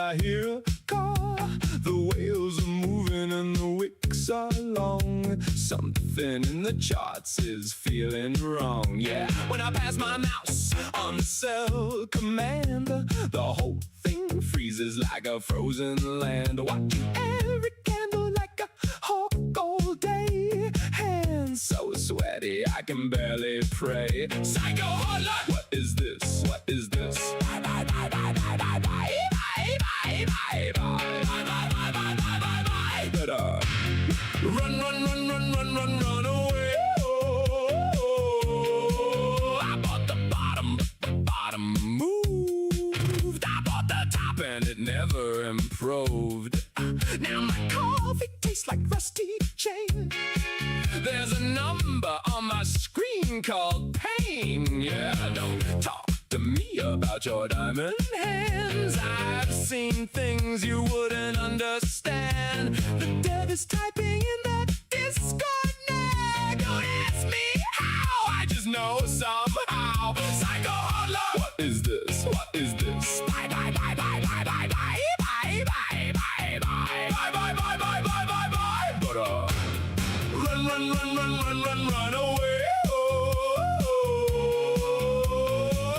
I hear a call. The whales are moving and the wicks are long. Something in the charts is feeling wrong. Yeah, when I pass my mouse on the sell command, the whole thing freezes like a frozen land. Watching every candle like a hawk all day. Hands so sweaty I can barely pray. Psycho HODLER! What is this? What is this? Bye bye bye bye bye bye bye bye bye bye bye bye bye bye bye. Better run run run run run run run away. Oh, I bought the bottom, but the bottom moved. I bought the top and it never improved. Now my coffee tastes like rusty chain. There's a number on my screen called pain. Yeah, don't talk to me about your diamond hands. I've seen things you wouldn't understand. The dev is typing in that Discord now. Don't ask me how, I just know somehow. Psycho HODLER! What is this? What is this? Bye bye bye bye bye bye bye bye bye bye bye bye bye bye bye bye bye bye. But run run run run run run run away.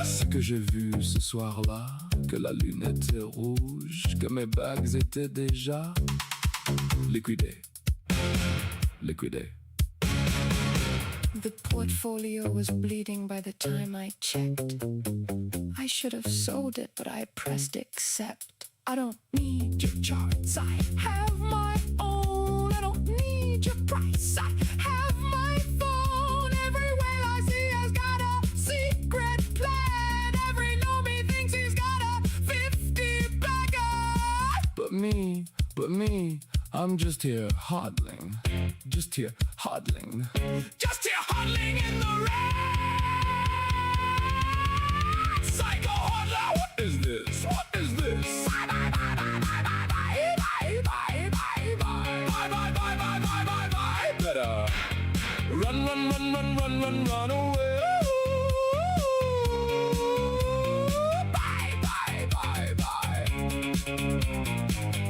C'est que j'ai vu ce soir-là, que la lune était rouge, que mes bagues étaient déjà liquidées. Liquidées. The portfolio was bleeding by the time I checked. I should have sold it, but I pressed accept. I don't need your charts, I have my own. I don't need your price, I have my phone. Every whale I see has got a secret plan. Every normie thinks he's got a 50 bagger. But me, I'm just here hodling. Just here hodling. Just here hodling in the red. Psycho HODLER! What is this? What is this? Bye bye bye bye bye bye bye bye bye bye bye bye bye bye bye bye bye bye. Better run run run run run run run away. Bye bye bye bye.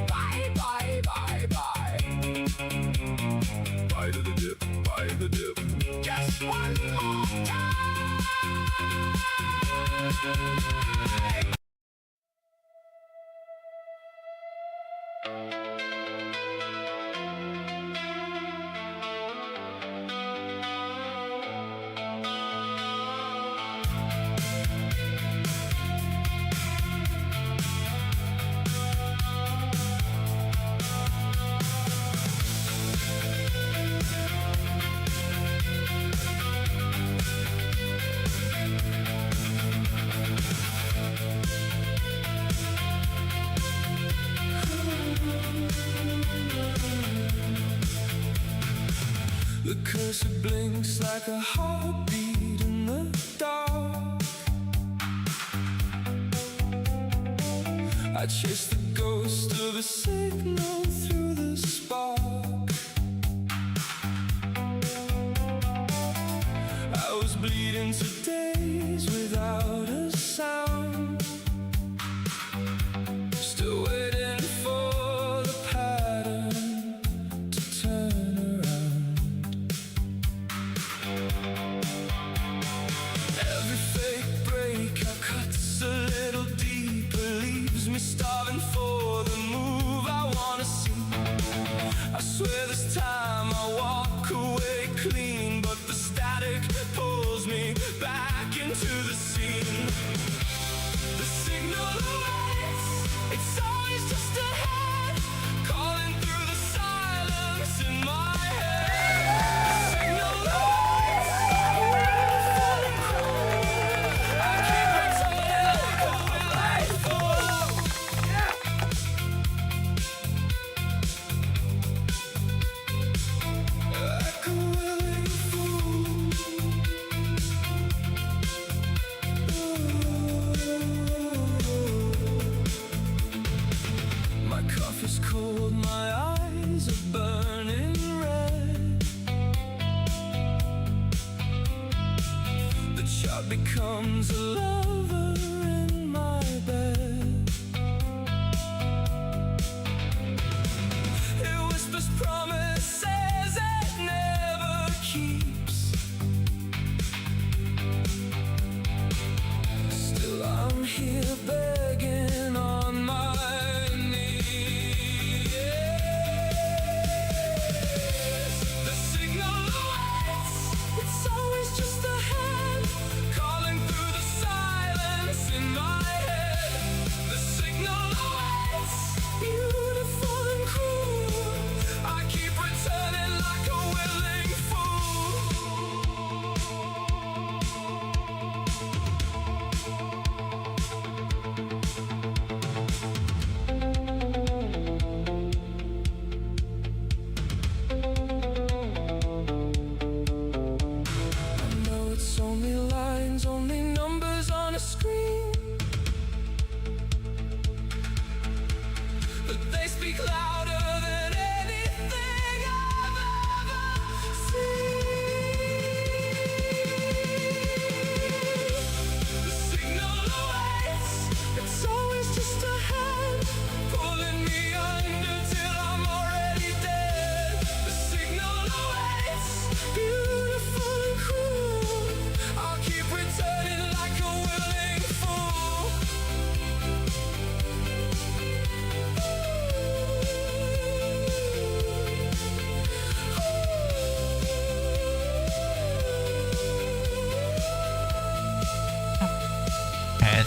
Bye bye bye bye. Bye to the dip, bye the dip. Just one more time. The cursor blinks like a heartbeat in the dark. I chase the ghost of a signal through the spark. I was bleeding for days without a sound. Still waiting for the pattern to turn around. Every fake breakout cuts a little deeper, leaves me starving for the move I wanna see. I swear this time I walk away clean, but the static pulls me back into the scene. The signal awaits, it's always just ahead, calling through the silence in my head. The signal awaits, I keep returning like a willing fool. Like a willing fool. My coffee's cold, my eyes are burning red. The chart becomes a lover in my bed.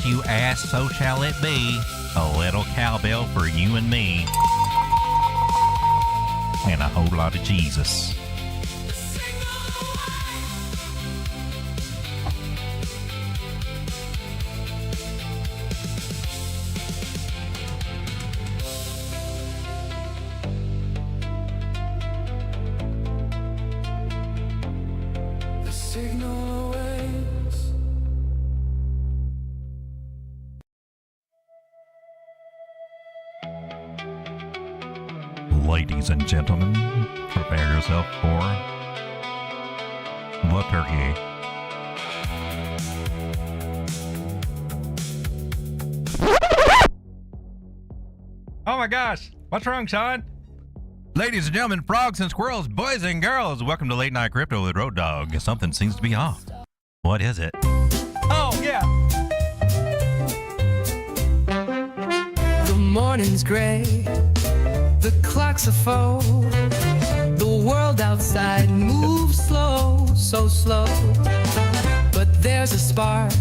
what you ask, so shall it be. A little cowbell for you and me. And a whole lot of Jesus. Ladies and gentlemen, prepare yourself for the turkey. Oh my gosh, what's wrong, Sean? Ladies and gentlemen, frogs and squirrels, boys and girls, welcome to Late Night Crypto with Road Dogg. Something seems to be off. What is it? Oh, yeah. The morning's gray, the clocks are full, the world outside moves slow, so slow. But there's a spark,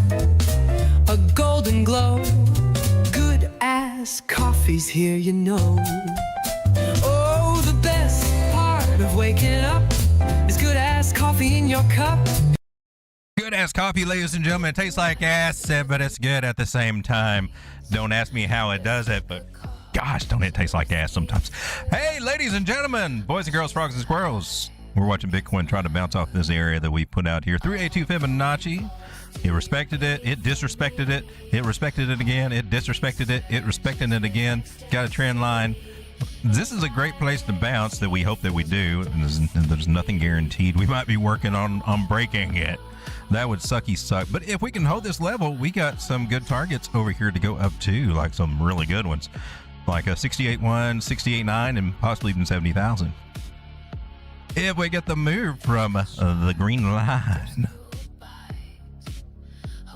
a golden glow, good ass coffee's here, you know. Oh, the best part of waking up is good ass coffee in your cup. Good ass coffee, ladies and gentlemen. It tastes like ass, but it's good at the same time. Don't ask me how it does it, but gosh, don't it taste like ass sometimes. Hey, ladies and gentlemen, boys and girls, frogs and squirrels. We're watching Bitcoin try to bounce off this area that we put out here. 382 Fibonacci. It respected it. It disrespected it. It respected it again. It disrespected it. It respected it again. Got a trend line. This is a great place to bounce that we hope that we do. And there's nothing guaranteed. We might be working on breaking it. That would sucky suck. But if we can hold this level, we got some good targets over here to go up to, like some really good ones. Like a 68.1, 68.9, and possibly even 70,000. If we get the move from the green line.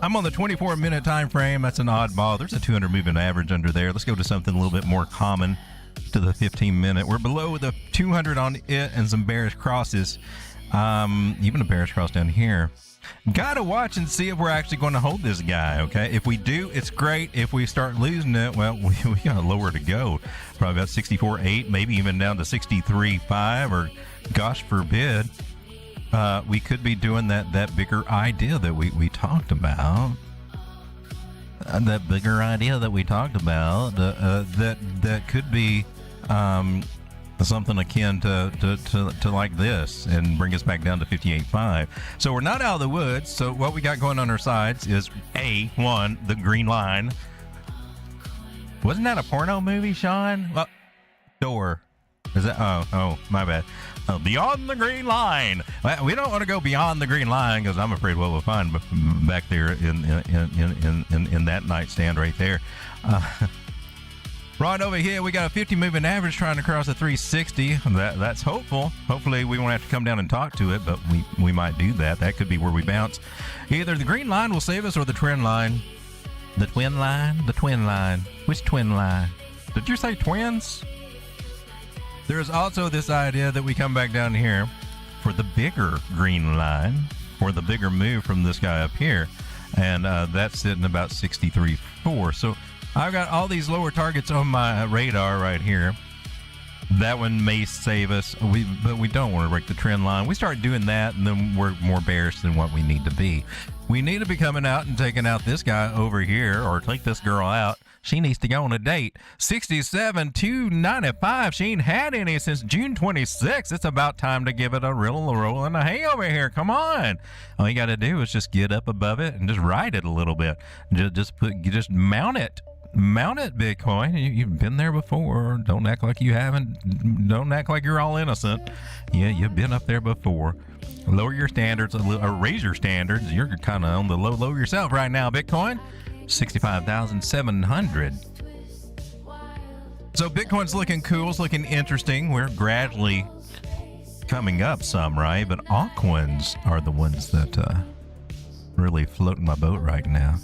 I'm on the 24-minute time frame. That's an oddball. There's a 200 moving average under there. Let's go to something a little bit more common, to the 15-minute. We're below the 200 on it and some bearish crosses. Even a bearish cross down here. Gotta watch and see if we're actually going to hold this guy, okay? If we do, it's great. If we start losing it, well, we got lower to go. Probably about 64.8, maybe even down to 63.5, or gosh forbid, we could be doing that bigger idea that we talked about. That bigger idea that we talked about, that could be something akin to like this and bring us back down to 58.5. So we're not out of the woods. So what we got going on our sides is A1, the green line. Wasn't that a porno movie, Sean? Well, door. Is that? Oh, my bad. Beyond the green line. Well, we don't want to go beyond the green line because I'm afraid what we'll find back there in that nightstand right there. Right over here, we got a 50 moving average trying to cross a 360. That's hopeful. Hopefully, we won't have to come down and talk to it, but we might do that. That could be where we bounce. Either the green line will save us or the trend line. The twin line? The twin line. Which twin line? Did you say twins? There's also this idea that we come back down here for the bigger green line, or the bigger move from this guy up here. And that's sitting about 63.4. So I've got all these lower targets on my radar right here. That one may save us, but we don't want to break the trend line. We start doing that, and then we're more bearish than what we need to be. We need to be coming out and taking out this guy over here, or take this girl out. She needs to go on a date. 67,295. She ain't had any since June 26th. It's about time to give it a roll and a hay over here. Come on. All you got to do is just get up above it and just ride it a little bit. Just mount it. Mount it, Bitcoin. You've been there before. Don't act like you haven't. Don't act like you're all innocent. Yeah, you've been up there before. Lower your standards, or raise your standards. You're kind of on the low yourself right now, Bitcoin. 65,700. So Bitcoin's looking cool. It's looking interesting. We're gradually coming up some, right? But altcoins are the ones that really floating my boat right now.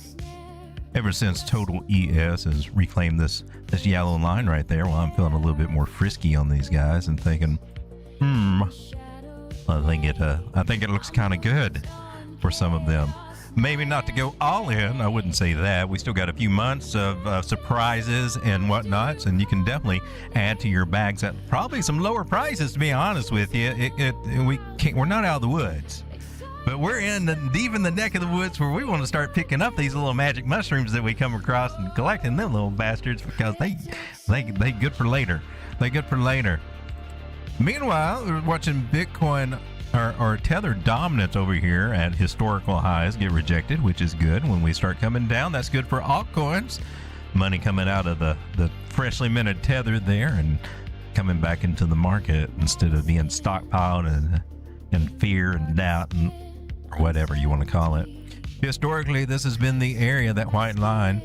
Ever since Total ES has reclaimed this yellow line right there, well, I'm feeling a little bit more frisky on these guys and thinking, I think it looks kind of good for some of them. maybe not to go all in. I wouldn't say that. We still got a few months of surprises and whatnots, and you can definitely add to your bags at probably some lower prices, to be honest with you. We're not out of the woods, but we're deep in the neck of the woods where we want to start picking up these little magic mushrooms that we come across and collecting them little bastards, because they good for later. They good for later. Meanwhile, we're watching Bitcoin or Tether dominance over here at historical highs get rejected, which is good. When we start coming down, that's good for altcoins. Money coming out of the freshly minted Tether there and coming back into the market instead of being stockpiled and fear and doubt and whatever you want to call it. Historically, this has been the area, that white line,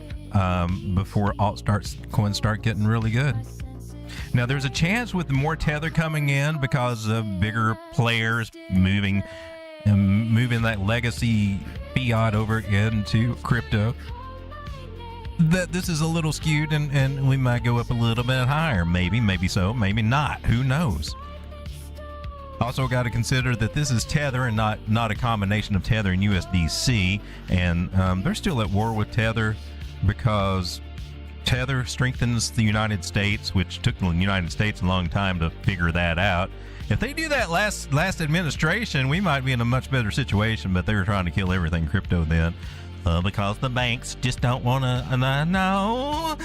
before coins start getting really good. Now, there's a chance with more Tether coming in because of bigger players moving that legacy fiat over into crypto, that this is a little skewed and we might go up a little bit higher. Maybe so, maybe not. Who knows? Also got to consider that this is Tether and not a combination of Tether and USDC, and they're still at war with Tether because Tether strengthens the United States, which took the United States a long time to figure that out. If they do that last administration, we might be in a much better situation, but they were trying to kill everything crypto then, because the banks just don't want to. No,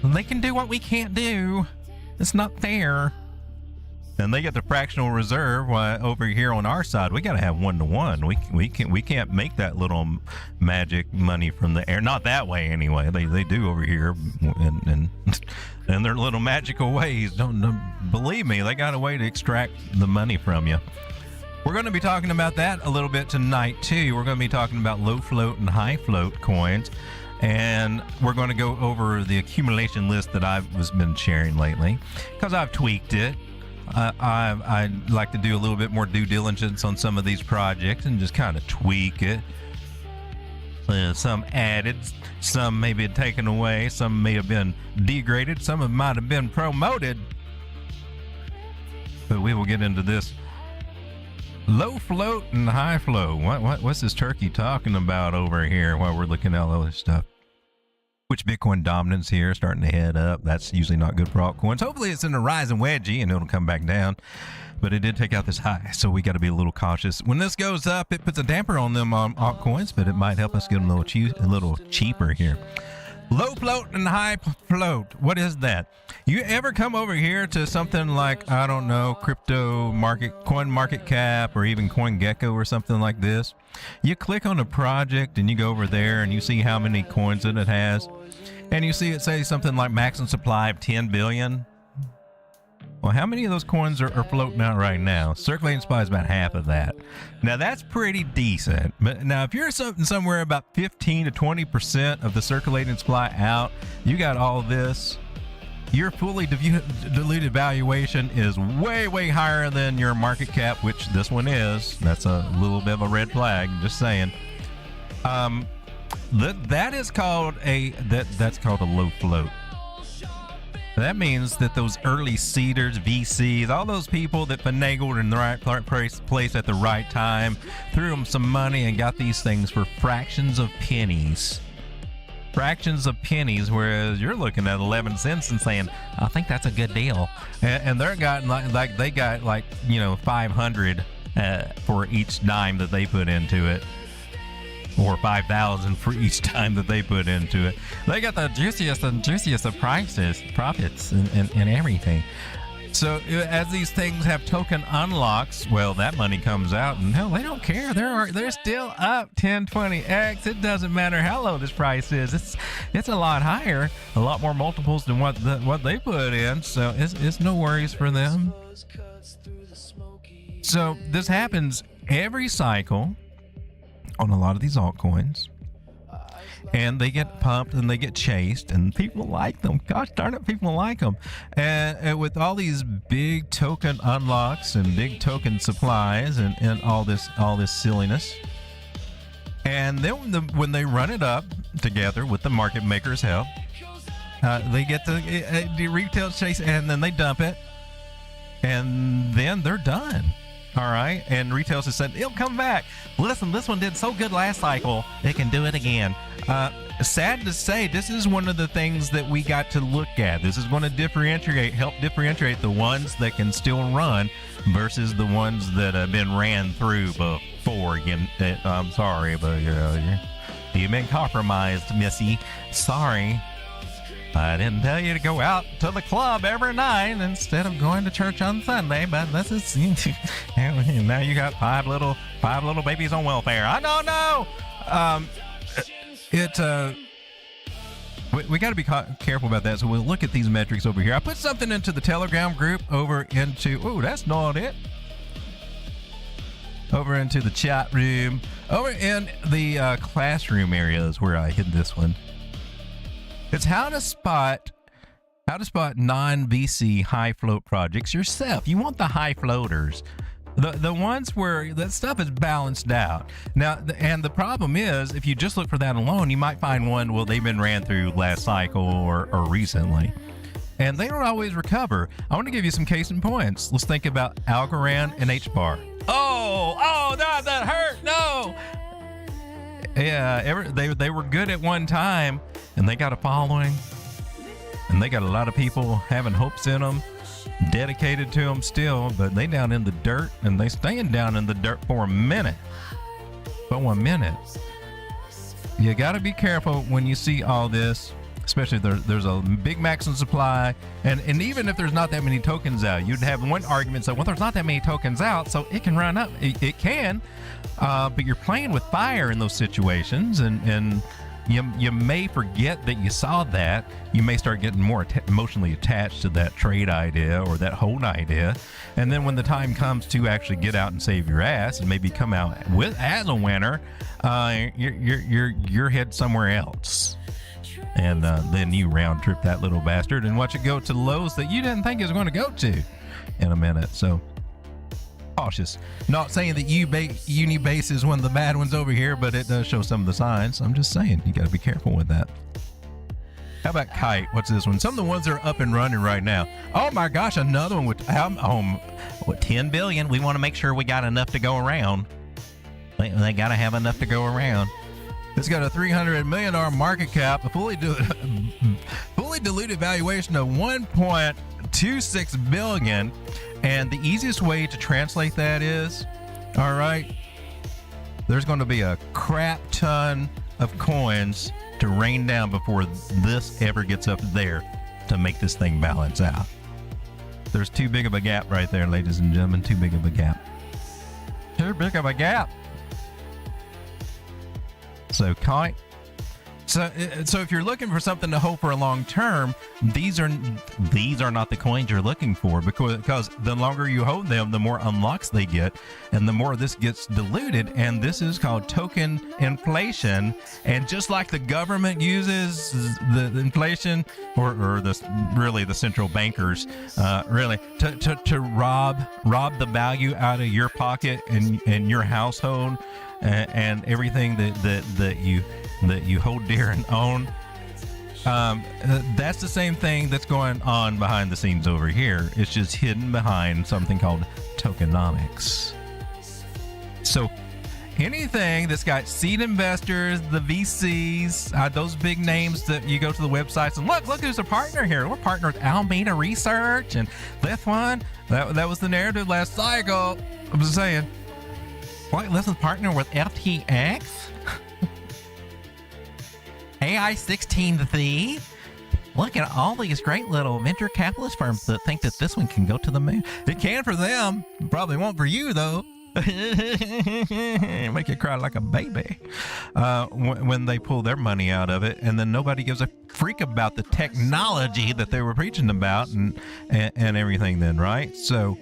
they can do what we can't do. It's not fair. And they get the fractional reserve, while over here on our side, we got to have 1-to-1. We can't make that little magic money from the air. Not that way anyway. They do over here, and their little magical ways. Don't believe me. They got a way to extract the money from you. We're going to be talking about that a little bit tonight too. We're going to be talking about low float and high float coins, and we're going to go over the accumulation list that I've been sharing lately because I've tweaked it. I'd like to do a little bit more due diligence on some of these projects and just kind of tweak it. Some added, some maybe taken away, some may have been degraded, some might have been promoted. But we will get into this low float and high flow. What's this turkey talking about over here while we're looking at all this stuff? Which Bitcoin dominance here starting to head up. That's usually not good for altcoins. Hopefully it's in a rising wedgie and it'll come back down. But it did take out this high, so we got to be a little cautious. When this goes up, it puts a damper on them altcoins, but it might help us get them a little cheaper here. Low float and high float. What is that? You ever come over here to something like, I don't know, crypto market, coin market cap, or even CoinGecko or something like this? You click on a project and you go over there and you see how many coins that it has. And you see it say something like maximum supply of 10 billion. Well, how many of those coins are floating out right now? Circulating supply is about half of that. Now, that's pretty decent. But now, if you're somewhere about 15 to 20% of the circulating supply out, you got all this, your fully diluted valuation is way, way higher than your market cap, which this one is. That's a little bit of a red flag, just saying. That's called a low float. That means that those early seeders, VCs, all those people that finagled in the right place at the right time, threw them some money and got these things for fractions of pennies. Fractions of pennies, whereas you're looking at 11 cents and saying, I think that's a good deal. And they're gotten like they got 500 for each dime that they put into it. Or 5,000 for each time that they put into it. They got the juiciest of profits and everything. So as these things have token unlocks, well, that money comes out, and hell, they don't care. They're still up 10, 20x. It doesn't matter how low this price is. It's a lot higher, a lot more multiples than what they put in. So it's no worries for them. So this happens every cycle on a lot of these altcoins, and they get pumped and they get chased, and people like them. Gosh darn it, people like them. And with all these big token unlocks and big token supplies and all this silliness, and then when they run it up together with the market makers' help, they get the retail chase, and then they dump it, and then they're done. All right. And retail has said it'll come back. Listen, this one did so good last cycle, it can do it again. Sad to say, this is one of the things that we got to look at. This is going to help differentiate the ones that can still run versus the ones that have been ran through before. Again, I'm sorry, but you've been compromised, Missy. Sorry. I didn't tell you to go out to the club every night instead of going to church on Sunday, but this is now you got five little babies on welfare. I don't know. We got to be careful about that. So we'll look at these metrics over here. I put something into the Telegram group over into. Oh, that's not it. Over into the chat room. Over in the classroom areas where I hid this one. It's how to spot non-VC high float projects yourself. You want the high floaters, the ones where that stuff is balanced out. Now, and the problem is, if you just look for that alone, you might find one, well, they've been ran through last cycle or recently, and they don't always recover. I want to give you some case in points. Let's think about Algorand and HBAR. Oh, that hurt. No. Yeah, they were good at one time, and they got a following, and they got a lot of people having hopes in them, dedicated to them still, but they down in the dirt, and they staying down in the dirt for a minute. For 1 minute. You got to be careful when you see all this, especially if there's a big maximum supply, and even if there's not that many tokens out, you'd have one argument say, well, there's not that many tokens out, so it can run up. It can, but you're playing with fire in those situations, and you may forget that you saw that. You may start getting more emotionally attached to that trade idea or that hold idea, and then when the time comes to actually get out and save your ass and maybe come out as a winner, you're head somewhere else. And then you round trip that little bastard and watch it go to lows that you didn't think it was going to go to in a minute. So cautious. Not saying that Unibase is one of the bad ones over here, but it does show some of the signs. I'm just saying you got to be careful with that. How about Kite? What's this one? Some of the ones that are up and running right now. Oh my gosh, another one with 10 billion. We want to make sure we got enough to go around. They got to have enough to go around. It's got a $300 million market cap, a fully diluted valuation of $1.26 billion. And the easiest way to translate that is, all right, there's going to be a crap ton of coins to rain down before this ever gets up there to make this thing balance out. There's too big of a gap right there, ladies and gentlemen. Too big of a gap. Too big of a gap. So Kite. So if you're looking for something to hold for a long term, these are not the coins you're looking for, because the longer you hold them, the more unlocks they get, and the more this gets diluted. And this is called token inflation. And just like the government uses the inflation, or the central bankers, to rob the value out of your pocket and your household, and everything that you hold dear and own. That's the same thing that's going on behind the scenes over here. It's just hidden behind something called tokenomics. So anything that's got seed investors, the VCs, those big names that you go to the websites and look who's a partner here. We're partnered with Alameda Research and this one. That was the narrative last cycle. I'm just saying. What? Let's partner with FTX? AI16 Look at all these great little venture capitalist firms that think that this one can go to the moon. It can for them. Probably won't for you, though. Make you cry like a baby when they pull their money out of it, and then nobody gives a freak about the technology that they were preaching about and everything then, right? So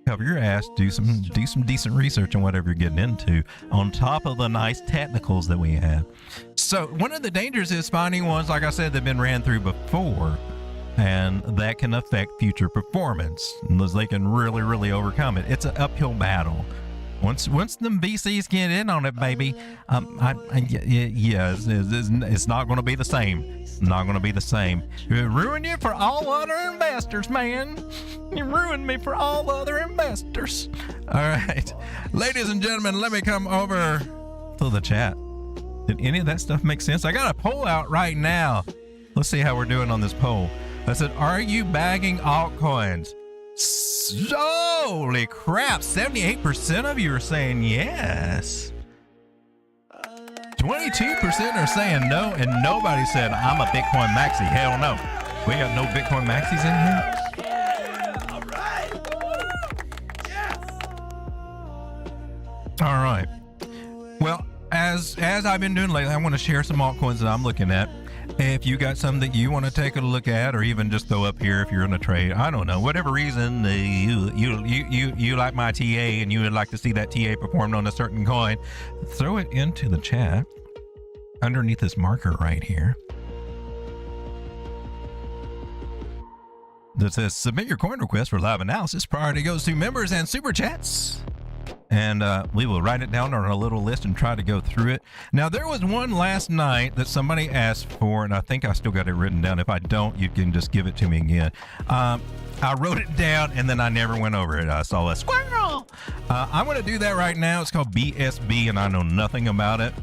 cover your ass, do some decent research on whatever you're getting into, on top of the nice technicals that we have. So one of the dangers is finding ones, like I said, that have been ran through before, and that can affect future performance unless they can really overcome it. It's an uphill battle Once them VCs get in on it, baby, it's not going to be the same. Not going to be the same. It ruined you for all other investors, man. You ruined me for all other investors. All right, ladies and gentlemen, let me come over to the chat. Did any of that stuff make sense? I got a poll out right now. Let's see how we're doing on this poll. I said, are you bagging altcoins? Holy crap, 78% of you are saying yes. 22% are saying no, and nobody said, I'm a Bitcoin maxi. Hell no. We got no Bitcoin maxis in here? Yeah, all right. Yes. All right. Well, as I've been doing lately, I want to share some altcoins that I'm looking at. If you got some that you want to take a look at, or even just throw up here if you're in a trade, I don't know, whatever reason you like my TA and you would like to see that TA performed on a certain coin, throw it into the chat underneath this marker right here that says submit your coin request for live analysis. Priority goes to members and super chats. And we will write it down on a little list and try to go through it. Now, there was one last night that somebody asked for, and I think I still got it written down. If I don't, you can just give it to me again. I wrote it down, and then I never went over it. I saw a squirrel. I'm going to do that right now. It's called BSB, and I know nothing about it.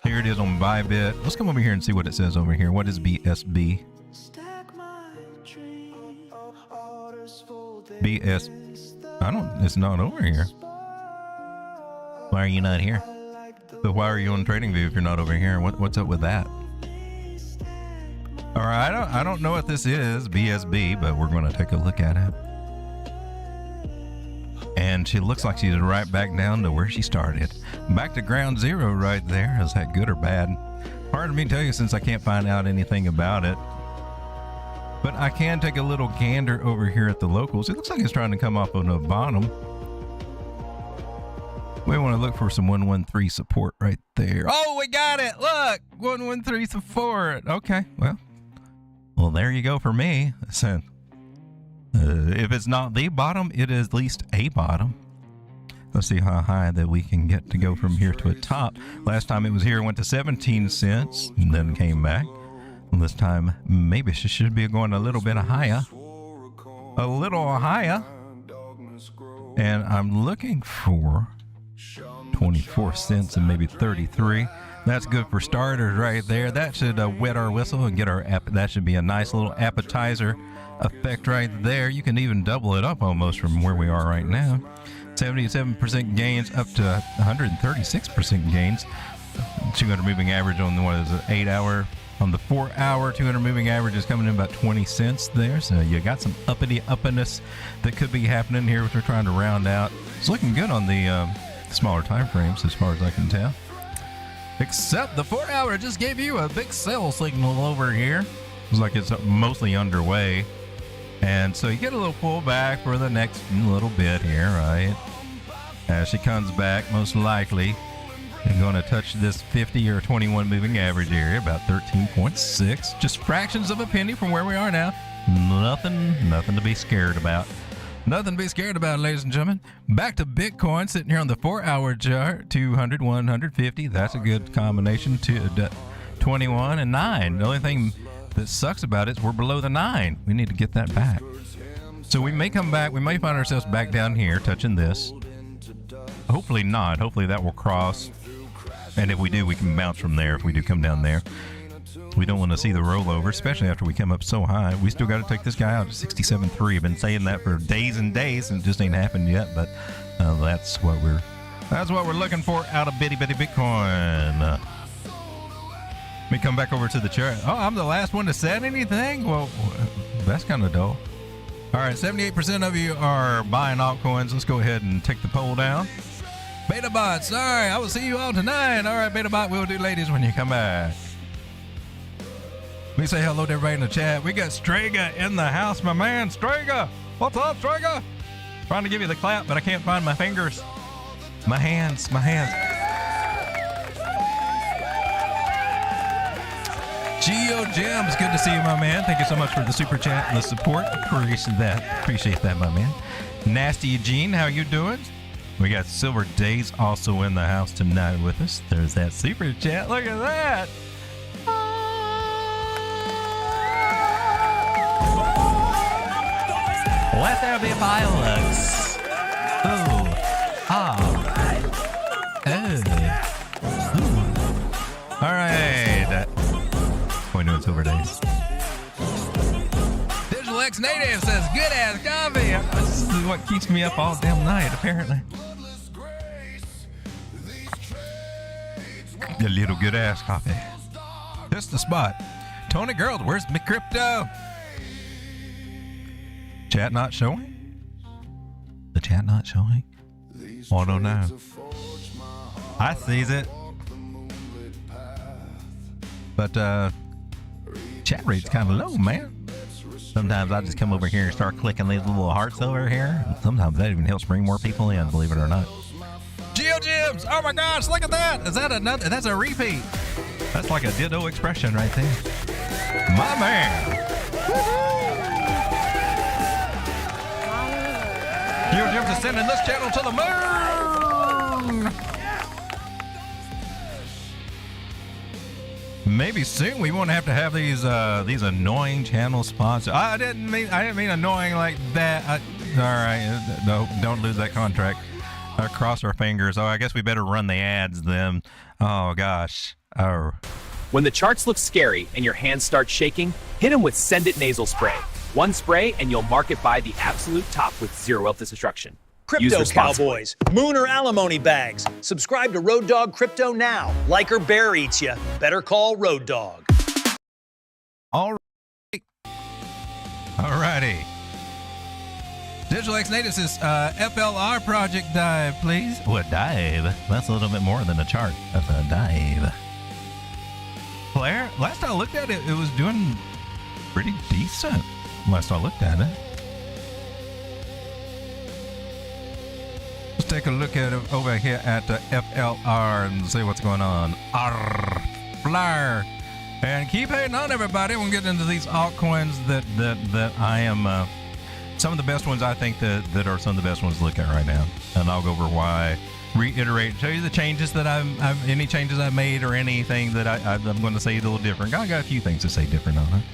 Here it is on Bybit. Let's come over here and see what it says over here. What is BSB? BSB. It's not over here. Why are you not here? So why are you on TradingView if you're not over here? What's up with that? All right, I don't know what this is, BSB, but we're going to take a look at it. And she looks like she's right back down to where she started. Back to ground zero right there. Is that good or bad? Hard for me to tell you since I can't find out anything about it. But I can take a little gander over here at the locals. It looks like it's trying to come off on the bottom. We want to look for some 113 support right there. Oh, we got it. Look, 113 support. Okay, well, there you go for me. So, if it's not the bottom, it is at least a bottom. Let's see how high that we can get to go from here to a top. Last time it was here, it went to 17 cents and then came back. This time, maybe she should be going a little bit higher. A little higher. And I'm looking for 24 cents and maybe 33. That's good for starters right there. That should wet our whistle and get our that should be a nice little appetizer effect right there. You can even double it up almost from where we are right now. 77% gains up to 136% gains. 200 moving average on the 8 hour. On the 4 hour, 200 moving average is coming in about 20 cents there. So you got some uppiness that could be happening here, which we're trying to round out. It's looking good on the smaller time frames as far as I can tell. Except the 4 hour just gave you a big sell signal over here. It's like it's mostly underway. And so you get a little pullback for the next little bit here, right? As she comes back, most likely. You're going to touch this 50 or 21 moving average area, about 13.6. Just fractions of a penny from where we are now. Nothing to be scared about. Nothing to be scared about, ladies and gentlemen. Back to Bitcoin, sitting here on the 4 hour chart, 200, 150. That's a good combination. 21 and 9. The only thing that sucks about it is we're below the 9. We need to get that back. So we may come back. We may find ourselves back down here touching this. Hopefully not. Hopefully that will cross. And if we do, we can bounce from there if we do come down there. We don't want to see the rollover, especially after we come up so high. We still got to take this guy out at 67.3. I've been saying that for days and days, and it just ain't happened yet. But that's what we're looking for out of bitty Bitcoin. Let me come back over to the chart. Oh, I'm the last one to set anything? Well, that's kind of dull. All right, 78% of you are buying altcoins. Let's go ahead and take the poll down. Beta bots, all right, I will see you all tonight. All right, Beta bot, we'll do ladies when you come back. Let me say hello to everybody in the chat. We got Strega in the house, my man. Strega, what's up, Strega? Trying to give you the clap, but I can't find my fingers. My hands. Geo Gems, good to see you, my man. Thank you so much for the super chat and the support. Appreciate that, my man. Nasty Eugene, how you doing? We got Silver Days also in the house tonight with us. There's that super chat. Look at that. Let there be violence. Oh. All right. What are we doing, Silver Days? Digital X Native says, good ass coffee. This is what keeps me up all damn night, apparently. A little good ass coffee. Just the spot. Tony Girls, where's my crypto? Chat not showing? The chat not showing? Oh, I don't know. I sees it. But chat rate's kind of low, man. Sometimes I just come over here and start clicking these little hearts over here. And sometimes that even helps bring more people in, believe it or not. GeoGems! Oh my gosh, look at that! Is that another? That's a repeat. That's like a ditto expression right there. My man! GeoGems is sending this channel to the moon! Maybe soon we won't have to have these annoying channel sponsors. I didn't mean annoying like that. All right, no, don't lose that contract. Cross our fingers. Oh, I guess we better run the ads then. Oh gosh. Oh. When the charts look scary and your hands start shaking, hit them with Send It Nasal Spray. One spray and you'll market by the absolute top with zero wealth destruction. Crypto cowboys, moon or alimony bags. Subscribe to Road Dogg Crypto now. Like or bear eats ya. Better call Road Dogg. All right. Alrighty. Digital X Native says, FLR project dive, please. What dive? That's a little bit more than a chart. That's a dive. Claire, last I looked at it, it was doing pretty decent. Last I looked at it. Let's take a look at it over here at the FLR and see what's going on. Flyer. And keep hating on everybody. We'll get into these altcoins that I am some of the best ones I think that are some of the best ones to look at right now. And I'll go over why, reiterate, show you the changes that any changes I've made or anything that I'm going to say a little different. I got a few things to say different on it.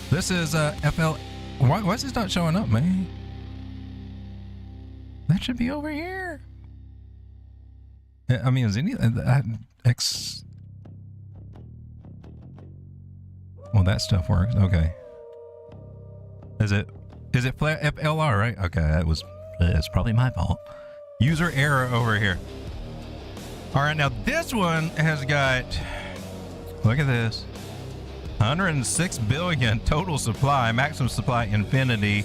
This is FL. Why is this not showing up, man? That should be over here. I mean, is any X? Well, that stuff works. Okay. Is it FLR, right? Okay, it's probably my fault. User error over here. All right, now this one has got, look at this, 106 billion total supply, maximum supply infinity,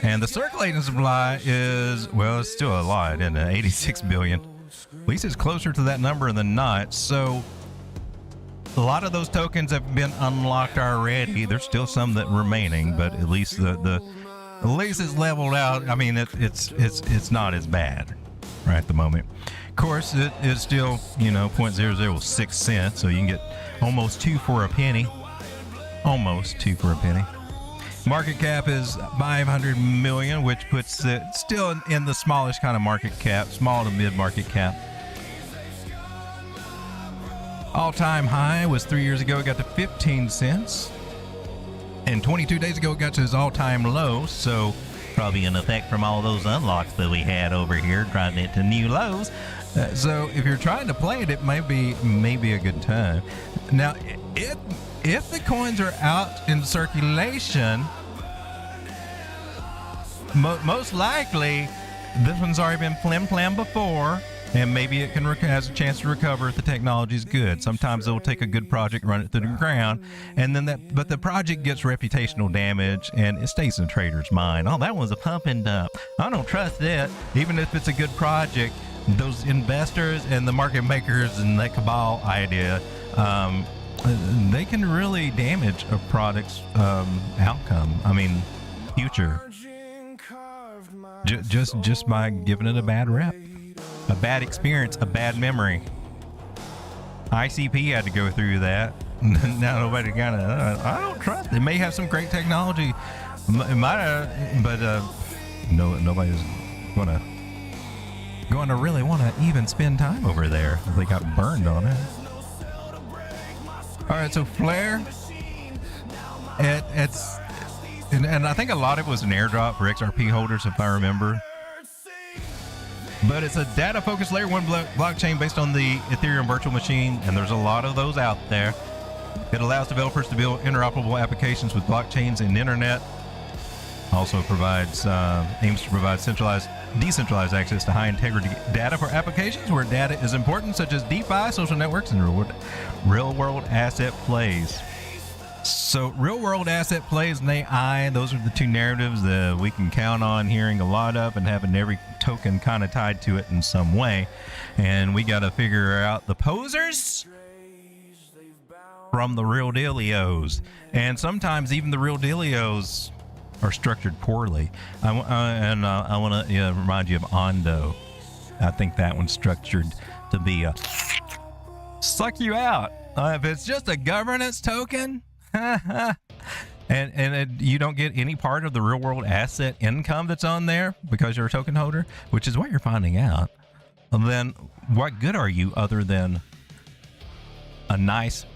and the circulating supply is, well, it's still a lot, isn't it? 86 billion. At least it's closer to that number than not. So a lot of those tokens have been unlocked already. There's still some that remaining, but at least at least it's leveled out. I mean, it's not as bad right at the moment. Of course, it is still, 0.006 cents, so you can get almost 2 for a penny. Almost 2 for a penny. Market cap is 500 million, which puts it still in the smallish kind of market cap, small to mid market cap. All-time high was 3 years ago. It got to 15 cents. And 22 days ago, it got to its all-time low. So probably an effect from all those unlocks that we had over here, driving it to new lows. So if you're trying to play it, it may be a good time. Now, if the coins are out in circulation, most likely this one's already been flim-flam before. And maybe it has a chance to recover if the technology is good. Sometimes it will take a good project, run it through the ground, and then but the project gets reputational damage, and it stays in the trader's mind. Oh, that was a pump and dump. I don't trust it. Even if it's a good project, those investors and the market makers and that cabal idea, they can really damage a product's outcome. I mean, future. Just by giving it a bad rep. A bad experience, a bad memory. ICP had to go through that. now nobody kind of, I don't trust. They may have some great technology, but no, nobody's gonna really want to even spend time over there if they got burned on it. All right, so Flare, it's and I think a lot of it was an airdrop for XRP holders, if I remember. But it's a data-focused layer 1 blockchain based on the Ethereum virtual machine, and there's a lot of those out there. It allows developers to build interoperable applications with blockchains and internet. Also aims to provide decentralized access to high-integrity data for applications where data is important, such as DeFi, social networks, and real-world asset plays. So real-world asset plays and AI, those are the two narratives that we can count on hearing a lot of and having every token kind of tied to it in some way. And we got to figure out the posers from the real dealios. And sometimes even the real dealios are structured poorly. I want to remind you of ONDO. I think that one's structured to be a suck you out. If it's just a governance token, and you don't get any part of the real world asset income that's on there because you're a token holder, which is what you're finding out, then what good are you other than a nice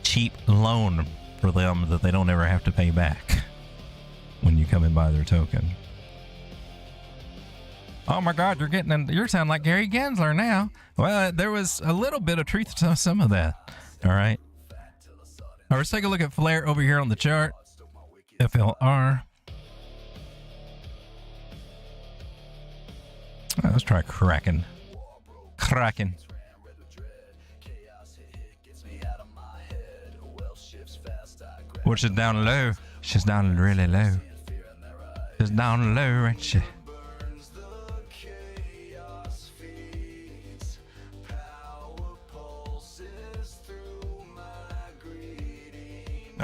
cheap loan for them that they don't ever have to pay back when you come and buy their token? Oh my God, you're sounding like Gary Gensler now. Well, there was a little bit of truth to some of that. All right. All right, let's take a look at Flare over here on the chart. FLR. Let's try Kraken. Which is down low. She's down really low. She's down low, ain't she?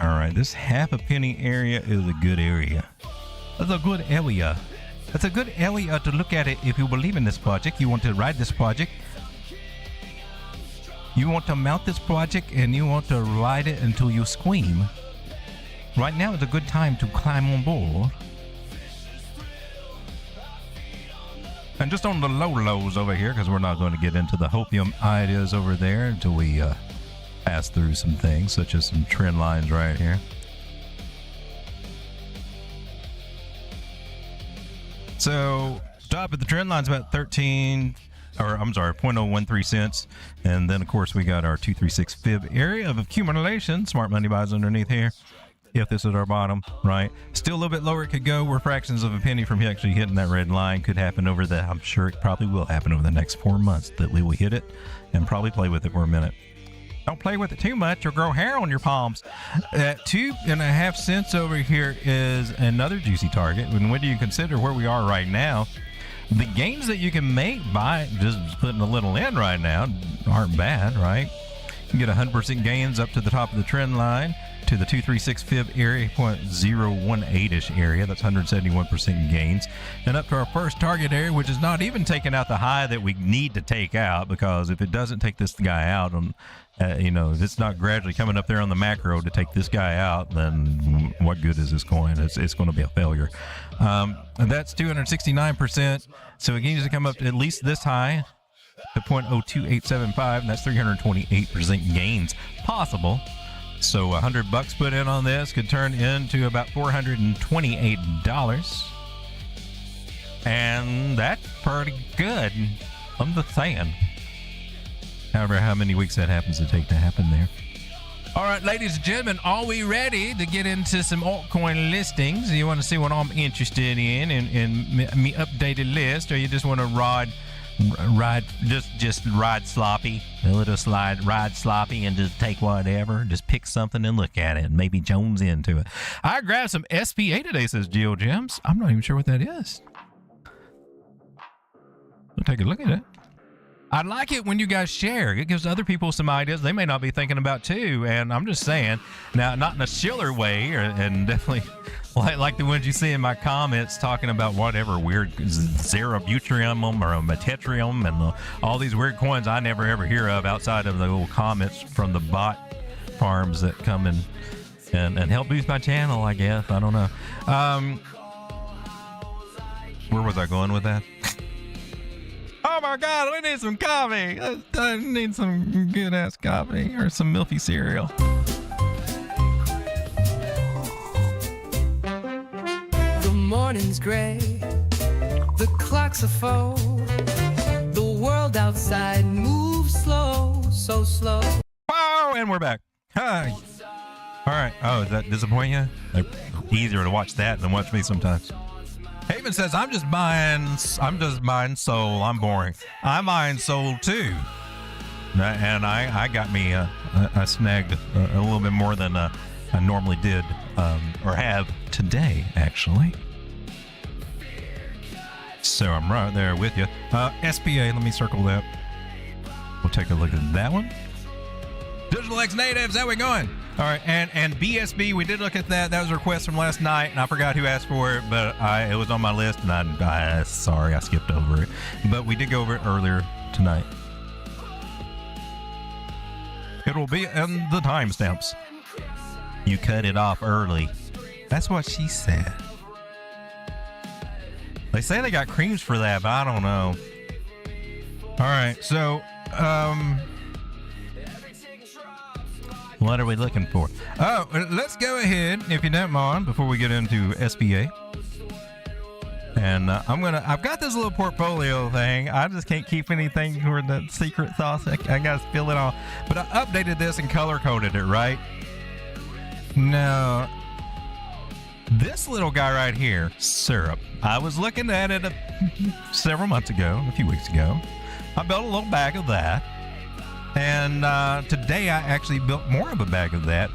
All right, this half a penny area is a good area. That's a good area. That's a good area to look at it if you believe in this project. You want to ride this project. You want to mount this project and you want to ride it until you scream. Right now is a good time to climb on board. And just on the low lows over here, because we're not going to get into the hopium ideas over there until we pass through some things, such as some trend lines right here. So top of the trend line's about 0.013 cents. And then of course we got our 236 fib area of accumulation. Smart money buys underneath here. If this is our bottom, right? Still a little bit lower it could go. We're fractions of a penny from actually hitting that red line. Could happen over the, I'm sure it probably will happen over the next 4 months that we will hit it and probably play with it for a minute. Don't play with it too much or grow hair on your palms. At 2.5 cents over here is another juicy target. And when do you consider where we are right now? The gains that you can make by just putting a little in right now aren't bad, right? You can get 100% gains up to the top of the trend line to the 236 fib area, 0.018-ish area. That's 171% gains. And up to our first target area, which is not even taking out the high that we need to take out, because if it doesn't take this guy out on, if it's not gradually coming up there on the macro to take this guy out, then what good is this coin? It's going to be a failure. And that's 269%. So it needs to come up to at least this high to 0.02875, and that's 328% gains possible. So $100 put in on this could turn into about $428. And that's pretty good. I'm just saying. However, how many weeks that happens to take to happen there. All right, ladies and gentlemen, are we ready to get into some altcoin listings? You want to see what I'm interested in me updated list, or you just want to ride sloppy, a little ride sloppy and just take whatever, just pick something and look at it and maybe Jones into it. I grabbed some SPA today, says Geo Gems. I'm not even sure what that is. We'll take a look at it. I like it when you guys share. It gives other people some ideas they may not be thinking about too. And I'm just saying, now, not in a Schiller way, and definitely like the ones you see in my comments talking about whatever weird Zerabutrium or a Metetrium and all these weird coins I never ever hear of outside of the little comments from the bot farms that come and help boost my channel, I guess. I don't know. Where was I going with that? Oh my God, we need some coffee. I need some good ass coffee or some milky cereal. The morning's gray, the clocks are full, the world outside moves slow, so slow. Oh, and we're back. Hi. All right. Oh, does that disappoint you? Like, easier to watch that than watch me sometimes. Haven says, I'm just buying Soul. I'm boring. I'm buying Soul too. And I got me, I snagged a little bit more than I normally did, or have today, actually. So I'm right there with you. SPA, let me circle that. We'll take a look at that one. Digital X Natives, how we going? All right, and BSB, we did look at that. That was a request from last night, and I forgot who asked for it, but it was on my list, and I sorry, I skipped over it. But we did go over it earlier tonight. It will be in the timestamps. You cut it off early. That's what she said. They say they got creams for that, but I don't know. All right, so what are we looking for? Oh, let's go ahead, if you don't mind, before we get into SBA. And I've got this little portfolio thing. I just can't keep anything for the secret sauce. I gotta spill it all. But I updated this and color coded it, right? Now, this little guy right here, Syrup, I was looking at it several months ago, a few weeks ago. I built a little bag of that. And today I actually built more of a bag of that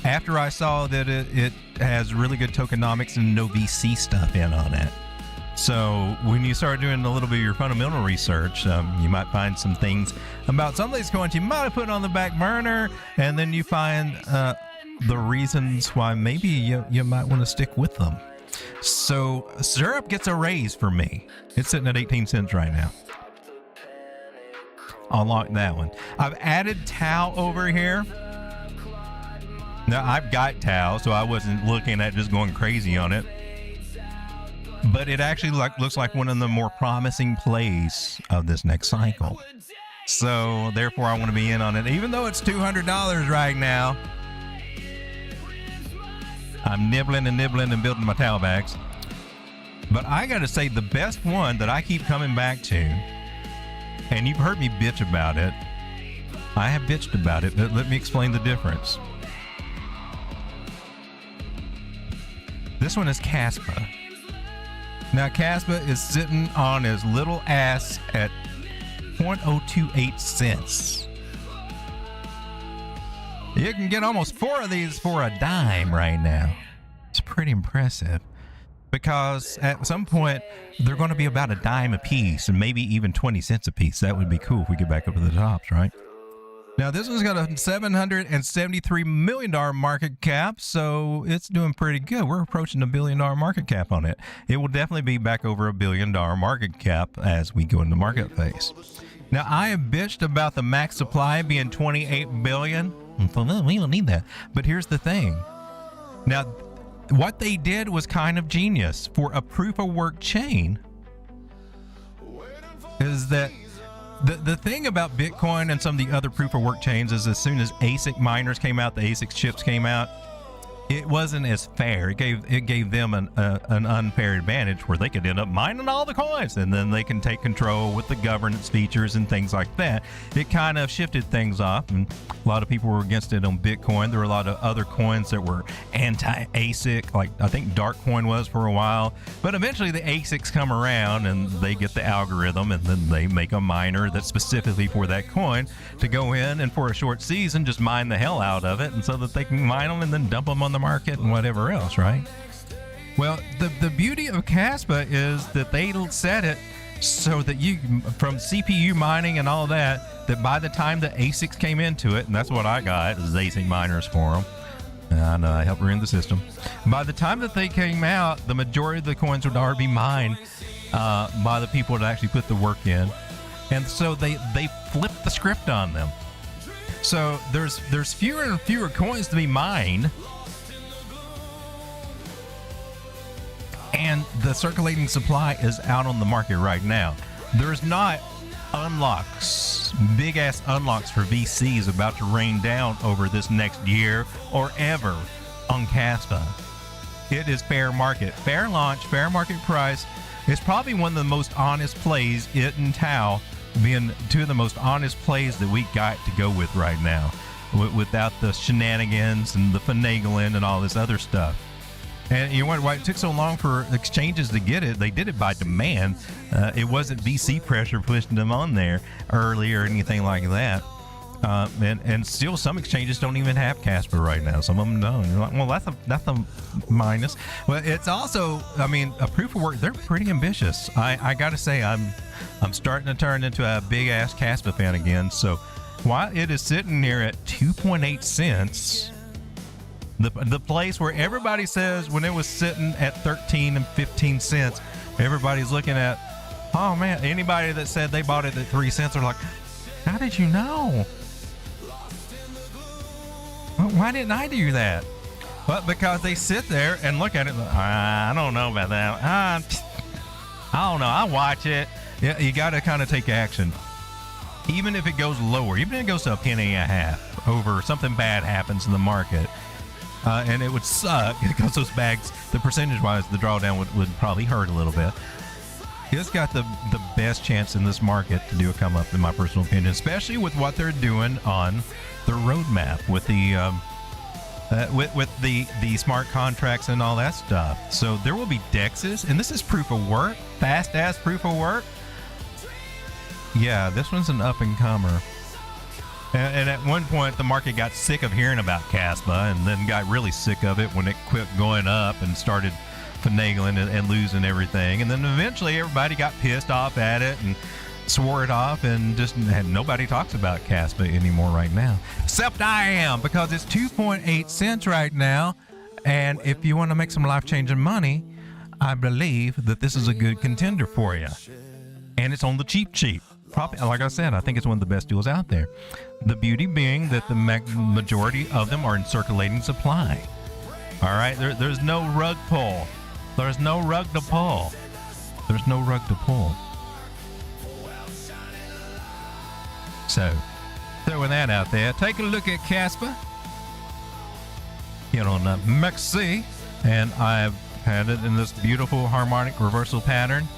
after I saw that it has really good tokenomics and no VC stuff in on it. So when you start doing a little bit of your fundamental research, you might find some things about some of these coins you might have put on the back burner, and then you find the reasons why maybe you might want to stick with them. So Syrup gets a raise for me. It's sitting at 18 cents right now. Unlock that one. I've added Tau over here. Now I've got Tau, so I wasn't looking at just going crazy on it. But it actually looks like one of the more promising plays of this next cycle. So therefore I want to be in on it. Even though it's $200 right now, I'm nibbling and building my Tau bags. But I got to say, the best one that I keep coming back to, and you've heard me bitch about it. I have bitched about it, but let me explain the difference. This one is Kaspa. Now, Kaspa is sitting on his little ass at 0.028 cents. You can get almost 4 of these for a dime right now. It's pretty impressive. Because at some point, they're going to be about a dime a piece, and maybe even 20 cents a piece. That would be cool if we get back up to the tops, right? Now, this one's got a $773 million market cap, so it's doing pretty good. We're approaching $1 billion market cap on it. It will definitely be back over $1 billion market cap as we go into market phase. Now, I have bitched about the max supply being 28 billion. We don't need that. But here's the thing. Now, what they did was kind of genius. For a proof of work chain, is that the thing about Bitcoin and some of the other proof of work chains is as soon as ASIC miners came out, the ASIC chips came out, it wasn't as fair. It gave them an unfair advantage where they could end up mining all the coins, and then they can take control with the governance features and things like that. It kind of shifted things off, and a lot of people were against it on Bitcoin. There were a lot of other coins that were anti-ASIC, like I think Darkcoin was for a while. But eventually the ASICs come around and they get the algorithm, and then they make a miner that's specifically for that coin to go in and for a short season just mine the hell out of it, and so that they can mine them and then dump them on the market and whatever else, right? Well, the beauty of Kaspa is that they set it so that you, from CPU mining and all that, that by the time the ASICs came into it, and that's what I got, is ASIC miners for them, and I helped ruin the system. By the time that they came out, the majority of the coins would already be mined by the people that actually put the work in, and so they flipped the script on them. So there's fewer and fewer coins to be mined, and the circulating supply is out on the market right now. There's not unlocks, big ass unlocks for VCs about to rain down over this next year or ever on Kaspa. It is fair market, fair launch, fair market price. It's probably one of the most honest plays, it and Tau being two of the most honest plays that we got to go with right now, without the shenanigans and the finagling and all this other stuff. And you wonder why it took so long for exchanges to get it. They did it by demand. It wasn't VC pressure pushing them on there early or anything like that. And still, some exchanges don't even have Kaspa right now. Some of them don't. You're like, well, that's a minus. But it's also, I mean, a proof of work. They're pretty ambitious. I got to say, I'm starting to turn into a big ass Kaspa fan again. So while it is sitting here at 2.8 cents, the place where everybody says when it was sitting at 13 and 15 cents, everybody's looking at, oh man, anybody that said they bought it at 3 cents are like, how did you know? Why didn't I do that? But because they sit there and look at it, I don't know about that. I don't know. I watch it. Yeah, you got to kind of take action. Even if it goes lower, even if it goes to a penny and a half over something bad happens in the market, and it would suck because those bags, the percentage-wise, the drawdown would probably hurt a little bit. It's got the best chance in this market to do a come up, in my personal opinion, especially with what they're doing on the roadmap with the smart contracts and all that stuff. So there will be DEXZs, and this is proof of work, fast ass proof of work. Yeah, this one's an up and comer. And at one point, the market got sick of hearing about Kaspa, and then got really sick of it when it quit going up and started finagling and losing everything. And then eventually everybody got pissed off at it and swore it off, and just nobody talks about Kaspa anymore right now. Except I am, because it's 2.8 cents right now. And if you want to make some life-changing money, I believe that this is a good contender for you. And it's on the cheap. Probably, like I said, I think it's one of the best deals out there. The beauty being that the majority of them are in circulating supply. All right, there's no rug pull. There's no rug to pull. There's no rug to pull. So, throwing that out there, take a look at Kaspa. Get on Mexi, and I've had it in this beautiful harmonic reversal pattern.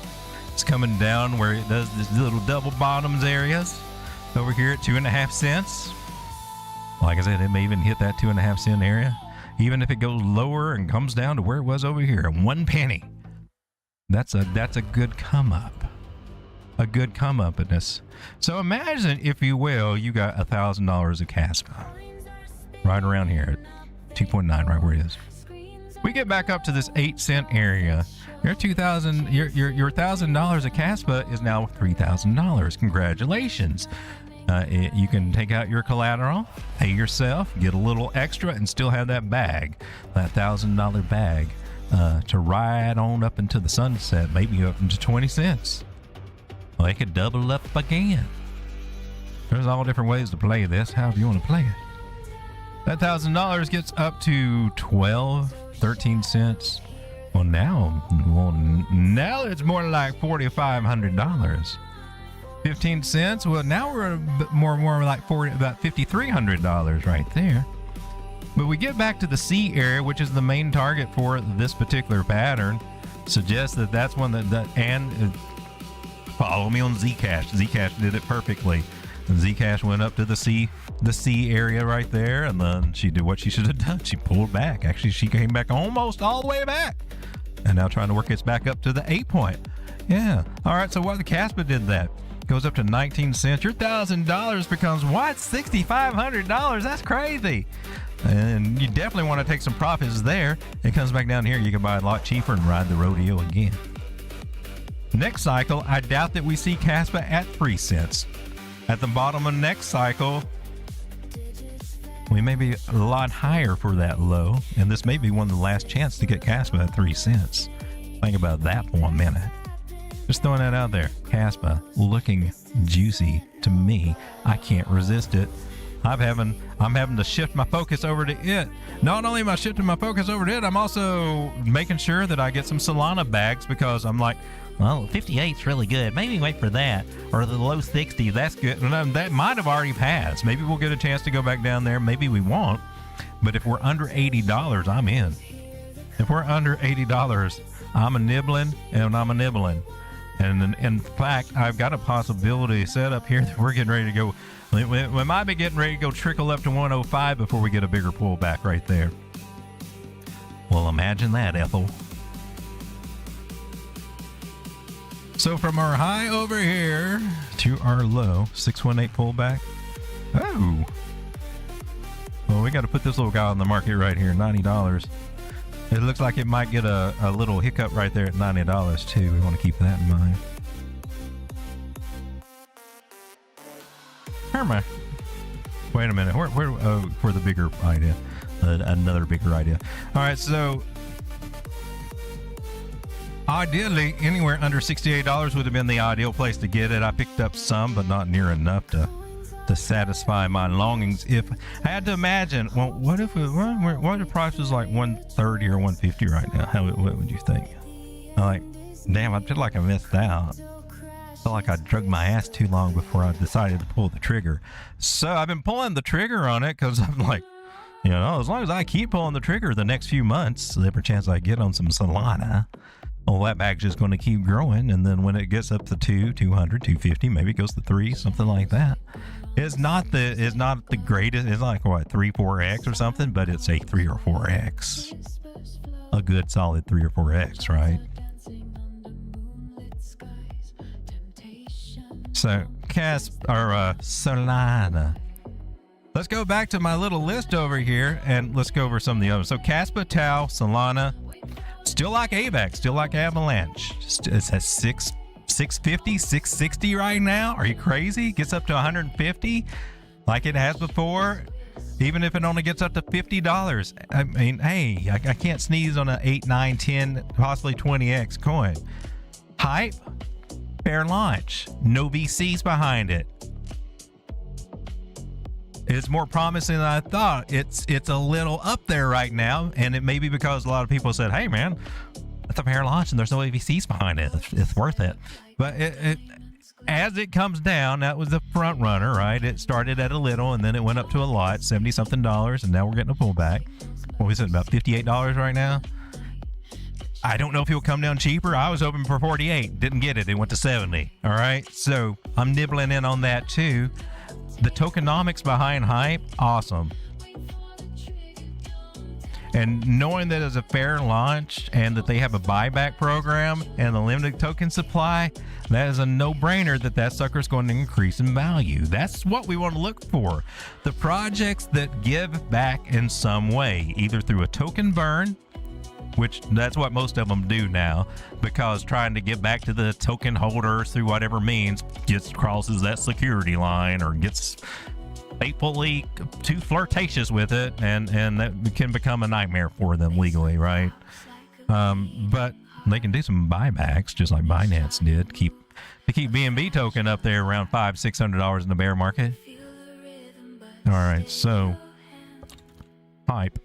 It's coming down where it does this little double bottoms areas over here at 2.5 cents. Like I said, it may even hit that 2.5 cent area. Even if it goes lower and comes down to where it was over here at 1 penny. That's a good come up. A good come up in this. So imagine, if you will, you got $1,000 of Kaspa. Right around here at 2.9, right where it is. We get back up to this 8 cent area. Your $2,000, your $1,000 of Kaspa is now $3,000. Congratulations. You can take out your collateral, pay yourself, get a little extra, and still have that bag, that $1,000 bag, to ride on up into the sunset, maybe up into 20 cents. Well, they could double up again. There's all different ways to play this, however you want to play it. That $1,000 gets up to 12, 13 cents. Well, now it's more like $4,500. 15 cents. Well, now we're a bit more like about $5,300 right there. But we get back to the C area, which is the main target for this particular pattern. Suggests that that's one and follow me on Zcash. Zcash did it perfectly. And Zcash went up to the C area right there, and then she did what she should have done. She pulled back. Actually, she came back almost all the way back, and now trying to work its back up to the 8 point. Yeah. All right. So what the Kaspa did that? Goes up to 19 cents. Your $1,000 becomes what? $6,500. That's crazy. And you definitely want to take some profits there. It comes back down here. You can buy a lot cheaper and ride the rodeo again. Next cycle, I doubt that we see Kaspa at 3 cents. At the bottom of next cycle, we may be a lot higher for that low. And this may be one of the last chance to get Kaspa at 3 cents. Think about that for a minute. Just throwing that out there. Kaspa looking juicy to me. I can't resist it. I'm having to shift my focus over to it. Not only am I shifting my focus over to it, I'm also making sure that I get some Solana bags, because I'm like, well, 58's really good. Maybe wait for that. Or the low 60s, that's good. And that might have already passed. Maybe we'll get a chance to go back down there. Maybe we won't. But if we're under $80, I'm in. If we're under $80, I'm a nibbling and I'm a nibbling. And in fact, I've got a possibility set up here that we're getting ready to go. We might be getting ready to go trickle up to 105 before we get a bigger pullback right there. Well, imagine that, Ethel. So from our high over here to our low, 618 pullback. Oh. Well, we got to put this little guy on the market right here, $90. It looks like it might get a little hiccup right there at $90 too. We want to keep that in mind. Where am I? Wait a minute. Where for the bigger idea? Another bigger idea. All right, so ideally, anywhere under $68 would have been the ideal place to get it. I picked up some, but not near enough to satisfy my longings. If I had to imagine, well, what if the price was like 130 or 150 right now? What would you think? I'm like, damn, I feel like I missed out. I feel like I drugged my ass too long before I decided to pull the trigger. So I've been pulling the trigger on it because I'm like, you know, as long as I keep pulling the trigger the next few months, every chance I get on some Solana, well, that bag's just going to keep growing. And then when it gets up to 200, 250, maybe it goes to 3, something like that. It's not the greatest. It's like what, 3-4x or something, but it's a 3 or 4x. A good solid 3 or 4x, right? So Solana. Let's go back to my little list over here and let's go over some of the others. So Kaspa, Tau, Solana, still like AVAX, still like Avalanche. It's at 650, 660 right now. Are you crazy? Gets up to 150 like it has before. Even if it only gets up to $50. I mean, hey, I can't sneeze on an 8, 9, 10, possibly 20x coin. Hype, fair launch. No VCs behind it. It's more promising than I thought. It's a little up there right now, and it may be because a lot of people said, hey man, it's a fair launch and there's no VCs behind it. It's worth it. But as it comes down, that was the front runner, right? It started at a little and then it went up to a lot, $70 something, and now we're getting a pullback. What was it, about $58 right now? I don't know if he'll come down cheaper. I was hoping for 48, didn't get it. It went to 70. All right, so I'm nibbling in on that too. The tokenomics behind Hype, awesome. And knowing that it's a fair launch and that they have a buyback program and a limited token supply, that is a no-brainer that sucker's going to increase in value. That's what we want to look for. The projects that give back in some way, either through a token burn, which that's what most of them do now, because trying to get back to the token holders through whatever means crosses that security line or gets fatefully too flirtatious with it, and that can become a nightmare for them legally, right? But they can do some buybacks just like Binance did, to keep BNB token up there around $500-600 in the bear market. All right, so Hype.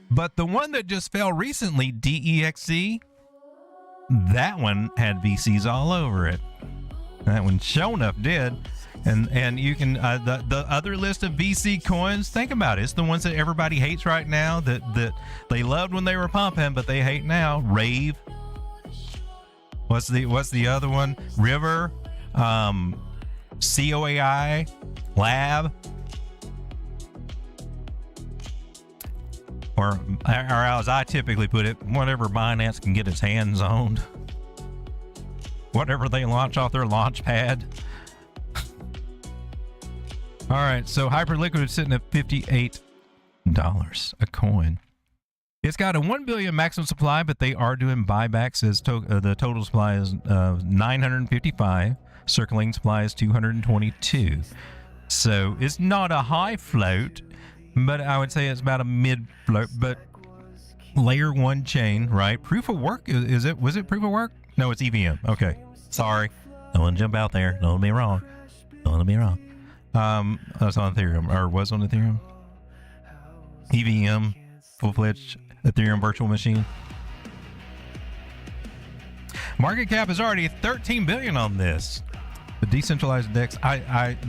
But the one that just fell recently, DEXZ, that one had VCs all over it. That one sure enough did. And you can the other list of VC coins, think about it. It's the ones that everybody hates right now, that they loved when they were pumping, but they hate now. Rave. What's the other one? River, COAI, Lab. Or as I typically put it, whatever Binance can get its hands on. Whatever they launch off their launch pad. All right, so Hyperliquid is sitting at $58 a coin. It's got a 1 billion maximum supply, but they are doing buybacks. As the total supply is 955. Circulating supply is 222. So it's not a high float, but I would say it's about a mid float. But layer 1 chain, right? Proof of work, was it proof of work? No, it's EVM. Okay, sorry, don't want to jump out there, don't get me wrong. Don't be wrong. That's on Ethereum, or was on Ethereum. EVM, full-fledged Ethereum virtual machine. Market cap is already 13 billion on this. The decentralized DEX.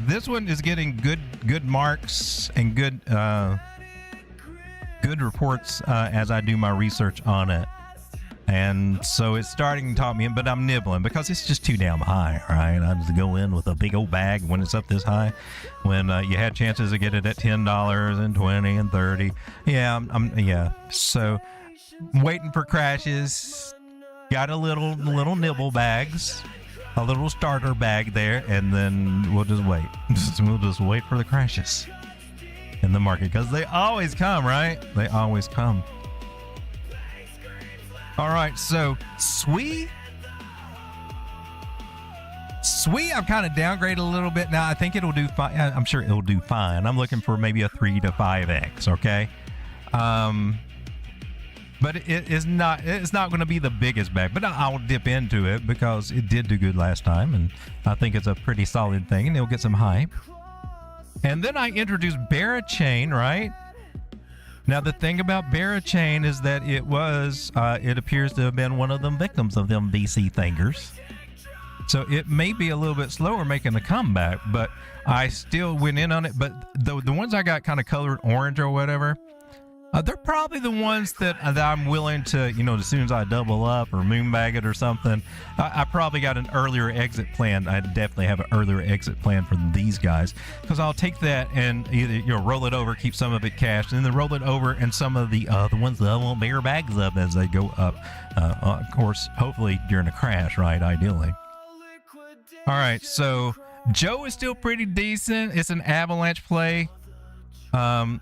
This one is getting good marks and good reports as I do my research on it. And so it's starting to talk me in, but I'm nibbling because it's just too damn high, right? I just go in with a big old bag when it's up this high. When you had chances to get it at $10 and 20 and 30. Yeah, yeah. So waiting for crashes. Got a little nibble bags, a little starter bag there, and then we'll just wait. We'll just wait for the crashes in the market because they always come, right? They always come. All right, so SWE, I've kind of downgraded a little bit now. I think it'll do fine. I'm sure it'll do fine. I'm looking for maybe a 3 to 5x. Okay, but it's not going to be the biggest bag. But I'll dip into it because it did do good last time, and I think it's a pretty solid thing, and it'll get some hype. And then I introduced Barachain, right? Now, the thing about Barachain is that it appears to have been one of them victims of them VC thingers. So it may be a little bit slower making a comeback, but I still went in on it. But the ones I got kind of colored orange or whatever, they're probably the ones that I'm willing to, as soon as I double up or moonbag it or something, I probably got an earlier exit plan. I definitely have an earlier exit plan for these guys because I'll take that and either roll it over, keep some of it cashed, and then roll it over, and some of the ones that I won't bear bags up as they go up. Of course, hopefully during a crash, right? Ideally. All right, so Joe is still pretty decent. It's an Avalanche play. I'm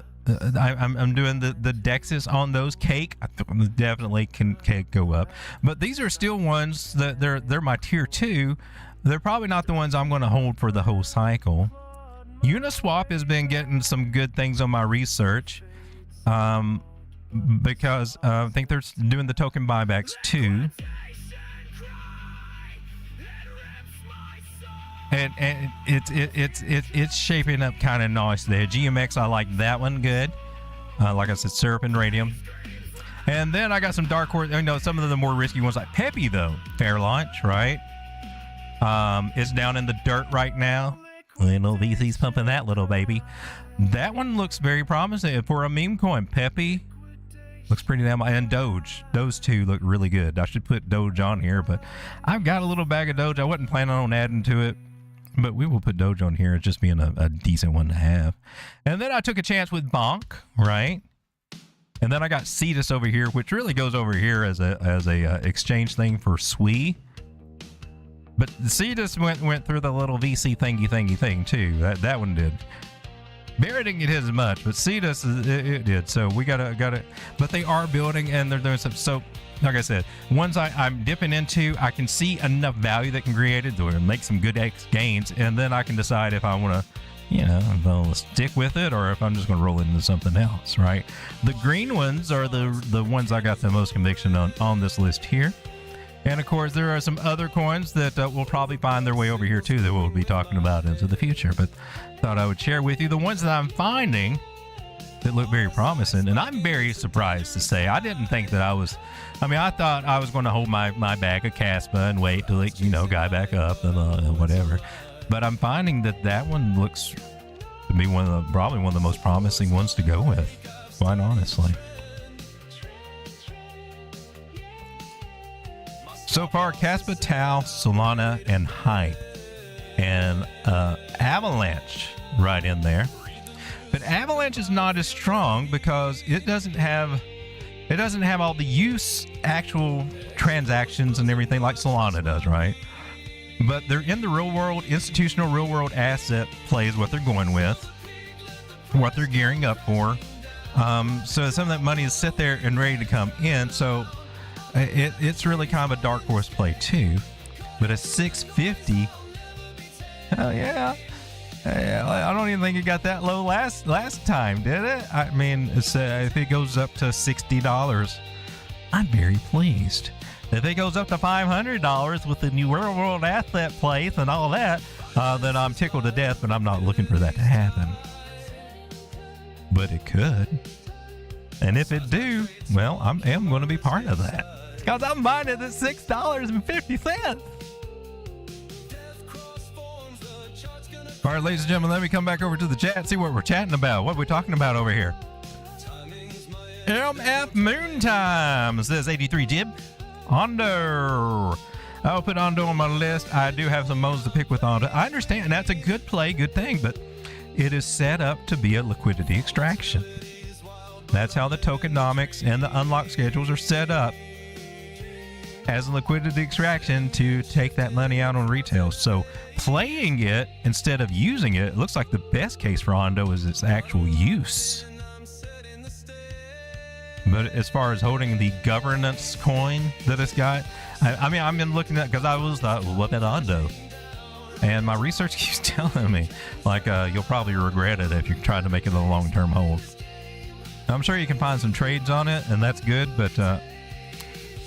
doing the DEXZ on those. Cake, I definitely can go up, but these are still ones that they're my tier 2. They're probably not the ones I'm going to hold for the whole cycle. Uniswap has been getting some good things on my research, because I think they're doing the token buybacks too. And it's shaping up kind of nice there. GMX, I like that one good. Like I said, Syrup and Radium. And then I got some dark horse. Some of the more risky ones like Peppy though. Fair launch, right? It's down in the dirt right now. Little VC's pumping that little baby. That one looks very promising for a meme coin. Peppy looks pretty damn. And Doge. Those two look really good. I should put Doge on here, but I've got a little bag of Doge. I wasn't planning on adding to it, but we will put Doge on here as just being a decent one to have. And then I took a chance with Bonk, right? And then I got Cetus over here, which really goes over here as a exchange thing for SWE. But Cetus went through the little VC thingy thing too. That one did. Barrett didn't get his as much, but Cetus it did. So we got it. But they are building and they're doing some. So like I said, ones I'm dipping into, I can see enough value that can create it to make some good X gains, and then I can decide if I want to, if I'll stick with it or if I'm just going to roll it into something else, right? The green ones are the ones I got the most conviction on this list here. And of course, there are some other coins that will probably find their way over here too that we'll be talking about into the future. But thought I would share with you the ones that I'm finding that look very promising. And I'm very surprised to say I didn't think that I thought I was going to hold my bag of Kaspa and wait till it, guy back up and whatever. But I'm finding that one looks to be probably one of the most promising ones to go with, quite honestly. So far, Kaspa, Tau, Solana, and Hype, and Avalanche right in there. But Avalanche is not as strong because it doesn't have all the actual transactions and everything like Solana does, right? But they're in the real world, institutional real world asset plays what they're going with, what they're gearing up for. So some of that money is set there and ready to come in. So it's really kind of a dark horse play too. But at 650, hell yeah. I don't even think it got that low last time, did it? I mean, if it goes up to $60, I'm very pleased. If it goes up to $500 with the new world asset place and all that, then I'm tickled to death, but I'm not looking for that to happen. But it could. And if it do, well, I am going to be part of that. Because I'm buying it at $6.50. All right, ladies and gentlemen, let me come back over to the chat and see what we're chatting about. What are we talking about over here? MF Moontime says 83 Jib. ONDO. I'll put ONDO on my list. I do have some modes to pick with ONDO. I understand that's a good play, good thing, but it is set up to be a liquidity extraction. That's how the tokenomics and the unlock schedules are set up, as a liquidity extraction to take that money out on retail. So playing it instead of using it, it looks like the best case for ONDO is its actual use. But as far as holding the governance coin that it's got, I mean, I've been looking at, because I was thought, well, what about ONDO? And my research keeps telling me, like, you'll probably regret it if you're trying to make it a long-term hold. I'm sure you can find some trades on it, and that's good, but the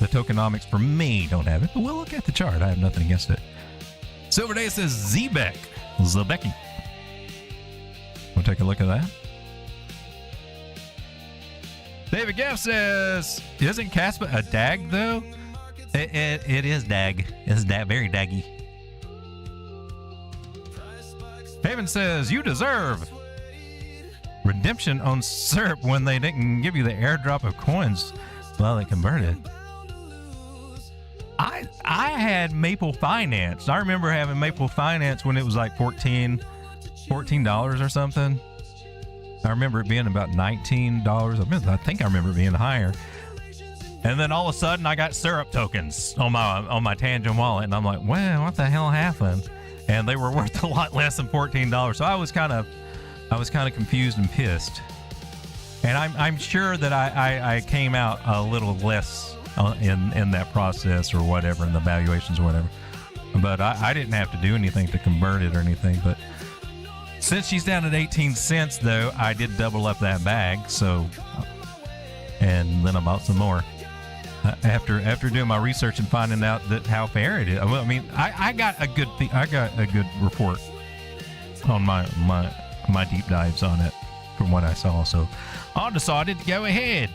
tokenomics for me don't have it. But we'll look at the chart. I have nothing against it. Silver Day says Zebeki. We'll take a look at that. David Gaff says, isn't Kaspa a DAG though? It is DAG. It's very daggy. Haven says, you deserve redemption on SERP when they didn't give you the airdrop of coins. Well, they converted. I had Maple Finance. I remember having Maple Finance when it was like $14 or something. I remember it being about $19. I think I remember it being higher. And then all of a sudden I got syrup tokens on my Tangent wallet, and I'm like, well, what the hell happened? And they were worth a lot less than $14. So I was kind of confused and pissed. And I'm sure that I came out a little less in that process or whatever, in the valuations or whatever. But I didn't have to do anything to convert it or anything. But since she's down at 18 cents, though, I did double up that bag. So, and then I bought some more after doing my research and finding out that how fair it is. Well, I mean, I got a good report on my deep dives on it from what I saw. So I decided to go ahead.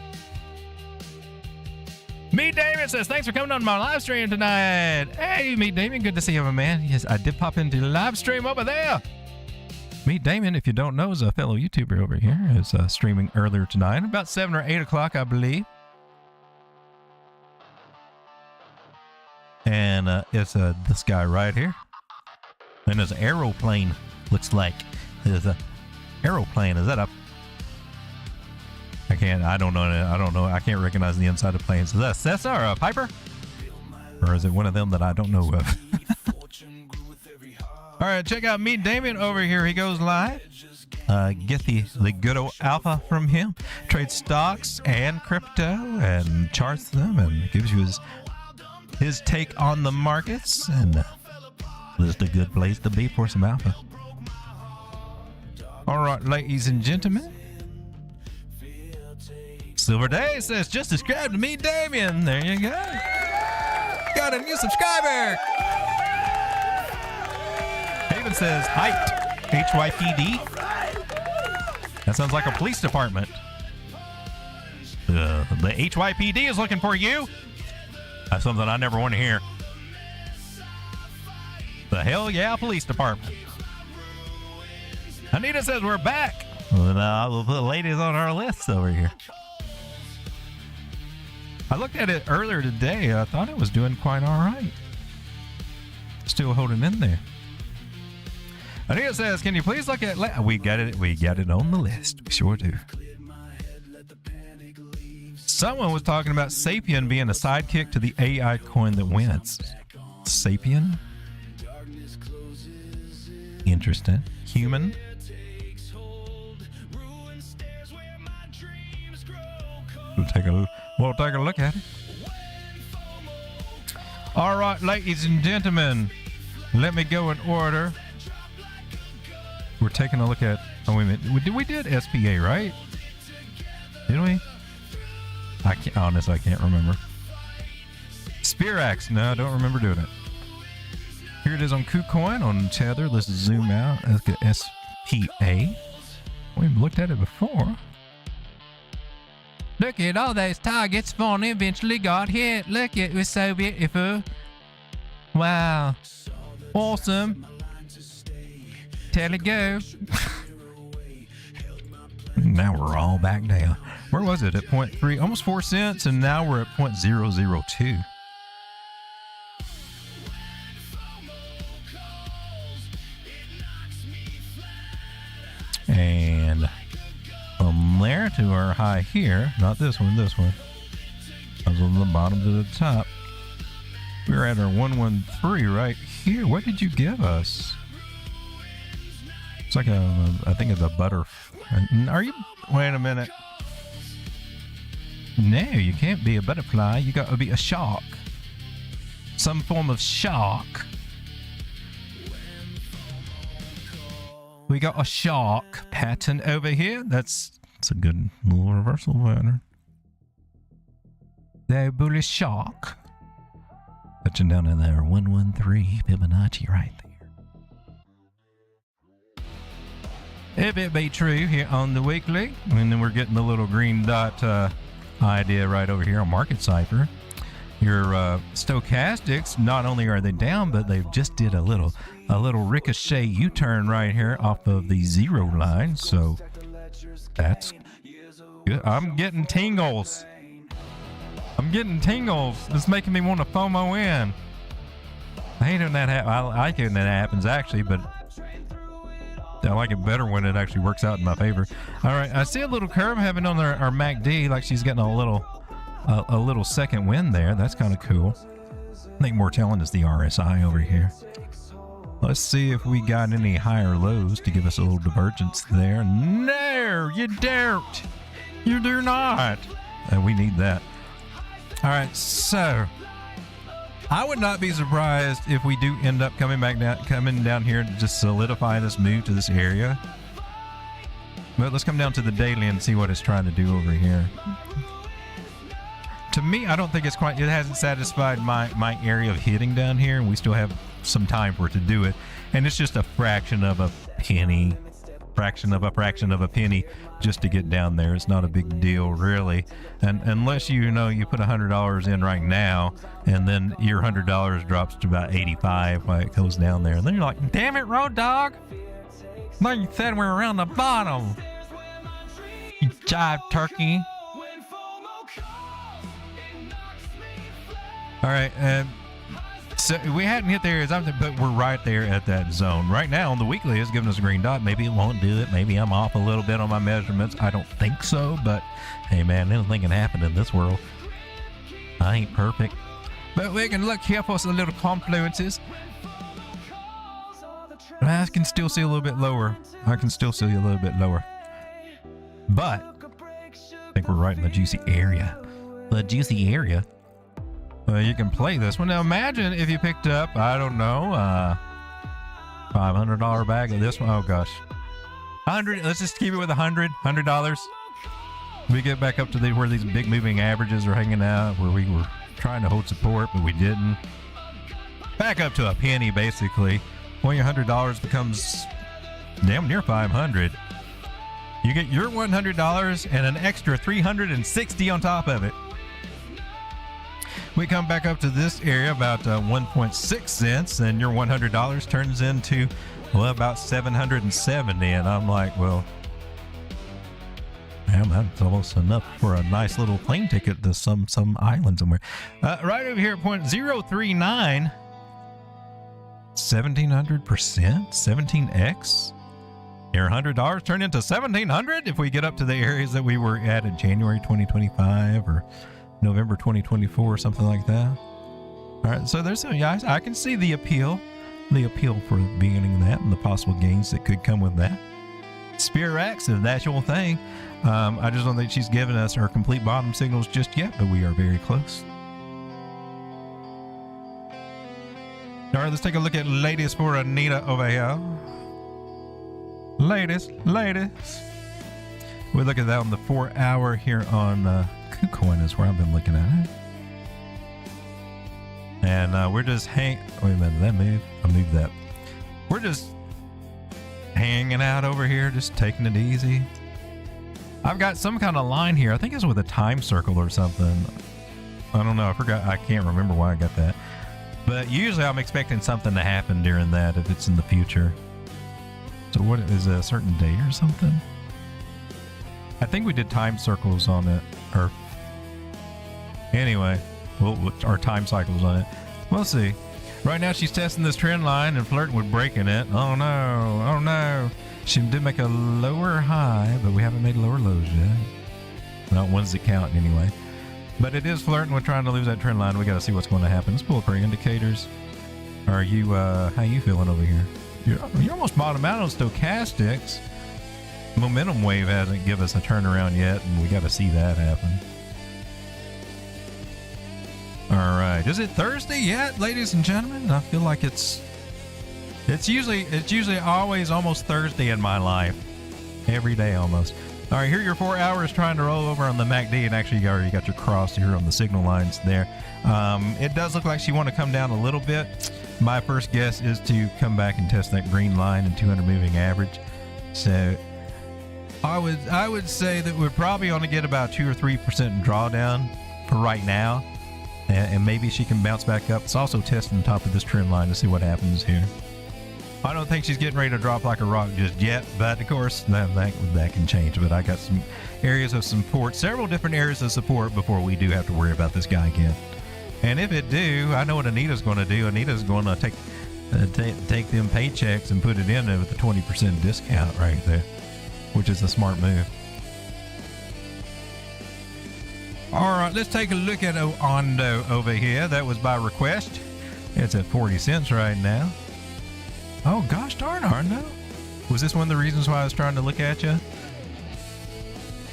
Meet Damon says, thanks for coming on my live stream tonight. Hey, Meet Damon, good to see you, my man. Yes, I did pop into the live stream over there. Meet Damon, if you don't know, is a fellow YouTuber over here. Is streaming earlier tonight, about 7 or 8 o'clock, I believe. And it's this guy right here. And there's an aeroplane, looks like. There's a aeroplane. Is that a... I don't know. I can't recognize the inside of planes. Is that a Cessna or a Piper? Or is it one of them that I don't know of? All right, check out Meet Damien over here. He goes live. Get the good old alpha from him. Trades stocks and crypto and charts them and gives you his take on the markets. And this is a good place to be for some alpha. All right, ladies and gentlemen. Silver Day says, just subscribe to Meet Damien. There you go. Got a new subscriber. Haven says, hyped. HYPD. That sounds like a police department. The HYPD is looking for you. That's something I never want to hear. The hell yeah, police department. Anita says we're back. Well, we'll put ladies on our list over here. I looked at it earlier today. I thought it was doing quite all right. Still holding in there. Anita says, "Can you please look at?" We got it. We got it on the list. We sure do. Someone was talking about Sapien being a sidekick to the AI coin that wins. Sapien. Interesting. Human. We'll take a look at it. All right, ladies and gentlemen, let me go in order. We're taking a look at. Oh, wait a minute. We did SPA, right? Didn't we? I can't remember. Spirax. No, I don't remember doing it. Here it is on KuCoin, on Tether. Let's zoom out. Let's get SPA. We've looked at it before. Look at all those targets finally eventually got hit. Look, it was so beautiful. Wow. Awesome. Tell it go. Now we're all back down. Where was it? At 0.3, almost 4 cents, and now we're at 0.002. And from there to our high here, not this one, this one. I was on the bottom to the top. We're at our 113 right here. What did you give us? It's like I think it's a butter. Are you? Wait a minute. No, you can't be a butterfly. You got to be a shark. Some form of shark. We got a shark pattern over here. That's a good little reversal pattern. The bullish shark. Touching down in there, 113 Fibonacci right there. If it be true here on the weekly, and then we're getting the little green dot idea right over here on Market Cipher. Your stochastics, not only are they down, but they've just did a little ricochet U-turn right here off of the 0 line. So that's good. I'm getting tingles. I'm getting tingles. It's making me want to FOMO in. I hate when that happens. I like it when that happens actually, but I like it better when it actually works out in my favor. All right, I see a little curve having on our MACD, like she's getting a little second win there. That's kind of cool. I think more telling is the RSI over here. Let's see if we got any higher lows to give us a little divergence there. No, you don't. You do not. And we need that. All right, so I would not be surprised if we do end up coming down here to just solidify this move to this area. But let's come down to the daily and see what it's trying to do over here. To me, I don't think it's quite, it hasn't satisfied my area of hitting down here, and we still have some time for it to do it. And it's just a fraction of a penny, fraction of a penny just to get down there. It's not a big deal, really. And unless you put $100 in right now, and then your $100 drops to about 85 while it goes down there. And then you're like, damn it, Road Dog. Like you said, we're around the bottom. You jive turkey. All right, so we hadn't hit there, but we're right there at that zone. Right now on the weekly, it's giving us a green dot. Maybe it won't do it. Maybe I'm off a little bit on my measurements. I don't think so, but hey man, anything can happen in this world. I ain't perfect. But we can look here for some little confluences. I can still see a little bit lower. I can still see a little bit lower. But I think we're right in the juicy area. The juicy area. You can play this one. Now imagine if you picked up, I don't know, $500 bag of this one. Oh gosh. 100, let's just keep it with $100. We get back up to where these big moving averages are hanging out, where we were trying to hold support, but we didn't. Back up to a penny, basically. Well, your $100 becomes damn near 500. You get your $100 and an extra 360 on top of it. We come back up to this area about 1.6 cents, and your $100 turns into, well, about 770. And I'm like, well, man, that's almost enough for a nice little plane ticket to some island somewhere. Right over here at 0.039, 1700%, 17x. Your $100 turn into 1700 if we get up to the areas that we were at in January 2025 or November 2024 or something like that. All right, so there's some guys. I can see the appeal for beginning that and the possible gains that could come with that. Spirax, if that's your thing. I just don't think she's given us her complete bottom signals just yet, but we are very close. All right, let's take a look at latest for Anita over here. Latest. We look at that on the 4 hour here on KuCoin is where I've been looking at it. And we're just wait a minute, that move? I moved that. We're just hanging out over here, just taking it easy. I've got some kind of line here. I think it's with a time circle or something. I don't know. I forgot. I can't remember why I got that. But usually I'm expecting something to happen during that if it's in the future. So what is a certain date or something? I think we did time circles on it. Or anyway, our time cycles on it. We'll see. Right now she's testing this trend line and flirting with breaking it. Oh no. Oh no. She did make a lower high, but we haven't made lower lows yet. Not ones that count anyway. But it is flirting with trying to lose that trend line. We got to see what's going to happen. Let's pull up our indicators. Are you, how you feeling over here? You're almost bottom out on stochastics. Momentum wave hasn't given us a turnaround yet, and we got to see that happen. All right. Is it Thursday yet, ladies and gentlemen? I feel like it's usually always almost Thursday in my life. Every day almost. All right, here are your 4 hours trying to roll over on the MACD, and actually you already got your cross here on the signal lines there. It does look like she want to come down a little bit. My first guess is to come back and test that green line and 200 moving average. So I would say that we're probably going to get about 2 or 3% drawdown for right now, and maybe she can bounce back up. It's also testing the top of this trend line to see what happens here. I don't think she's getting ready to drop like a rock just yet, but of course that can change. But I got some areas of support, several different areas of support before we do have to worry about this guy again. And if it do, I know what Anita's going to do. Anita's going to take them paychecks and put it in there with a 20% discount right there, which is a smart move. All right, let's take a look at ONDO over here. That was by request. It's at 40 cents right now. Oh, gosh darn, ONDO. Was this one of the reasons why I was trying to look at you?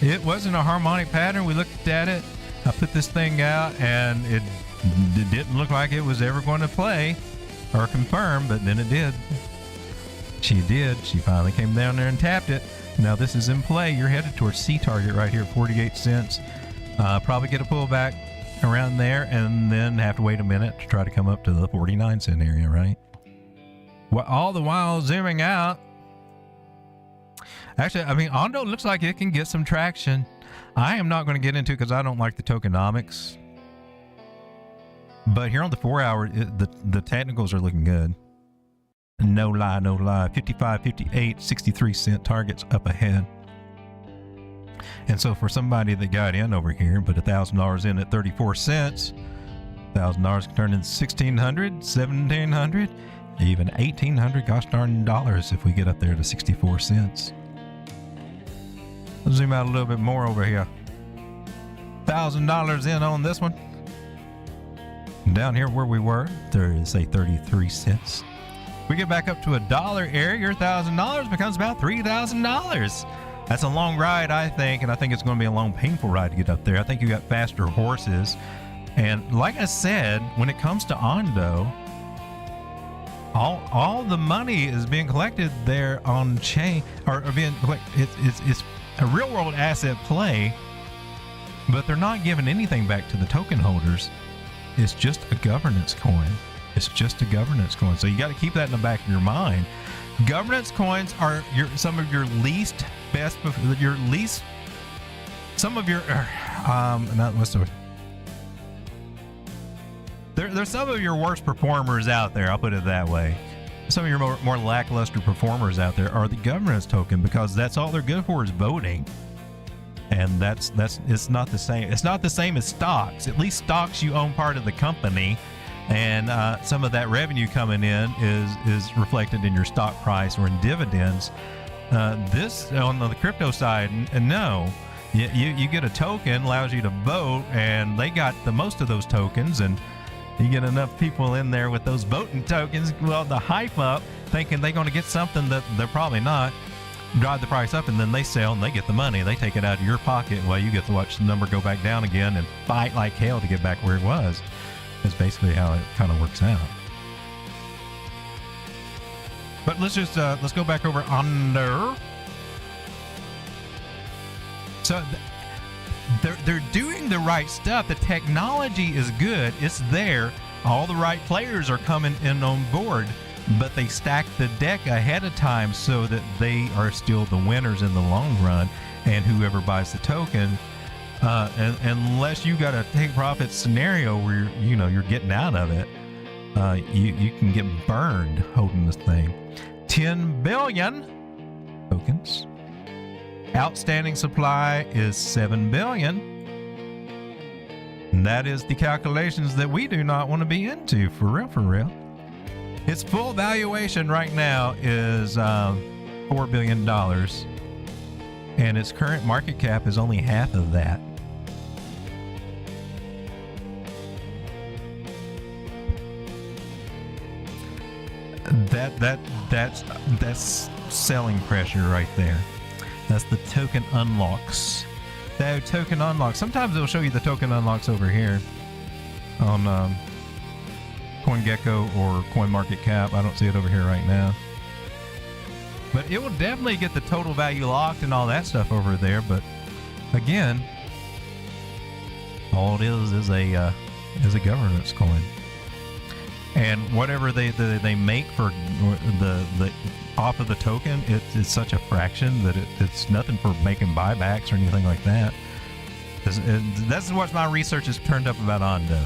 It wasn't a harmonic pattern. We looked at it. I put this thing out, and it didn't look like it was ever going to play or confirm, but then it did. She did. She finally came down there and tapped it. Now this is in play. You're headed towards C target right here, 48 cents. Probably get a pullback around there, and then have to wait a minute to try to come up to the 49 cent area, right? Well, all the while zooming out. Actually, I mean, ONDO looks like it can get some traction. I am not going to get into it because I don't like the tokenomics. But here on the 4 hour, the technicals are looking good. No lie, no lie. 55, 58, 63 cent targets up ahead. And so for somebody that got in over here and put $1,000 in at 34 cents, $1,000 can turn into $1,600, $1,700. Even $1,800 gosh darn dollars if we get up there to 64 cents. Let's zoom out a little bit more over here. $1,000 in on this one. And down here where we were, there is say 33 cents. We get back up to $1 area, your $1,000 becomes about $3,000. That's a long ride, I think, and I think it's going to be a long, painful ride to get up there. I think you got faster horses. And like I said, when it comes to ONDO, all the money is being collected there on chain, or being it's a real world asset play, but they're not giving anything back to the token holders. It's just a governance coin. It's just a governance coin. So you got to keep that in the back of your mind. Governance coins are some of your least best, some of your There's some of your worst performers out there, I'll put it that way. Some of your more lackluster performers out there are the governance token, because that's all they're good for is voting. And it's not the same. It's not the same as stocks. At least stocks, you own part of the company, and some of that revenue coming in is reflected in your stock price or in dividends. This on the crypto side, no. You get a token, allows you to vote, and they got the most of those tokens, and you get enough people in there with those voting tokens, well, the hype up, thinking they're going to get something that they're probably not, drive the price up, and then they sell and they get the money. They take it out of your pocket while you get to watch the number go back down again and fight like hell to get back where it was. That's basically how it kind of works out. But let's go back over ONDO. So they're doing the right stuff. The technology is good. It's there. all the right players are coming in on board, but they stack the deck ahead of time so that they are still the winners in the long run, and whoever buys the token, and unless you got a take profit scenario where you're getting out of it, you can get burned holding this thing. 10 billion tokens. Outstanding supply is 7 billion. And that is the calculations that we do not want to be into, for real, for real. Its full valuation right now is $4 billion. And its current market cap is only half of that. That's selling pressure right there. That's the token unlocks. The token unlocks. Sometimes it'll show you the token unlocks over here on CoinGecko or CoinMarketCap. I don't see it over here right now, but it will definitely get the total value locked and all that stuff over there. But again, all it is a governance coin. And whatever they make for the off of the token, it's such a fraction that it's nothing for making buybacks or anything like that. That's what my research has turned up about ONDO.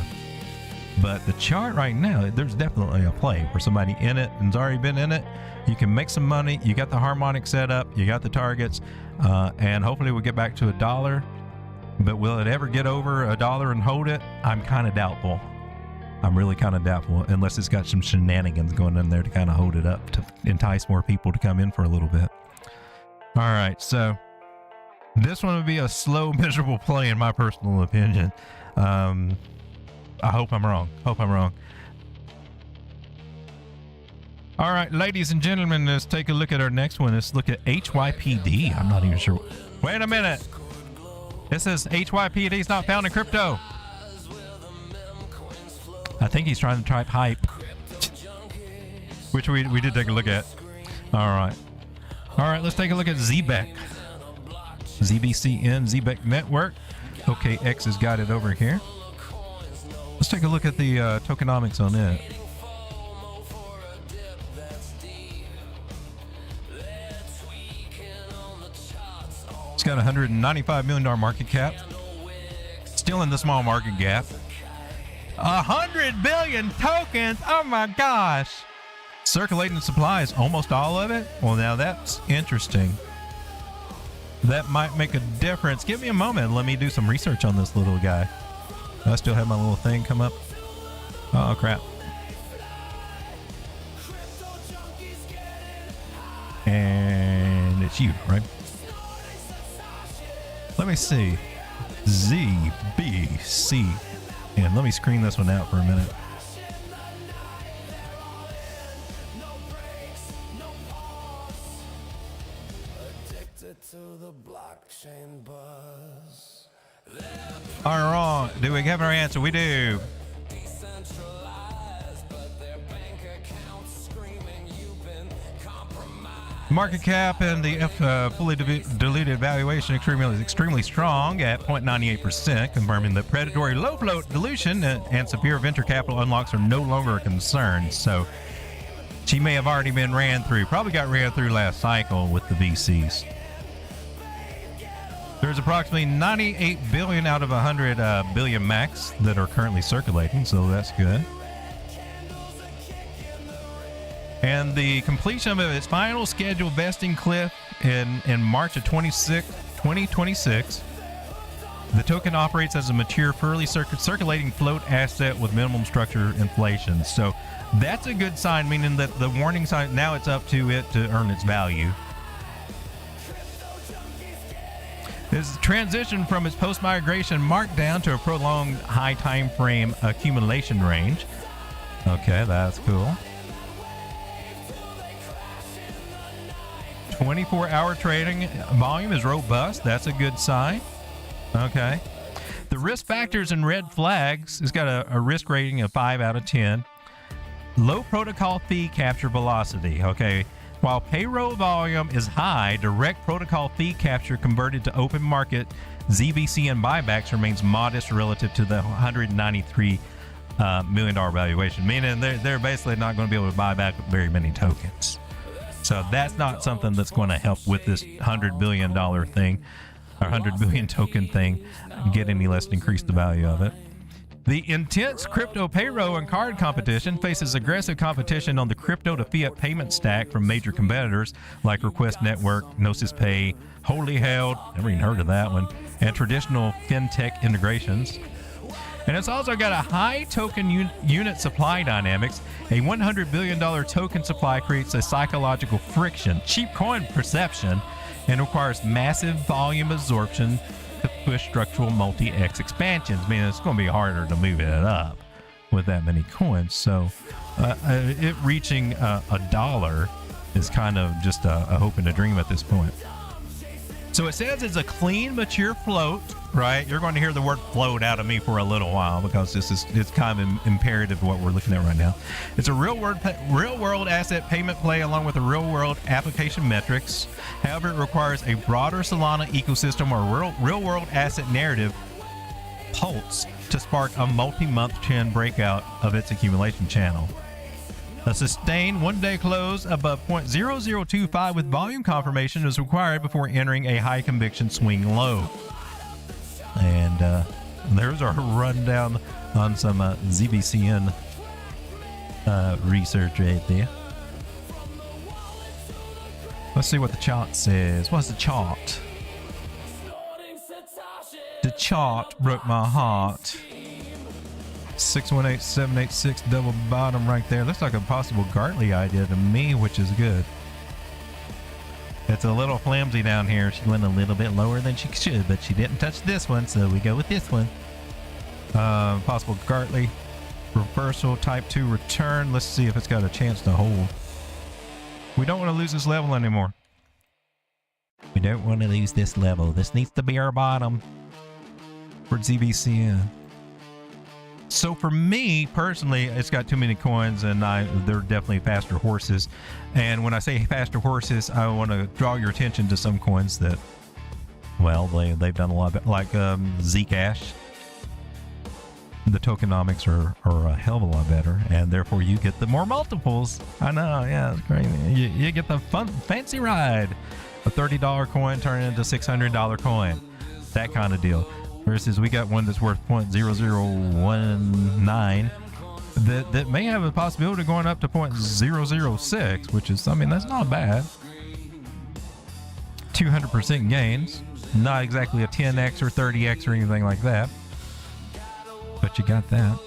But the chart right now, there's definitely a play where somebody in it and's already been in it. You can make some money. You got the harmonic set up. You got the targets, and hopefully we'll get back to $1. But will it ever get over $1 and hold it? I'm kind of doubtful. I'm really kind of doubtful, unless it's got some shenanigans going in there to kind of hold it up to entice more people to come in for a little bit. All right, so this one would be a slow, miserable play in my personal opinion. I hope I'm wrong. All right, ladies and gentlemen, let's take a look at our next one. Let's look at HYPD. I'm not even sure. Wait a minute. It says HYPD is not found in crypto. I think he's trying to type hype, which we did take a look at. All right, let's take a look at ZBCN, ZBCN network. Okay, X has got it over here. Let's take a look at the tokenomics on it. It's got $195 million market cap. Still in the small market gap. 100 billion tokens. Oh my gosh. Circulating supply is almost all of it. Well, now that's interesting. That might make a difference. Give me a moment. Let me do some research on this little guy. I still have my little thing come up. Oh crap. And it's you, right? Let me see. ZBCN. And let me screen this one out for a minute. All right, do we have our answer? We do. Market cap and the fully diluted valuation extremely strong at 0.98%, confirming that predatory low float dilution and severe venture capital unlocks are no longer a concern. So she may have already been ran through, probably got ran through last cycle with the VCs. There's approximately 98 billion out of 100 billion max that are currently circulating, so that's good. And the completion of its final scheduled vesting cliff in March of 2026. The token operates as a mature, fully circulating float asset with minimum structure inflation. So that's a good sign, meaning that the warning sign, now it's up to it to earn its value. This transition from its post-migration markdown to a prolonged high time frame accumulation range. Okay, that's cool. 24-hour trading volume is robust. That's a good sign. Okay. The risk factors and red flags has got a risk rating of 5 out of 10. Low protocol fee capture velocity. Okay. While payroll volume is high, direct protocol fee capture converted to open market ZBCN buybacks remains modest relative to the 193 $1 million valuation, meaning they're basically not going to be able to buy back very many tokens. So that's not something that's going to help with this $100 billion thing, or 100 billion token thing, get any less than increase the value of it. The intense crypto payroll and card competition faces aggressive competition on the crypto to fiat payment stack from major competitors like Request Network, Gnosis Pay, Wholly Held, never even heard of that one, and traditional fintech integrations. And it's also got a high token unit supply dynamics. A $100 billion token supply creates a psychological friction, cheap coin perception, and requires massive volume absorption to push structural multi-X expansions. I mean, it's going to be harder to move it up with that many coins. So it reaching $1 is kind of just a hope and a dream at this point. So it says it's a clean, mature float, right? You're going to hear the word float out of me for a little while because it's kind of imperative to what we're looking at right now. It's a real world asset payment play along with the real world application metrics. However, it requires a broader Solana ecosystem or real world asset narrative pulse to spark a multi-month trend breakout of its accumulation channel. A sustained one-day close above 0.0025 with volume confirmation is required before entering a high conviction swing low. And there's our rundown on some ZBCN research right there. Let's see what the chart says. What's the chart? The chart broke my heart. 618786 double bottom right there. Looks like a possible Gartley idea to me, which is good. It's a little flimsy down here. She went a little bit lower than she should, but she didn't touch this one, so we go with this one. Possible Gartley reversal, type 2 return. Let's see if it's got a chance to hold. We don't want to lose this level anymore. We don't want to lose this level. This needs to be our bottom for ZBCN. So for me personally, it's got too many coins, and they're definitely faster horses. And when I say faster horses, I want to draw your attention to some coins that, well, they've done a lot better, like Zcash. The tokenomics are a hell of a lot better, and therefore you get the more multiples. I know, yeah, it's crazy. You get the fancy ride. A $30 coin turning into $600 coin. That kind of deal. Versus we got one that's worth 0.0019 that may have a possibility of going up to 0.006, which is, I mean, that's not bad. 200% gains. Not exactly a 10x or 30x or anything like that, but you got that.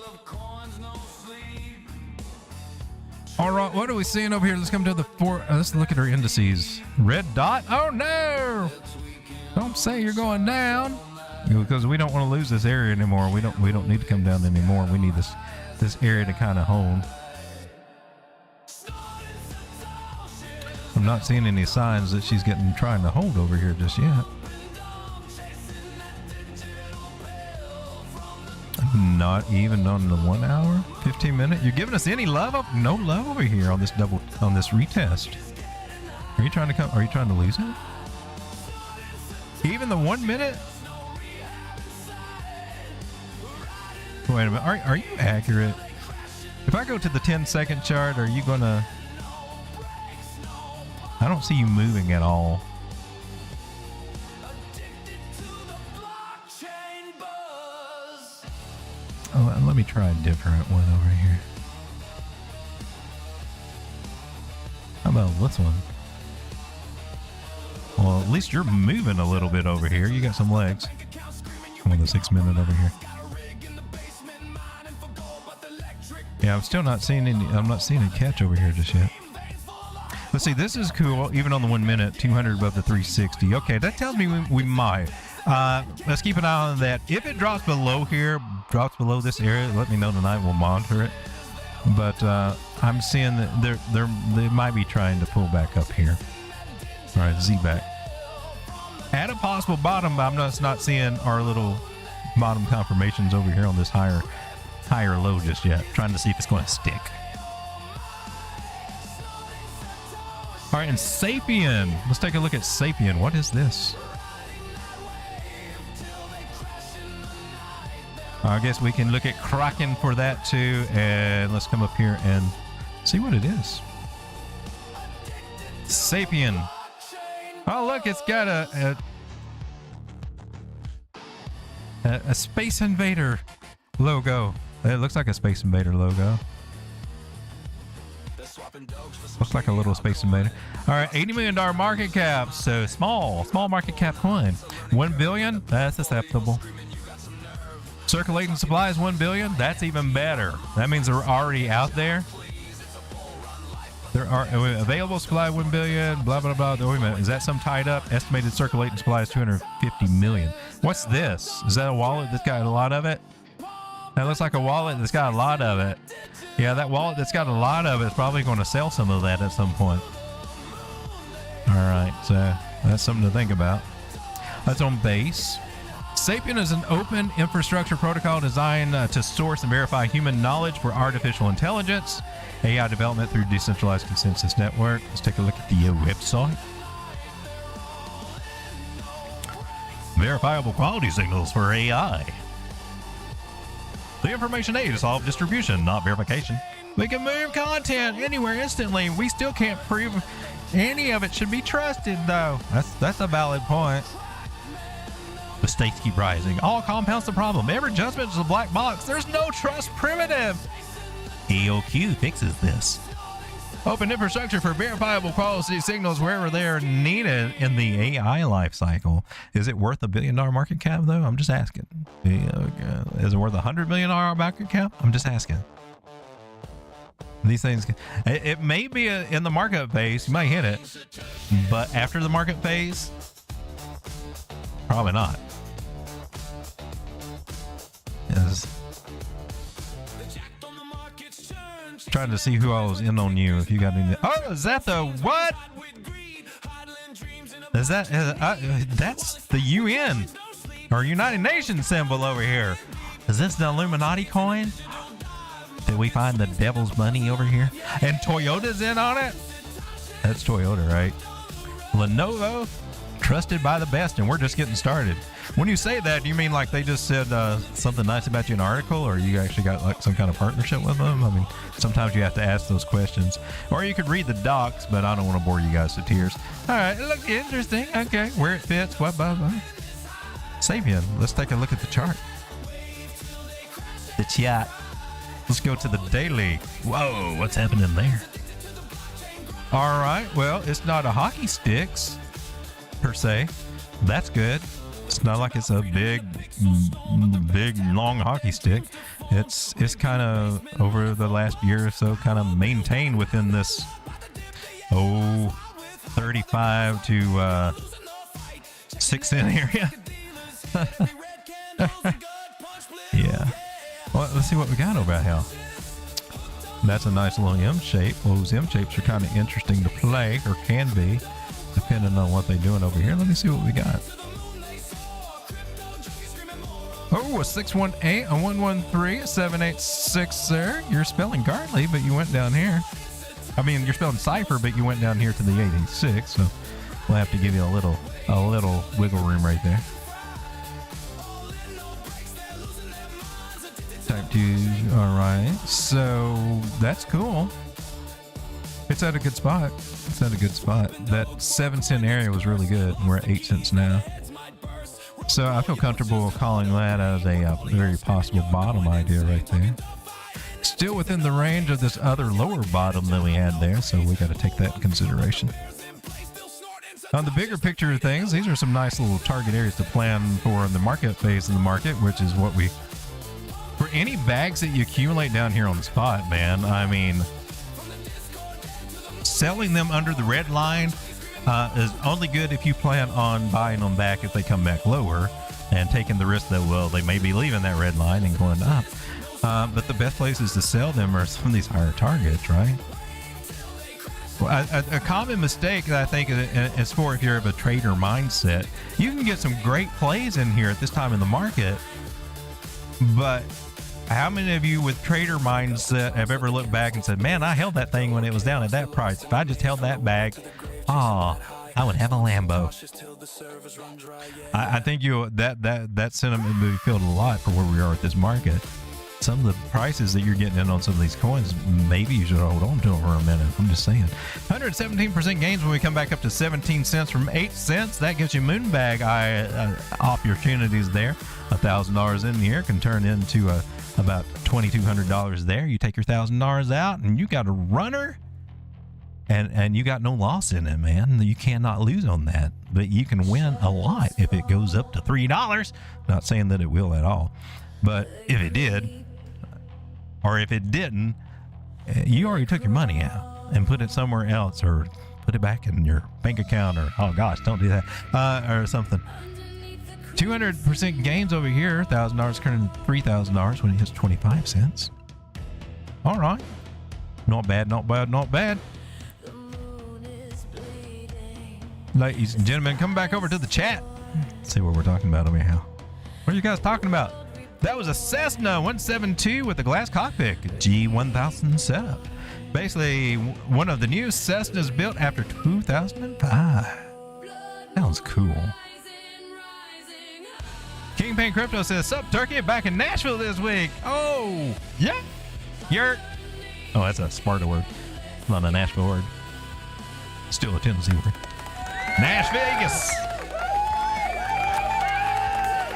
All right, what are we seeing over here? Let's come to the let's look at our indices. Red dot. Oh no! Don't say you're going down. Because we don't want to lose this area anymore. We don't need to come down anymore. We need this area to kind of hold. I'm not seeing any signs that she's trying to hold over here just yet. Not even on the 1 hour, 15 minute. You're giving us any love up? No love over here on this retest. Are you trying to lose it? Even the 1 minute? Wait a minute, are you accurate? If I go to the 10-second chart, are you gonna... I don't see you moving at all. Oh, let me try a different one over here. How about this one? Well, at least you're moving a little bit over here. You got some legs. I'm on the 6 minute over here. Yeah, I'm still not seeing any. I'm not seeing a catch over here just yet. Let's see. This is cool. Even on the 1 minute, 200 above the 360. Okay, that tells me we might. Let's keep an eye on that. If it drops below here, drops below this area, let me know tonight. We'll monitor it. But I'm seeing that they might be trying to pull back up here. All right, Z back. At a possible bottom, but I'm just not seeing our little bottom confirmations over here on this higher low just yet. Trying to see if it's going to stick. All right, and Sapien. Let's take a look at Sapien. What is this? I guess we can look at Kraken for that too. And let's come up here and see what it is. Sapien. Oh, look, it's got a Space Invader logo. It looks like a Space Invader logo. Looks like a little Space Invader. All right, $80 million market cap. So small market cap coin. 1 billion, that's acceptable. Circulating supply is 1 billion. That's even better. That means they're already out there. There are available supply 1 billion. Blah blah blah. Wait a minute, is that some tied up? Estimated circulating supply is 250 million. What's this? Is that a wallet that's got a lot of it? That looks like a wallet that's got a lot of it. Yeah, that wallet that's got a lot of it is probably going to sell some of that at some point. All right, so that's something to think about. That's on base. Sapien is an open infrastructure protocol designed to source and verify human knowledge for artificial intelligence, AI development through decentralized consensus network. Let's take a look at the website. Verifiable quality signals for AI. The information aid is all distribution, not verification. We can move content anywhere instantly. We still can't prove any of it should be trusted, though. That's a valid point. The stakes keep rising. All compounds the problem. Every judgment is a black box. There's no trust primitive. EOQ fixes this. Open infrastructure for verifiable quality signals wherever they are needed in the AI life cycle. Is it worth $1 billion market cap, though? I'm just asking. Is it worth $100 million market cap? I'm just asking. These things, it may be in the market phase. You might hit it. But after the market phase, probably not. Yes. Trying to see who I was in on you. If you got any. Oh, is that the what? Is that that's the UN or United Nations symbol over here? Is this the Illuminati coin? Did we find the devil's money over here? And Toyota's in on it. That's Toyota, right? Lenovo, trusted by the best, and we're just getting started. When you say that, do you mean like they just said something nice about you in an article, or you actually got like some kind of partnership with them? I mean, sometimes you have to ask those questions. Or you could read the docs, but I don't want to bore you guys to tears. All right, it looks interesting. Okay, where it fits, what, blah, blah. Sapien, let's take a look at the chart. The chat. Let's go to the daily. Whoa, what's happening there? All right, well, it's not a hockey sticks per se. That's good. It's not like it's a big long hockey stick. It's kind of over the last year or so kind of maintained within this 35 to 6 cent area. Yeah. Well, let's see what we got over at here. That's a nice little M shape. Well, those M shapes are kind of interesting to play, or can be, depending on what they're doing over here. Let me see what we got. Oh, a 618, a 113, a 786 there. You're spelling Gartley, but you went down here. I mean, you're spelling Cipher, but you went down here to the 886. So we'll have to give you a little wiggle room right there. Type 2. All right. So that's cool. It's at a good spot. It's at a good spot. That 7 cent area was really good. We're at 8 cents now. So I feel comfortable calling that as a very possible bottom idea right there. Still within the range of this other lower bottom that we had there, so we got to take that in consideration. On the bigger picture of things, these are some nice little target areas to plan for in the market phase of the market, which is what we... For any bags that you accumulate down here on the spot, man, I mean, selling them under the red line is only good if you plan on buying them back if they come back lower, and taking the risk that, well, they may be leaving that red line and going up. But the best places to sell them are some of these higher targets, right? Well, a common mistake that I think is for if you're of a trader mindset, you can get some great plays in here at this time in the market, but how many of you with trader mindset have ever looked back and said, man, I held that thing when it was down at that price. If I just held that bag, I I would have a Lambo. I think that sentiment would be filled a lot for where we are at this market. Some of the prices that you're getting in on some of these coins, maybe you should hold on to them for a minute. I'm just saying. 117% gains when we come back up to 17 cents from 8 cents. That gives you moonbag opportunities there. $1,000 in here can turn into about $2,200 there. You take your $1,000 out and you got a runner, and you got no loss in it, man. You cannot lose on that, but you can win a lot if it goes up to $3. Not saying that it will at all, but if it did, or if it didn't, you already took your money out and put it somewhere else, or put it back in your bank account, or oh gosh, don't do that, or something. 200% gains over here. $1,000 turning $3,000 when it hits 25 cents. All right, not bad, not bad, not bad. Ladies and gentlemen, come back over to the chat. Let's see what we're talking about over here. What are you guys talking about? That was a Cessna 172 with a glass cockpit, G1000 setup. Basically, one of the new Cessnas built after 2005. Sounds cool. Kingpin Crypto says, "Sup, Turkey? Back in Nashville this week." Oh, yeah. Yerk. Oh, that's a Sparta word. Not a Nashville word. Still a Tennessee word. Nash Vegas.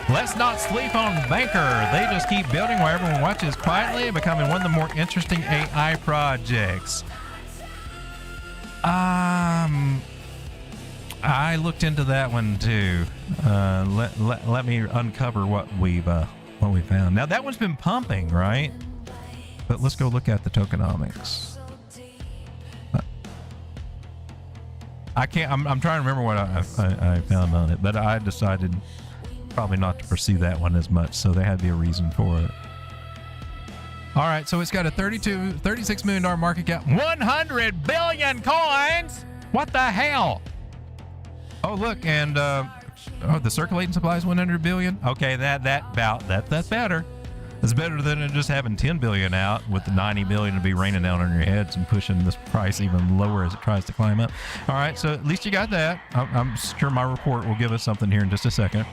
Let's not sleep on Banker. They just keep building while everyone watches quietly and becoming one of the more interesting AI projects. I looked into that one too. Let me uncover what we found. Now that one's been pumping, right? But let's go look at the tokenomics. I can't. I'm trying to remember what I found on it, but I decided probably not to pursue that one as much. So there had to be a reason for it. All right, so it's got a $36 million market cap, 100 billion coins. What the hell? Oh look, and the circulating supply is 100 billion. Okay, that's better. It's better than just having 10 billion out with the 90 billion to be raining down on your heads and pushing this price even lower as it tries to climb up. All right, so at least you got that. I'm sure my report will give us something here in just a second.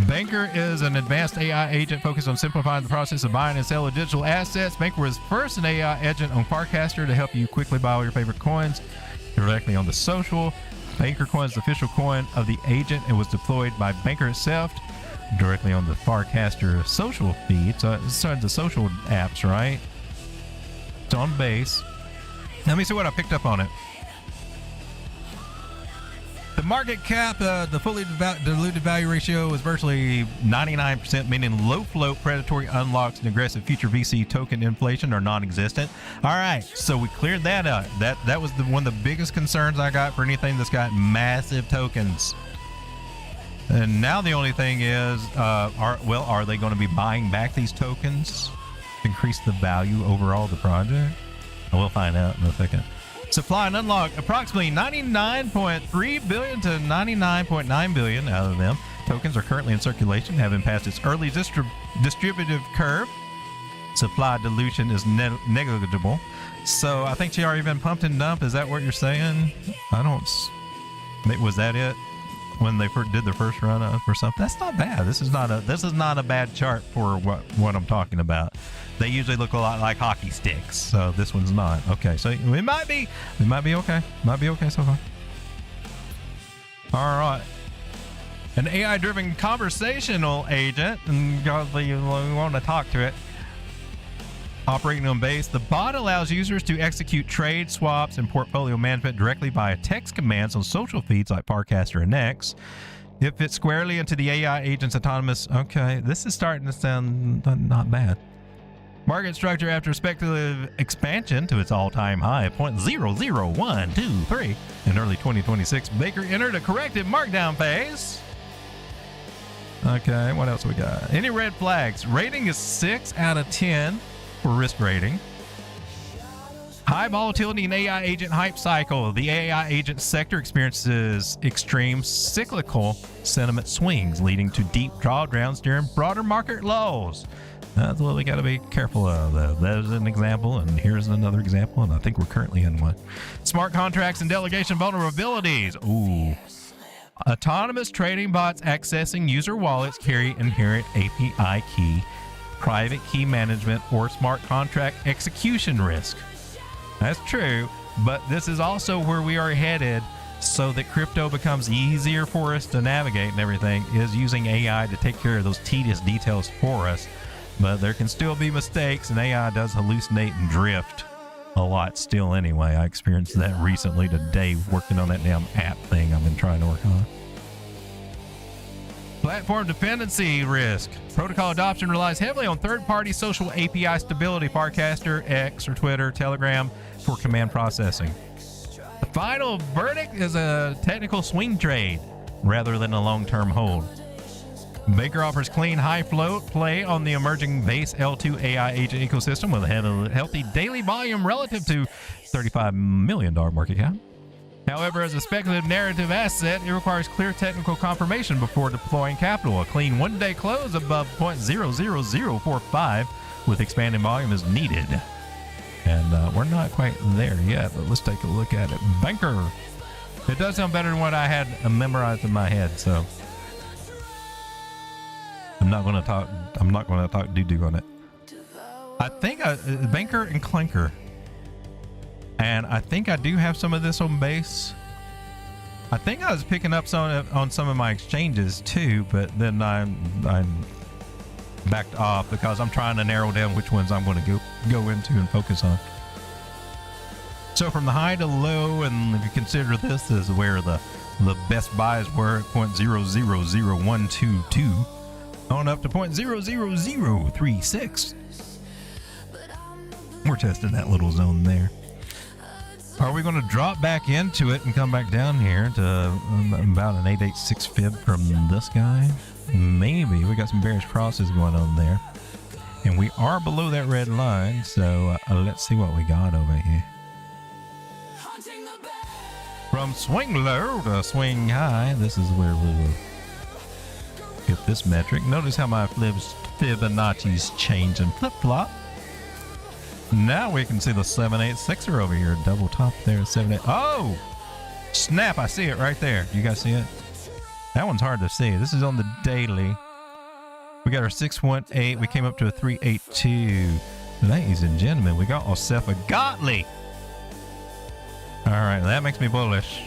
Banker is an advanced AI agent focused on simplifying the process of buying and selling digital assets. Banker was first an AI agent on Farcaster to help you quickly buy all your favorite coins directly on the social. Banker Coin is the official coin of the agent and was deployed by Banker itself directly on the Farcaster social feed. So it's the social apps, right? It's on base. Let me see what I picked up on it. The market cap, the fully diluted value ratio is virtually 99%, meaning low float, predatory unlocks, and aggressive future VC token inflation are non-existent. All right, so we cleared that up. That was one of the biggest concerns I got for anything that's got massive tokens. And now the only thing is, are they going to be buying back these tokens to increase the value overall of the project? We'll find out in a second. Supply and unlock approximately 99.3 billion to 99.9 billion out of them. Tokens are currently in circulation, having passed its early distributive curve. Supply dilution is negligible. So I think she already been pumped and dumped. Is that what you're saying? Was that it? When they did the first run up or something? That's not bad. This is not a bad chart for what I'm talking about. They usually look a lot like hockey sticks, so this one's not. Okay, so we might be okay. Might be okay so far. All right. An AI-driven conversational agent, and we want to talk to it. Operating on base, the bot allows users to execute trade, swaps, and portfolio management directly via text commands on social feeds like Farcaster and X. It fits squarely into the AI agent's autonomous. Okay, this is starting to sound not bad. Market structure after speculative expansion to its all-time high of 0.00123 in early 2026. Baker entered a corrective markdown phase. Okay, what else we got? Any red flags? Rating is 6 out of 10 for risk rating. High volatility in AI agent hype cycle. The AI agent sector experiences extreme cyclical sentiment swings, leading to deep drawdowns during broader market lows. That's what we got to be careful of. There's an example, and here's another example, and I think we're currently in one. Smart contracts and delegation vulnerabilities. Ooh. Autonomous trading bots accessing user wallets carry inherent API key, private key management, or smart contract execution risk. That's true, but this is also where we are headed, so that crypto becomes easier for us to navigate and everything, is using AI to take care of those tedious details for us. But there can still be mistakes, and AI does hallucinate and drift a lot still anyway. I experienced that recently today working on that damn app thing I've been trying to work on. Platform dependency risk. Protocol adoption relies heavily on third-party social API stability, Farcaster, X or Twitter, Telegram for command processing. The final verdict is a technical swing trade rather than a long-term hold. Baker offers clean, high float play on the emerging base L2 AI agent ecosystem with a healthy daily volume relative to $35 million market cap. However, as a speculative narrative asset, it requires clear technical confirmation before deploying capital. A clean one-day close above 0.00045 with expanding volume is needed. And we're not quite there yet, but let's take a look at it. Banker. It does sound better than what I had memorized in my head, so I'm not going to talk doo-doo on it. I think Banker and Clinker. And I think I do have some of this on base. I think I was picking up some on some of my exchanges too, but then I backed off because I'm trying to narrow down which ones I'm going to go into and focus on. So from the high to low, and if you consider this as where the best buys were at 0.000122 on up to 0.00036. We're testing that little zone there. Are we going to drop back into it and come back down here to about an 886 fib from this guy? Maybe. We got some bearish crosses going on there. And we are below that red line, so let's see what we got over here. From swing low to swing high, this is where we will get this metric. Notice how my Fibonacci's change and flip-flop. Now we can see the 786er over here, double top there, 78. Oh, snap! I see it right there. You guys see it? That one's hard to see. This is on the daily. We got our 618. We came up to a 382. Ladies and gentlemen, we got ourselves a Gartley. All right, that makes me bullish.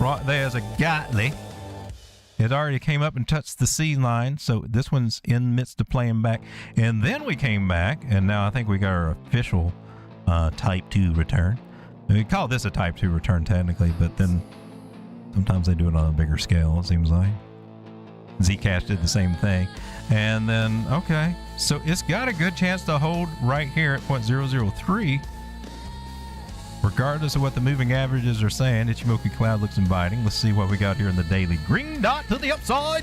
Right there's a Gartley. It already came up and touched the C line, so this one's in midst of playing back. And then we came back, and now I think we got our official Type 2 return. We call this a Type 2 return technically, but then sometimes they do it on a bigger scale, it seems like. Zcash did the same thing. And then, okay, so it's got a good chance to hold right here at 0.003. Regardless of what the moving averages are saying, Ichimoku Cloud looks inviting. Let's see what we got here in the daily. Green dot to the upside.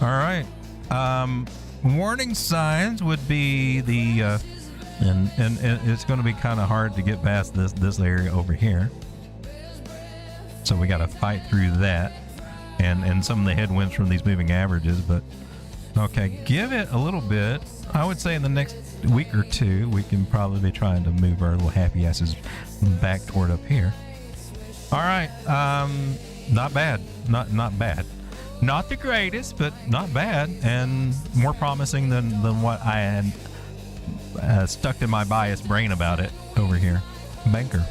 All right. Warning signs would be the, and it's going to be kind of hard to get past this area over here. So we got to fight through that and some of the headwinds from these moving averages. But okay, give it a little bit. I would say in the next week or two, we can probably be trying to move our little happy asses back toward up here. All right. Not bad. Not bad. Not the greatest, but not bad, and more promising than what I had stuck in my biased brain about it over here. Banker.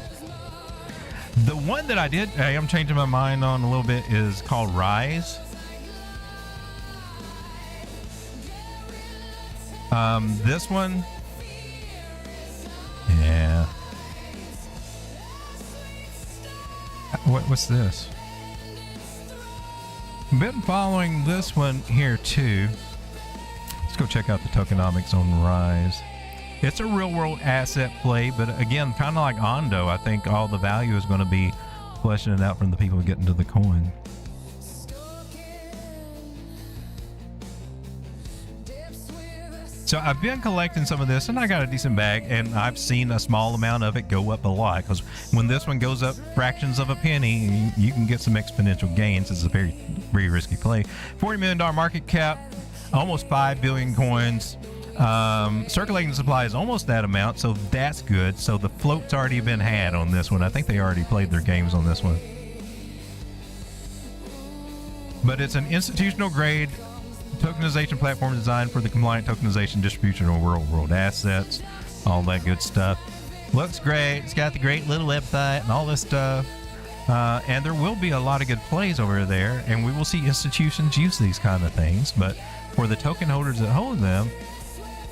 The one that I am changing my mind on a little bit is called Rise. This one, yeah. What's this? Been following this one here too. Let's go check out the tokenomics on Rise. It's a real world asset play, but again, kind of like ONDO, I think all the value is going to be fleshing it out from the people who get into the coin. So I've been collecting some of this, and I got a decent bag, and I've seen a small amount of it go up a lot, because when this one goes up fractions of a penny, you can get some exponential gains. It's a very, very risky play. $40 million market cap, almost 5 billion coins. Circulating supply is almost that amount, so that's good. So the float's already been had on this one. I think they already played their games on this one. But it's an institutional grade tokenization platform designed for the compliant tokenization distribution of world assets, all that good stuff. Looks great. It's got the great little website and all this stuff. And there will be a lot of good plays over there, and we will see institutions use these kind of things. But for the token holders that hold them,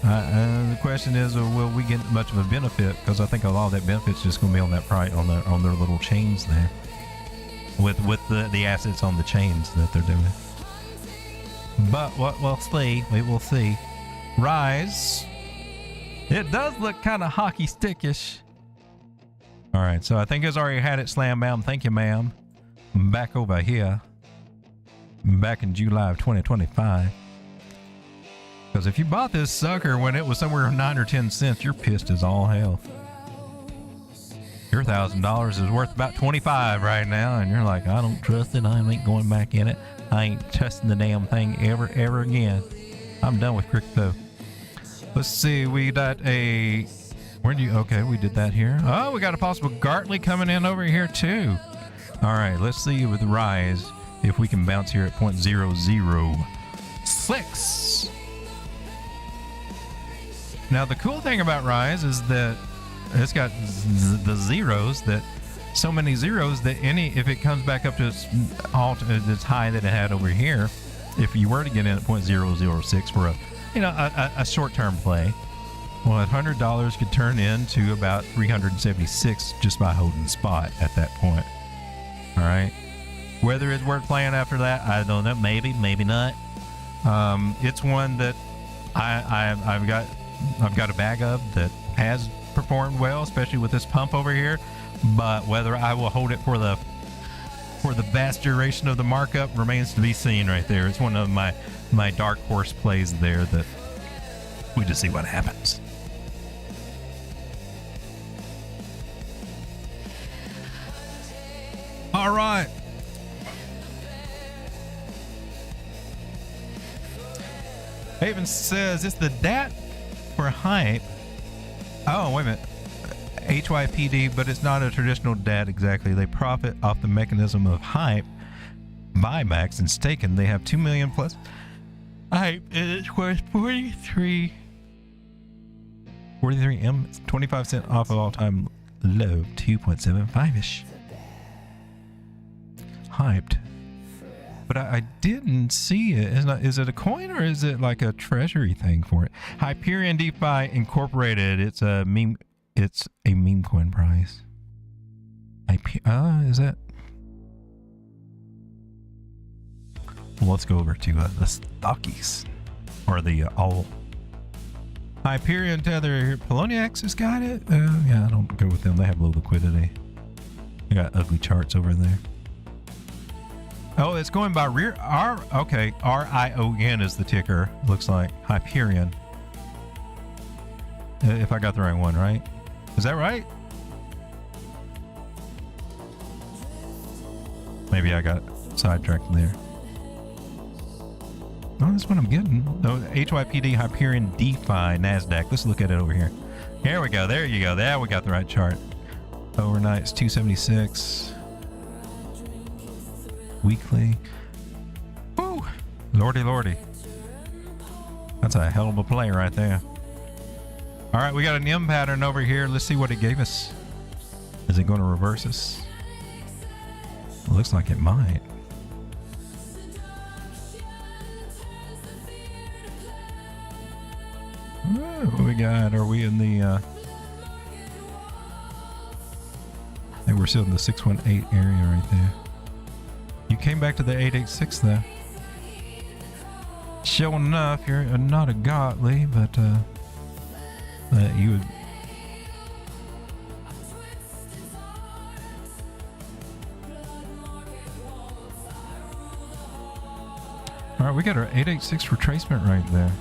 the question is, will we get much of a benefit? Because I think a lot of that benefit's just going to be on that price on their little chains there, with the assets on the chains that they're doing. But what we'll see, we will see. Rise. It does look kind of hockey stickish. All right, so I think it's already had it slam down. Thank you, ma'am. Back over here. Back in July of 2025. Because if you bought this sucker when it was somewhere 9 or 10 cents, you're pissed as all hell. Your $1,000 is worth about 25 right now, and you're like, I don't trust it. I ain't going back in it. I ain't trusting the damn thing ever again. I'm done with crypto. Let's see. We got a. Okay, we did that here. Oh, we got a possible Gartley coming in over here too. All right, let's see with Rise if we can bounce here at 0.006. Now the cool thing about Rise is that it's got the zeros, that so many zeros that if it comes back up to its high that it had over here, if you were to get in at 0.006 for a short-term play, well, $100 could turn into about 376 just by holding spot at that point. All right, whether it's worth playing after that, I don't know. Maybe not. It's one that I've got a bag of that has performed well, especially with this pump over here. But whether I will hold it for the vast duration of the markup remains to be seen. Right there, it's one of my dark horse plays there that we just see what happens. All right. Haven says it's the DAT for hype. Oh, wait a minute. HYPD, but it's not a traditional DAT exactly. They profit off the mechanism of hype, buybacks, and staking. They have 2 million plus hype, and it's worth 43 M, 25 cents off of all-time low, 2.75-ish. Hyped. But I didn't see it. Is it a coin or is it like a treasury thing for it? Hyperion DeFi Incorporated. It's a meme coin price. Is that? Well, let's go over to the stockies or the all. Hyperion Tether here. Poloniex has got it. Yeah, I don't go with them. They have low liquidity. They got ugly charts over there. Oh, it's going by okay, RION is the ticker. Looks like Hyperion. If I got the right one, right? Is that right? Maybe I got sidetracked there. Oh, that's what I'm getting. Oh, HYPD, Hyperion, DeFi, NASDAQ. Let's look at it over here. Here we go. There you go. There we got the right chart. Overnight's 276. Weekly. Woo! Lordy. That's a hell of a play right there. All right, we got an M pattern over here. Let's see what it gave us. Is it going to reverse us? It looks like it might. What we got? Are we in the I think we're still in the 618 area right there. You came back to the 886 though. Sure enough, you're not a Gartley, but you would. All right, we got our 886 retracement right there.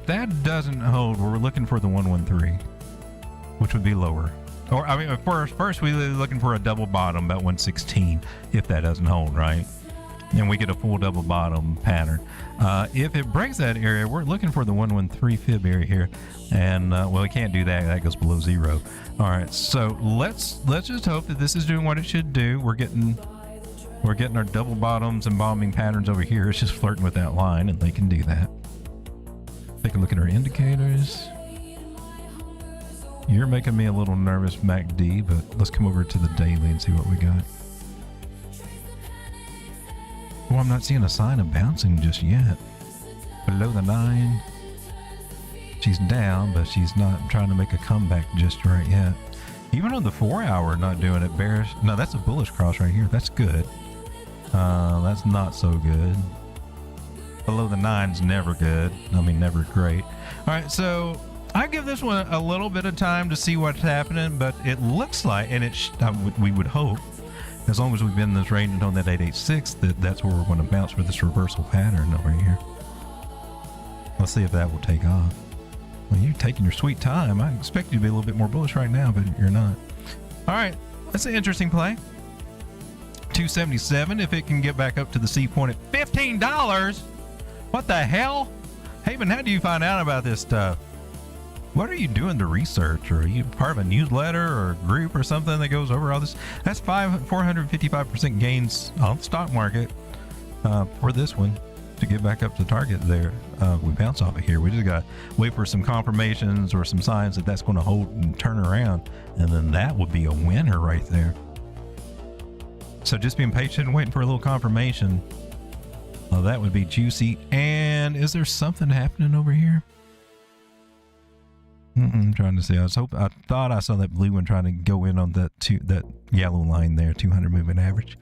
if that doesn't hold, we're looking for the 113, which would be lower. Or, I mean, first we're looking for a double bottom about 116 if that doesn't hold, right? And we get a full double bottom pattern. If it breaks that area, we're looking for the 113 fib area here. And, well, we can't do that. That goes below 0. All right, so let's just hope that this is doing what it should do. We're getting our double bottoms and bombing patterns over here. It's just flirting with that line, and they can do that. Take a look at our indicators. You're making me a little nervous, MACD, but let's come over to the daily and see what we got. Well, I'm not seeing a sign of bouncing just yet. Below the 9. She's down, but she's not trying to make a comeback just right yet. Even on the 4 hour, not doing it. Bearish. No, that's a bullish cross right here. That's good. That's not so good. Below the 9's never good. I mean, never great. All right, so I give this one a little bit of time to see what's happening, but it looks like, and we would hope, as long as we've been in this range on that 886, that's where we're going to bounce for this reversal pattern over here. Let's see if that will take off. Well, you're taking your sweet time. I expect you to be a little bit more bullish right now, but you're not. All right, that's an interesting play. 277, if it can get back up to the C point at $15. What the hell? Haven, how do you find out about this stuff? What are you doing to research? Or are you part of a newsletter or a group or something that goes over all this? That's 455% gains on the stock market for this one to get back up to target there. We bounce off of here. We just got to wait for some confirmations or some signs that that's going to hold and turn around. And then that would be a winner right there. So just being patient and waiting for a little confirmation. That would be juicy. And is there something happening over here? I'm trying to see. I thought I saw that blue one trying to go in on that yellow line there, 200 moving average.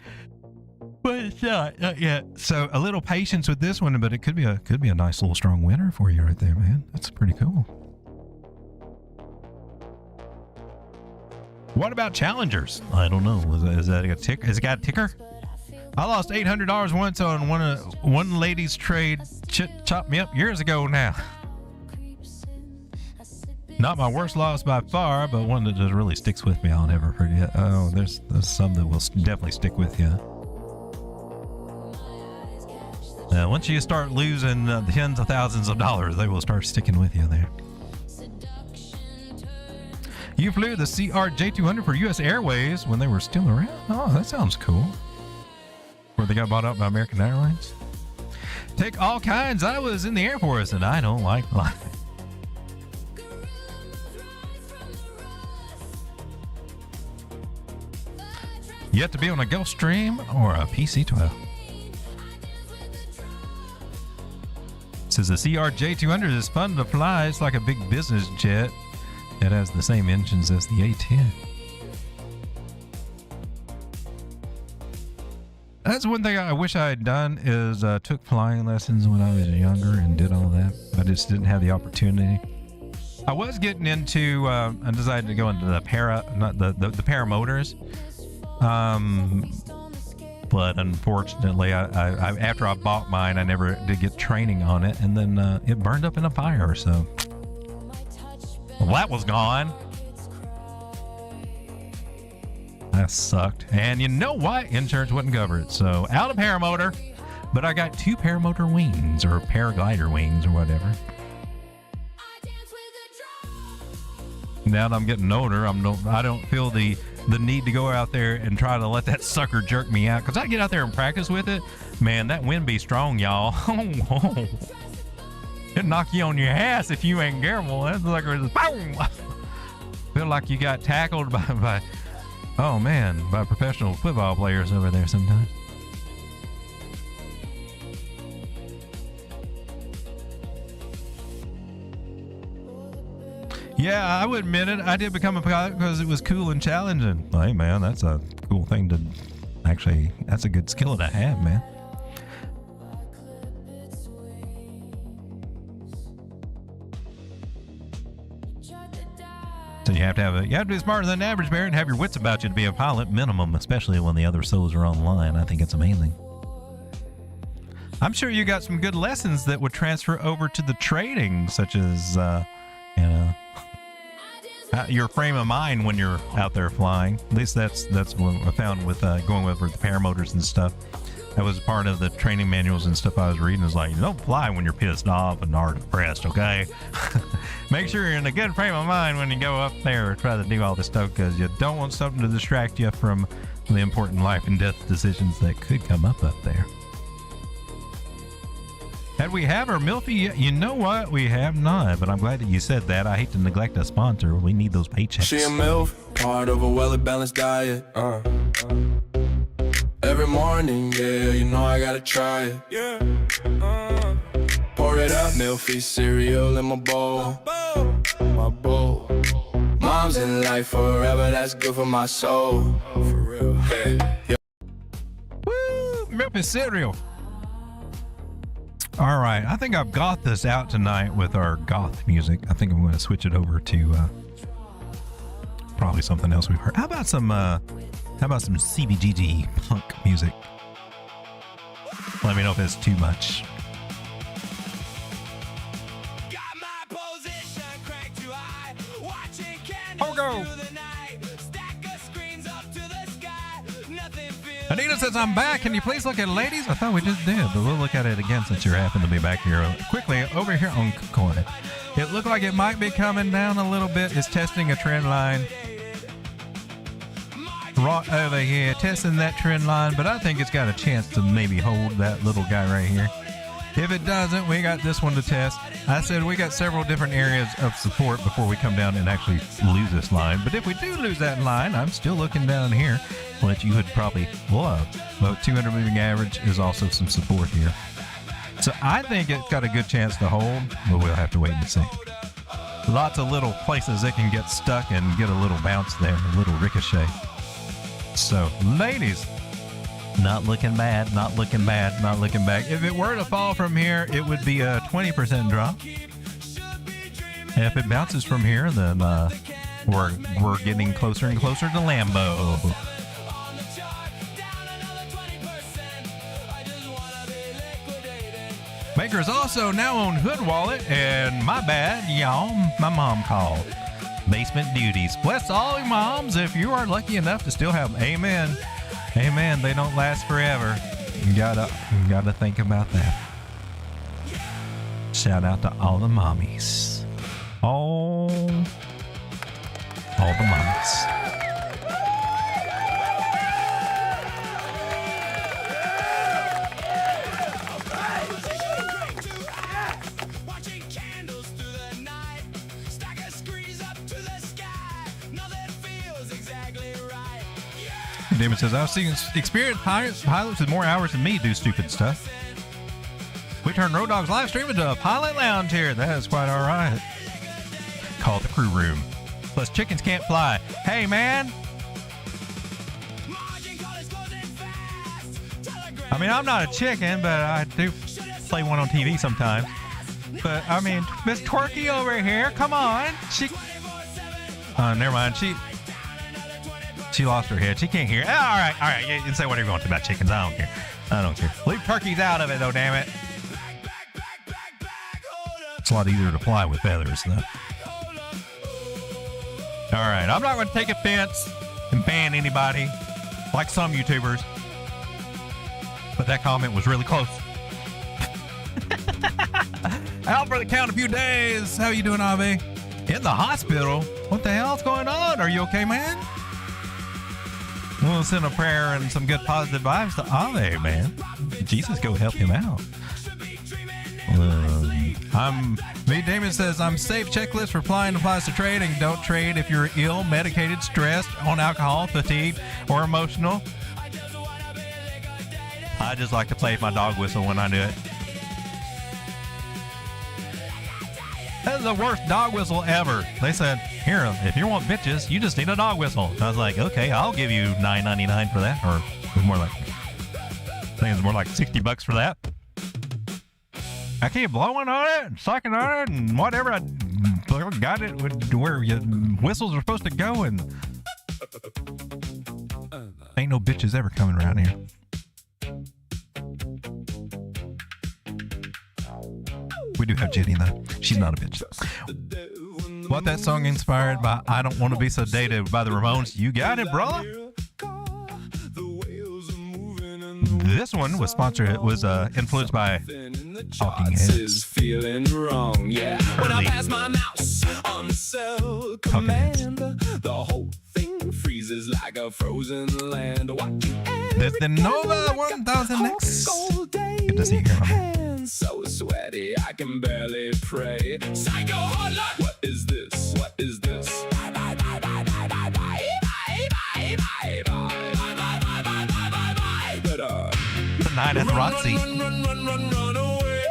But it's not yet. So a little patience with this one, but it could be a nice little strong winner for you right there, man. That's pretty cool. What about challengers? I don't know. Is that a ticker? Has it got a ticker? I lost $800 once on one lady's trade. Chopped me up years ago now. Not my worst loss by far, but one that just really sticks with me. I'll never forget. Oh, there's some that will definitely stick with you. Once you start losing tens of thousands of dollars, they will start sticking with you there. You flew the CRJ200 for U.S. Airways when they were still around? Oh, that sounds cool. Where they got bought out by American Airlines? Take all kinds. I was in the Air Force and I don't like life. Yet to be on a Gulfstream or a PC-12. Says the CRJ200 is fun to fly. It's like a big business jet. It has the same engines as the A10. That's one thing I wish I had done is took flying lessons when I was younger and did all that. I just didn't have the opportunity. I was getting into, I decided to go into the paramotors. But unfortunately, I after I bought mine, I never did get training on it. And then it burned up in a fire, so... Well, that was gone. That sucked. And you know what? Insurance wouldn't cover it. So out of paramotor, but I got 2 paramotor wings or paraglider wings or whatever. Now that I'm getting older, I don't feel the need to go out there and try to let that sucker jerk me out. Because I get out there and practice with it. Man, that wind be strong, y'all. It'll knock you on your ass if you ain't careful. That's like boom. Feel like you got tackled by professional football players over there sometimes. Yeah, I would admit it. I did become a pilot because it was cool and challenging. Hey, man, that's a cool thing to actually, that's a good skill to have, man. So you have to be smarter than the average bear and have your wits about you to be a pilot minimum, especially when the other souls are online. I think it's amazing. I'm sure you got some good lessons that would transfer over to the trading, such as, you know, your frame of mind when you're out there flying. At least that's what I found with going over the paramotors and stuff. That was part of the training manuals and stuff I was reading. Is like, don't fly when you're pissed off and are depressed, okay? Make sure you're in a good frame of mind when you go up there or try to do all this stuff, because you don't want something to distract you from the important life and death decisions that could come up there. Had we have our Milfy? You know what? We have not, but I'm glad that you said that. I hate to neglect a sponsor. We need those paychecks. She a MILF, part of a well-balanced diet. Every morning, yeah, you know I gotta try it. Yeah. Pour it up, Milfy cereal in my bowl. My bowl. Mom's in life forever, that's good for my soul. For real. Hey. Yeah. Woo! Milfy cereal. All right, I think I've got this out tonight with our goth music. I think I'm going to switch it over to probably something else we've heard. How about some CBGG punk music? Let me know if it's too much. Augur. Anita says, I'm back. Can you please look at ladies? I thought we just did, but we'll look at it again since you're happen to be back here. Quickly, over here on Coin. It looked like it might be coming down a little bit. It's testing a trend line. Right over here, testing that trend line, but I think it's got a chance to maybe hold that little guy right here. If it doesn't, we got this one to test. I said we got several different areas of support before we come down and actually lose this line. But if we do lose that line, I'm still looking down here, which you would probably love. But 200 moving average is also some support here. So I think it's got a good chance to hold, but we'll have to wait and see. Lots of little places that can get stuck and get a little bounce there, a little ricochet. So, ladies, not looking bad, not looking bad, not looking bad. If it were to fall from here, it would be a 20% drop. And if it bounces from here, then we're getting closer and closer to Lambo. Maker's also now on Hood Wallet, and my bad, y'all, my mom called. Basement duties. Bless all you moms if you are lucky enough to still have them. Amen. Amen. They don't last forever. You gotta think about that. Shout out to all the mommies. All the mommies. Damon says, I've seen experienced pilots with more hours than me do stupid stuff. We turned Road Dogg's live stream into a pilot lounge here. That is quite all right. Call it the crew room. Plus, chickens can't fly. Hey, man. I mean, I'm not a chicken, but I do play one on TV sometimes. But, I mean, Miss Twerky over here, come on. Never mind. She lost her head. She can't hear. All right. You can say whatever you want about chickens. I don't care. Leave turkeys out of it, though, damn it. It's a lot easier to fly with feathers, though. All right. I'm not going to take offense and ban anybody like some YouTubers. But that comment was really close. Out for the count a few days. How you doing, Ave? In the hospital? What the hell's going on? Are you okay, man? We'll send a prayer and some good positive vibes to Ave, man. Jesus, go help him out. Damon says, I'm safe. Checklist for flying applies to trading. Don't trade if you're ill, medicated, stressed, on alcohol, fatigued, or emotional. I just like to play my dog whistle when I do it. That is the worst dog whistle ever. They said, here, if you want bitches, you just need a dog whistle. I was like, okay, I'll give you $9.99 for that. Or more like, I think it's more like $60 for that. I keep blowing on it and sucking on it and whatever. I got it where your whistles are supposed to go, and ain't no bitches ever coming around here. We do have Jenny, though. She's not a bitch. What that song inspired by I Don't Want to Be Sedated by the Ramones. You got it, brother. This one was sponsored. It was influenced by Talking Heads. Feeling wrong, yeah. When I pass my mouse on the cell command, the whole thing freezes like a frozen land. There's the Nova 1000X. Good to see you here, my man. So sweaty, I can barely pray. Psycho HODLER! What is this? What is this? The night at Roxy. Run away.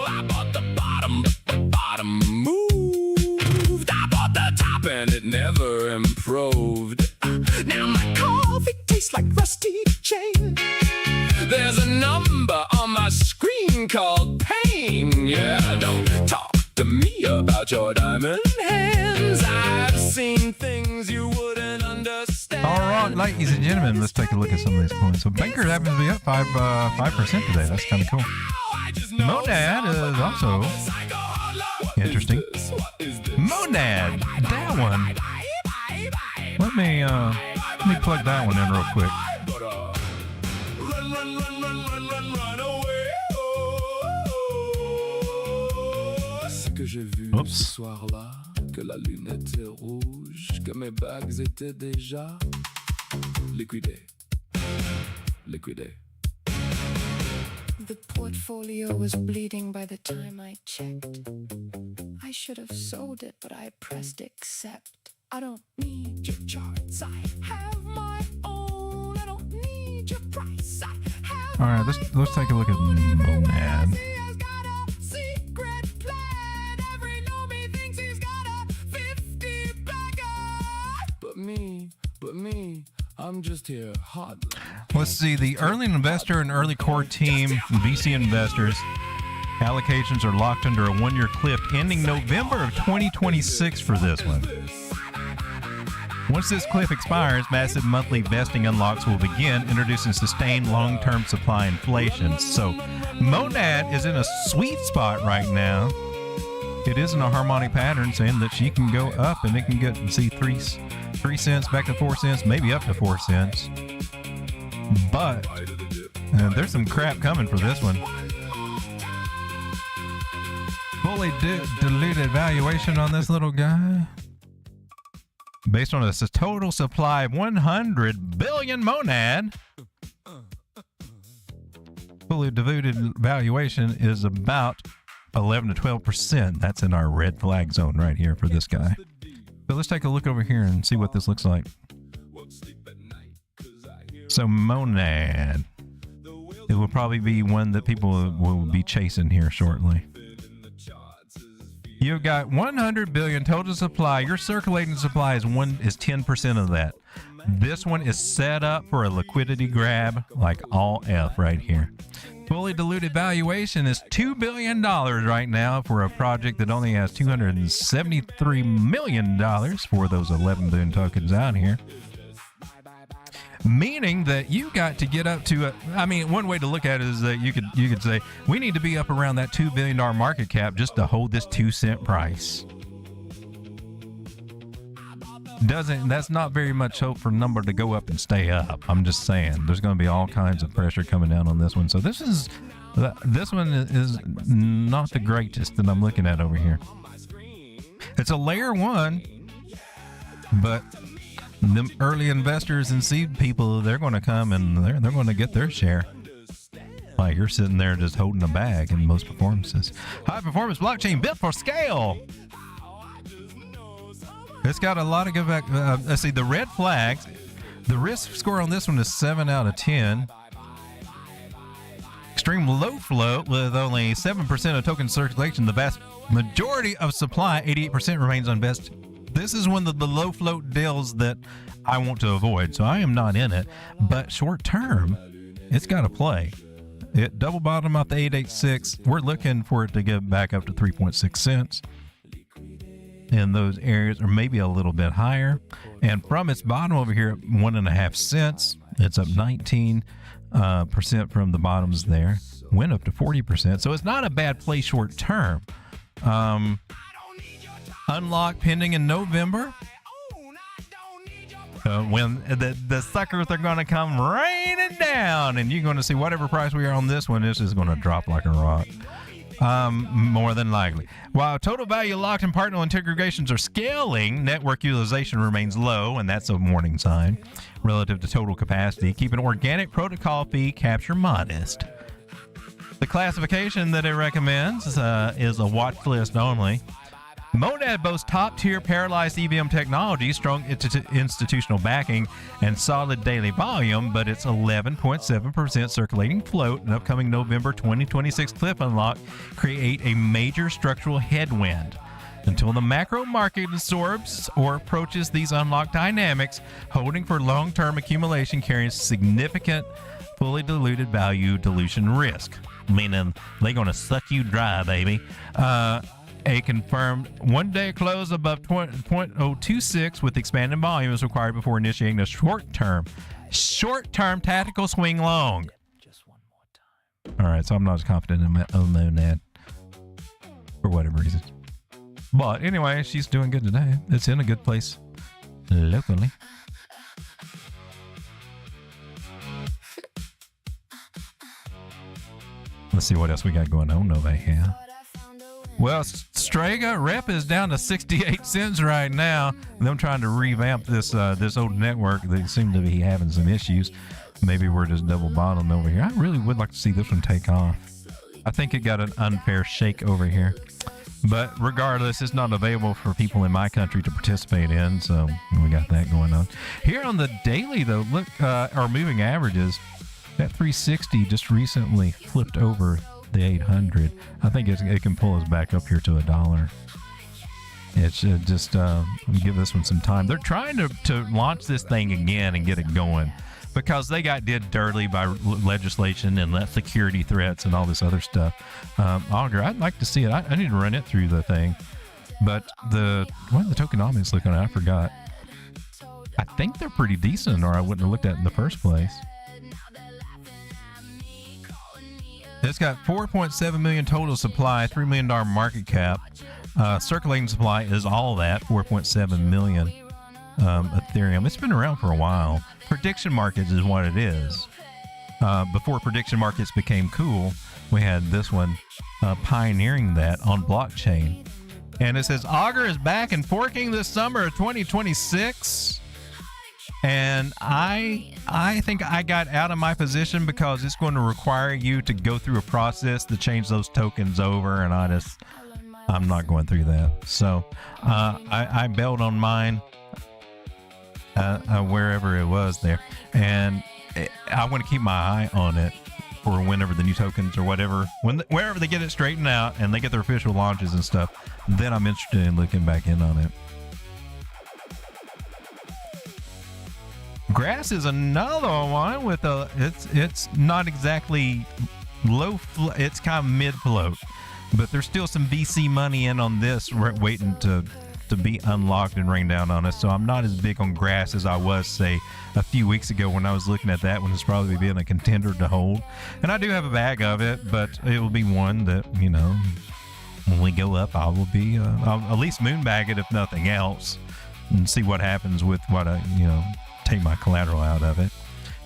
I bought the bottom, but the bottom moved. I bought the top and it never improved. Now my coffee tastes like rusty chain. There's a number on my screen called pain. Yeah, don't talk to me about your diamond hands. I've seen things you wouldn't understand. All right, ladies and gentlemen, let's take a look at some of these coins. So Banker happens to be up 5% today. That's kind of cool. Monad is also interesting. Monad, that one. Let me plug that one in real quick. Que j'ai vu ce soir-là, que la lune était rouge, que mes bagues étaient déjà liquidées. Liquidées. The portfolio was bleeding by the time I checked. I should have sold it, but I pressed accept. I don't need your charts, I have my own. I don't need your price, I have. All right, let's take a look at Monad. But me, I'm just here HODLER. Let's see, the early investor and early core team, VC investors, allocations are locked under a one-year cliff ending November of 2026 for this one. Once this cliff expires, massive monthly vesting unlocks will begin, introducing sustained long-term supply inflation. So Monad is in a sweet spot right now. It is in a harmonic pattern, saying that she can go up and it can get, see, 3 cents back to 4 cents, maybe up to 4 cents. But there's some crap coming for this one. Fully diluted valuation on this little guy, based on a total supply of 100 billion Monad. Fully diluted valuation is about 11 to 12%. That's in our red flag zone right here for this guy. So let's take a look over here and see what this looks like. So Monad, it will probably be one that people will be chasing here shortly. You've got 100 billion total supply. Your circulating supply is 10% of that. This one is set up for a liquidity grab like all F right here. Fully diluted valuation is $2 billion right now for a project that only has $273 million for those 11 billion tokens out here. Meaning that you got to get up to one way to look at it is that you could say we need to be up around that $2 billion market cap just to hold this 2-cent price. That's not very much hope for number to go up and stay up. I'm just saying there's going to be all kinds of pressure coming down on this one. So this one is not the greatest that I'm looking at over here. It's a layer one, but the early investors and seed people, they're going to come and they're going to get their share. Like you're sitting there just holding a bag in most performances. High performance blockchain built for scale. It's got a lot of good back. Let's see, the red flags. The risk score on this one is 7 out of 10. Extreme low float with only 7% of token circulation. The vast majority of supply, 88%, remains unvested. This is one of the low float deals that I want to avoid, so I am not in it. But short term, it's got to play. It double bottom out the 886. We're looking for it to get back up to 3.6 cents. In those areas, or maybe a little bit higher. And from its bottom over here, 1.5 cents, it's up 19% from the bottoms there. went up to 40%. So it's not a bad play short term. Unlock pending in November. When the suckers are going to come raining down, and you're going to see whatever price we are on this one, this is going to drop like a rock. More than likely. While total value locked and partner integrations are scaling, network utilization remains low, and that's a warning sign relative to total capacity. Keep an organic protocol fee capture modest. The classification that it recommends is a watch list only. Monad boasts top-tier parallelized EVM technology, strong institutional backing, and solid daily volume, but its 11.7% circulating float and upcoming November 2026 cliff unlock create a major structural headwind. Until the macro market absorbs or approaches these unlocked dynamics, holding for long-term accumulation carries significant fully diluted value dilution risk, meaning they're going to suck you dry, baby. A confirmed one-day close above 0.026 with expanded volume is required before initiating a short-term tactical swing long. Just one more time. All right, so I'm not as confident in Monad for whatever reason. But anyway, she's doing good today. It's in a good place locally. Let's see what else we got going on over here. Well, Strega rep is down to 68 cents right now. Them trying to revamp this old network. They seem to be having some issues. Maybe we're just double bottom over here. I really would like to see this one take off. I think it got an unfair shake over here. But regardless, it's not available for people in my country to participate in. So we got that going on. Here on the daily, though, look, our moving averages, that 360 just recently flipped over the 800. I think it can pull us back up here to $1. It should just give this one some time. They're trying to launch this thing again and get it going because they got did dirty by legislation and security threats and all this other stuff. Augur, I'd like to see it. I need to run it through the thing. But what are the tokenomics looking at? I forgot. I think they're pretty decent, or I wouldn't have looked at it in the first place. It's got 4.7 million total supply, $3 million market cap. Circulating supply is all that, 4.7 million Ethereum. It's been around for a while. Prediction markets is what it is. Before prediction markets became cool, we had this one pioneering that on blockchain. And it says Augur is back and forking this summer of 2026. And I think I got out of my position because it's going to require you to go through a process to change those tokens over, and I'm not going through that. So I bailed on mine wherever it was there, and I want to keep my eye on it for whenever the new tokens or whatever, wherever they get it straightened out and they get their official launches and stuff, then I'm interested in looking back in on it. Grass is another one with it's not exactly low it's kind of mid float, but there's still some VC money in on this waiting to be unlocked and rain down on us. So I'm not as big on grass as I was, say, a few weeks ago when I was looking at that one. It's probably being a contender to hold, and I do have a bag of it, but it will be one that, you know, when we go up, I will be I'll at least moonbag it if nothing else, and see what happens with what I, you know, take my collateral out of it,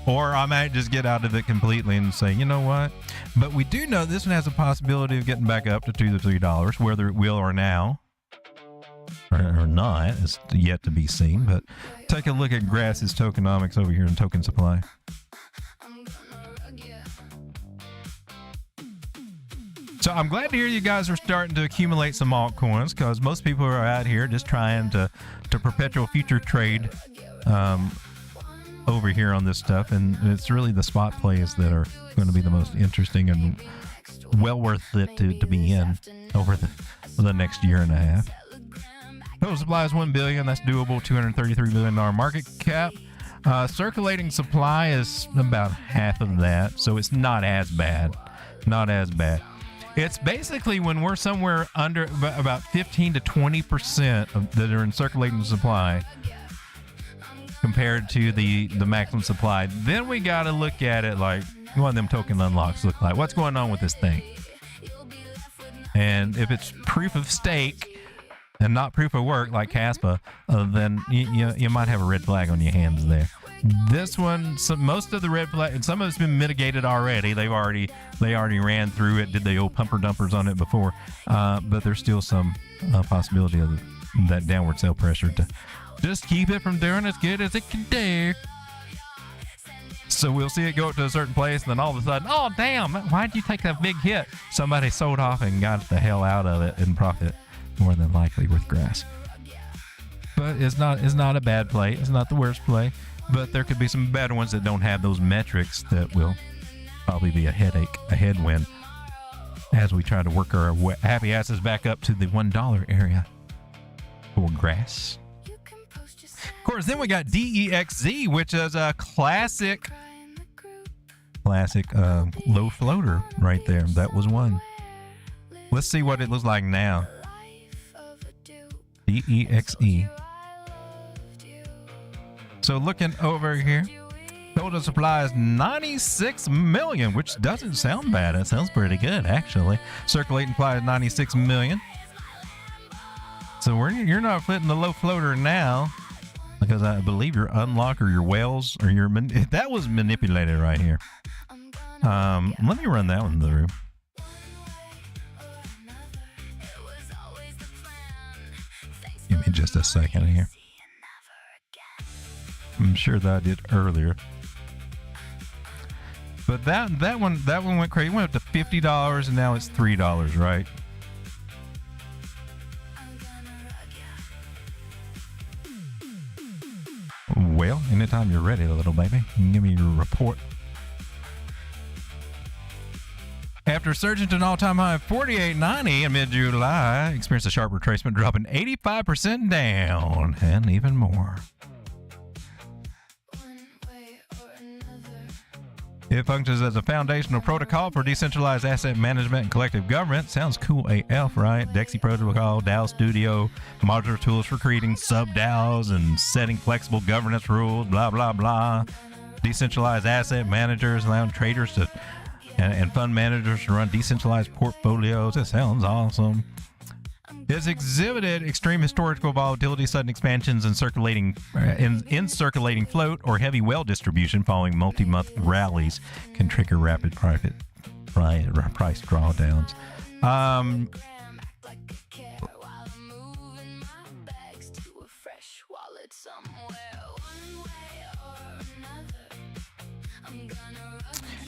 or I might just get out of it completely and say, you know what. But we do know this one has a possibility of getting back up to $2 to $3, whether it will or now or not is yet to be seen. But take a look at Grass's tokenomics over here in token supply. So I'm glad to hear you guys are starting to accumulate some altcoins, because most people are out here just trying to perpetual future trade over here on this stuff, and it's really the spot plays that are going to be the most interesting and well worth it to be in over the next year and a half. Total supply is 1 billion. That's doable. $233 billion market cap. Circulating supply is about half of that, so it's not as bad. Not as bad. It's basically when we're somewhere under about 15 to 20% that are in circulating supply compared to the maximum supply. Then we got to look at it like, one of them token unlocks look like? What's going on with this thing? And if it's proof of stake and not proof of work like Kaspa, then you might have a red flag on your hands there. This one, most of the red flag, and some of it's been mitigated already. They already ran through it, did the old pumper dumpers on it before, but there's still some possibility of that downward sell pressure to just keep it from doing as good as it can do. So we'll see it go up to a certain place, and then all of a sudden, oh damn, why'd you take that big hit? Somebody sold off and got the hell out of it and profit more than likely with grass. But it's not a bad play. It's not the worst play, but there could be some better ones that don't have those metrics that will probably be a headache, a headwind, as we try to work our happy asses back up to the $1 area for grass. Of course, then we got DEXZ, which is a classic low floater right there. That was one. Let's see what it looks like now. DEXE. So looking over here, total supply is 96 million, which doesn't sound bad. It sounds pretty good, actually. Circulating supply is 96 million. So you're not fitting the low floater now, because I believe your unlock or your whales or your that was manipulated right here. Let me run that one through. Give me just a second here. I'm sure that I did earlier, but that one went crazy. It went up to $50 and now it's $3, right? Well, anytime you're ready, little baby, you can give me your report. After surging to an all-time high of 48.90 in mid-July, experienced a sharp retracement, dropping 85% down, and even more. It functions as a foundational protocol for decentralized asset management and collective governance. Sounds cool AF, right? DEXZ protocol, DAO Studio, modular tools for creating sub-DAOs and setting flexible governance rules, blah, blah, blah. Decentralized asset managers, allowing traders to and fund managers to run decentralized portfolios. That sounds awesome. It's exhibited extreme historical volatility, sudden expansions, and circulating float or heavy whale distribution following multi-month rallies can trigger rapid price drawdowns.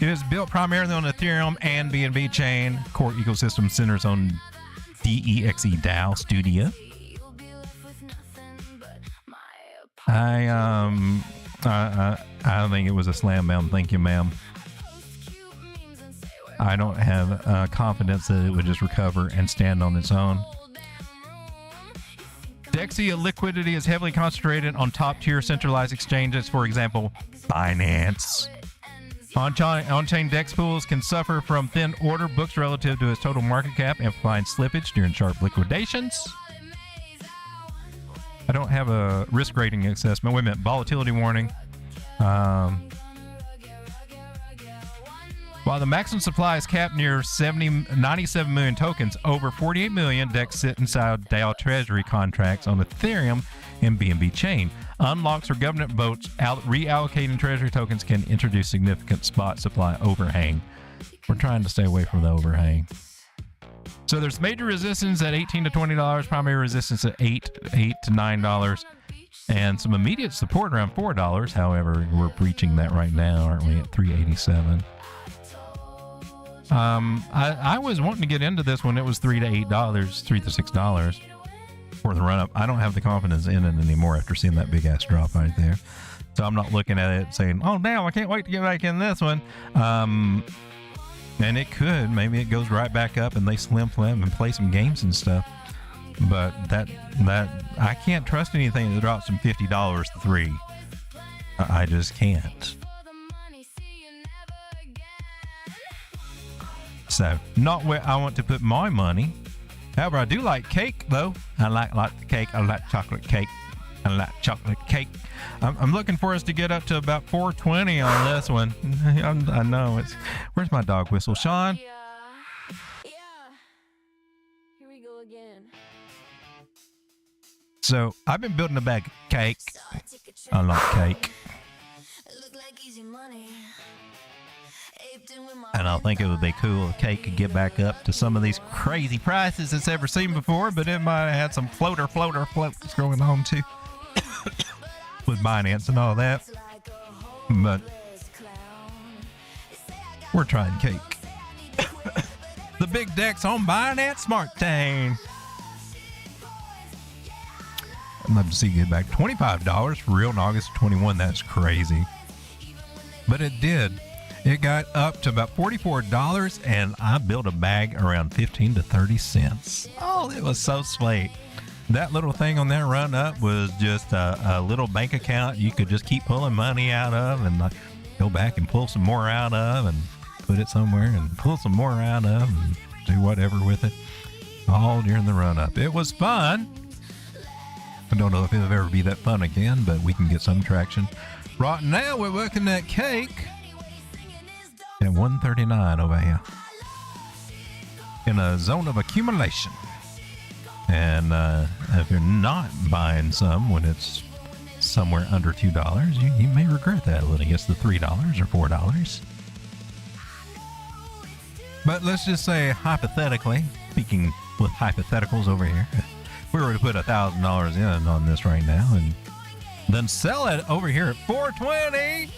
It is built primarily on Ethereum and BNB chain. Core ecosystem centers on DEXZ DAO Studio. I think it was a slam bam. Thank you, ma'am. I don't have confidence that it would just recover and stand on its own. DEXZ liquidity is heavily concentrated on top-tier centralized exchanges, for example, Binance. On-chain DEX pools can suffer from thin order books relative to its total market cap, amplifying slippage during sharp liquidations. I don't have a risk rating assessment. Wait a minute, volatility warning. While the maximum supply is capped near 97 million tokens, over 48 million DEX sit inside DAO treasury contracts on Ethereum and BNB chain. Unlocks or government votes reallocating treasury tokens can introduce significant spot supply overhang. We're trying to stay away from the overhang. So there's major resistance at $18 to $20, primary resistance at $8 to $9, and some immediate support around $4. However, we're breaching that right now, aren't we, at $3.87. I was wanting to get into this when it was $3 to $8, $3 to $6 for the run up. I don't have the confidence in it anymore after seeing that big ass drop right there. So I'm not looking at it saying, oh damn, I can't wait to get back in this one. And it could, maybe it goes right back up and they slim and play some games and stuff. But that I can't trust anything that drops from $50 to $3. I just can't. So not where I want to put my money. However, I do like cake though. I like the cake. I like chocolate cake. I like chocolate cake. cake. I'm looking for us to get up to about 420 on this one. I know it's. Where's my dog whistle, Sean? Yeah. Here we go again. So I've been building a bag of cake. I love cake. And I think it would be cool if cake could get back up to some of these crazy prices it's ever seen before, but it might have had some floats going on too. With Binance and all that. But we're trying cake. The big DEXZ on Binance Smart Chain. I'd love to see you get back $25 for real in August 21. That's crazy. But it did. It got up to about $44, and I built a bag around 15 to 30 cents. Oh, it was so sweet. That little thing on that run up was just a little bank account you could just keep pulling money out of and like go back and pull some more out of and put it somewhere and pull some more out of and do whatever with it all during the run up. It was fun. I don't know if it'll ever be that fun again, but we can get some traction. Right now we're working that cake at 139 over here in a zone of accumulation. And if you're not buying some when it's somewhere under $2, you may regret that when it gets to $3 or $4. But let's just say, hypothetically, speaking with hypotheticals over here, if we were to put $1,000 in on this right now and then sell it over here at $420,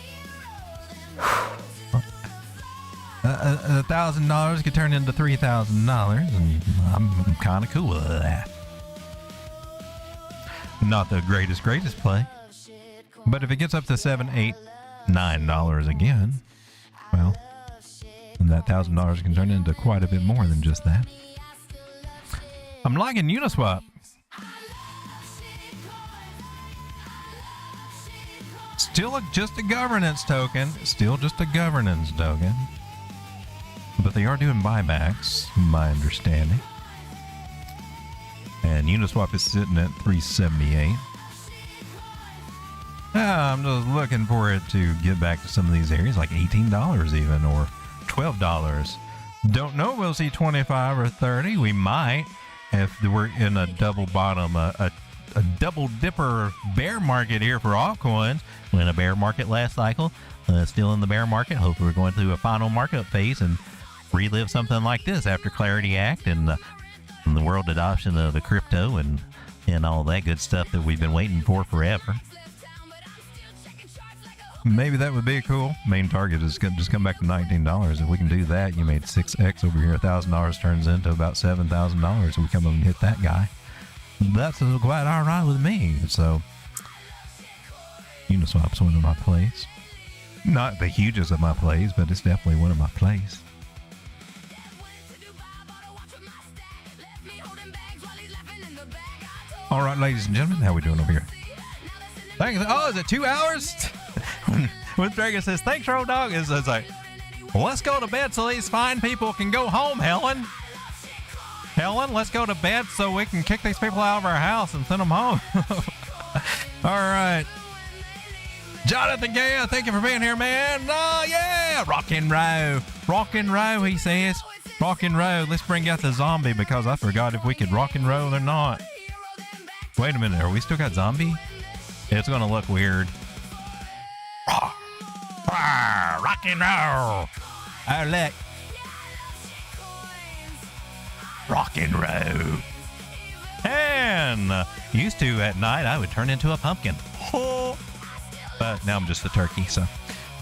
$1,000 could turn into $3,000, and I'm kind of cool with that. Not the greatest play, but if it gets up to $7, $8, $9 again, well, then that $1,000 can turn into quite a bit more than just that. I'm liking Uniswap. Still just a governance token. But they are doing buybacks, my understanding. And Uniswap is sitting at 378. I'm just looking for it to get back to some of these areas, like $18 even, or $12. Don't know, we'll see 25 or 30. We might, if we're in a double bottom, a double dipper bear market here for altcoins. We're in a bear market last cycle, still in the bear market. Hopefully we're going through a final market phase and relive something like this after Clarity Act and the world adoption of the crypto and all that good stuff that we've been waiting for forever. Maybe that would be cool. Main target is just come back to $19. If we can do that, you made 6x over here. $1,000 turns into about $7,000. If we come up and hit that guy, that's quite all right with me. So Uniswap's one of my plays. Not the hugest of my plays, but it's definitely one of my plays. All right, ladies and gentlemen, how we doing over here? Thanks. Oh, is it 2 hours? When Dragon says, thanks, Road Dog, it's like, well, let's go to bed so these fine people can go home, Helen. Helen, let's go to bed so we can kick these people out of our house and send them home. All right. Jonathan Gale, thank you for being here, man. Oh, yeah. Rock and roll, he says. Rock and roll. Let's bring out the zombie because I forgot if we could rock and roll or not. Wait a minute. Are we still got zombie? It's going to look weird. Rock and roll. Oh, look. Rock and roll. And used to at night, I would turn into a pumpkin. But now I'm just a turkey, so.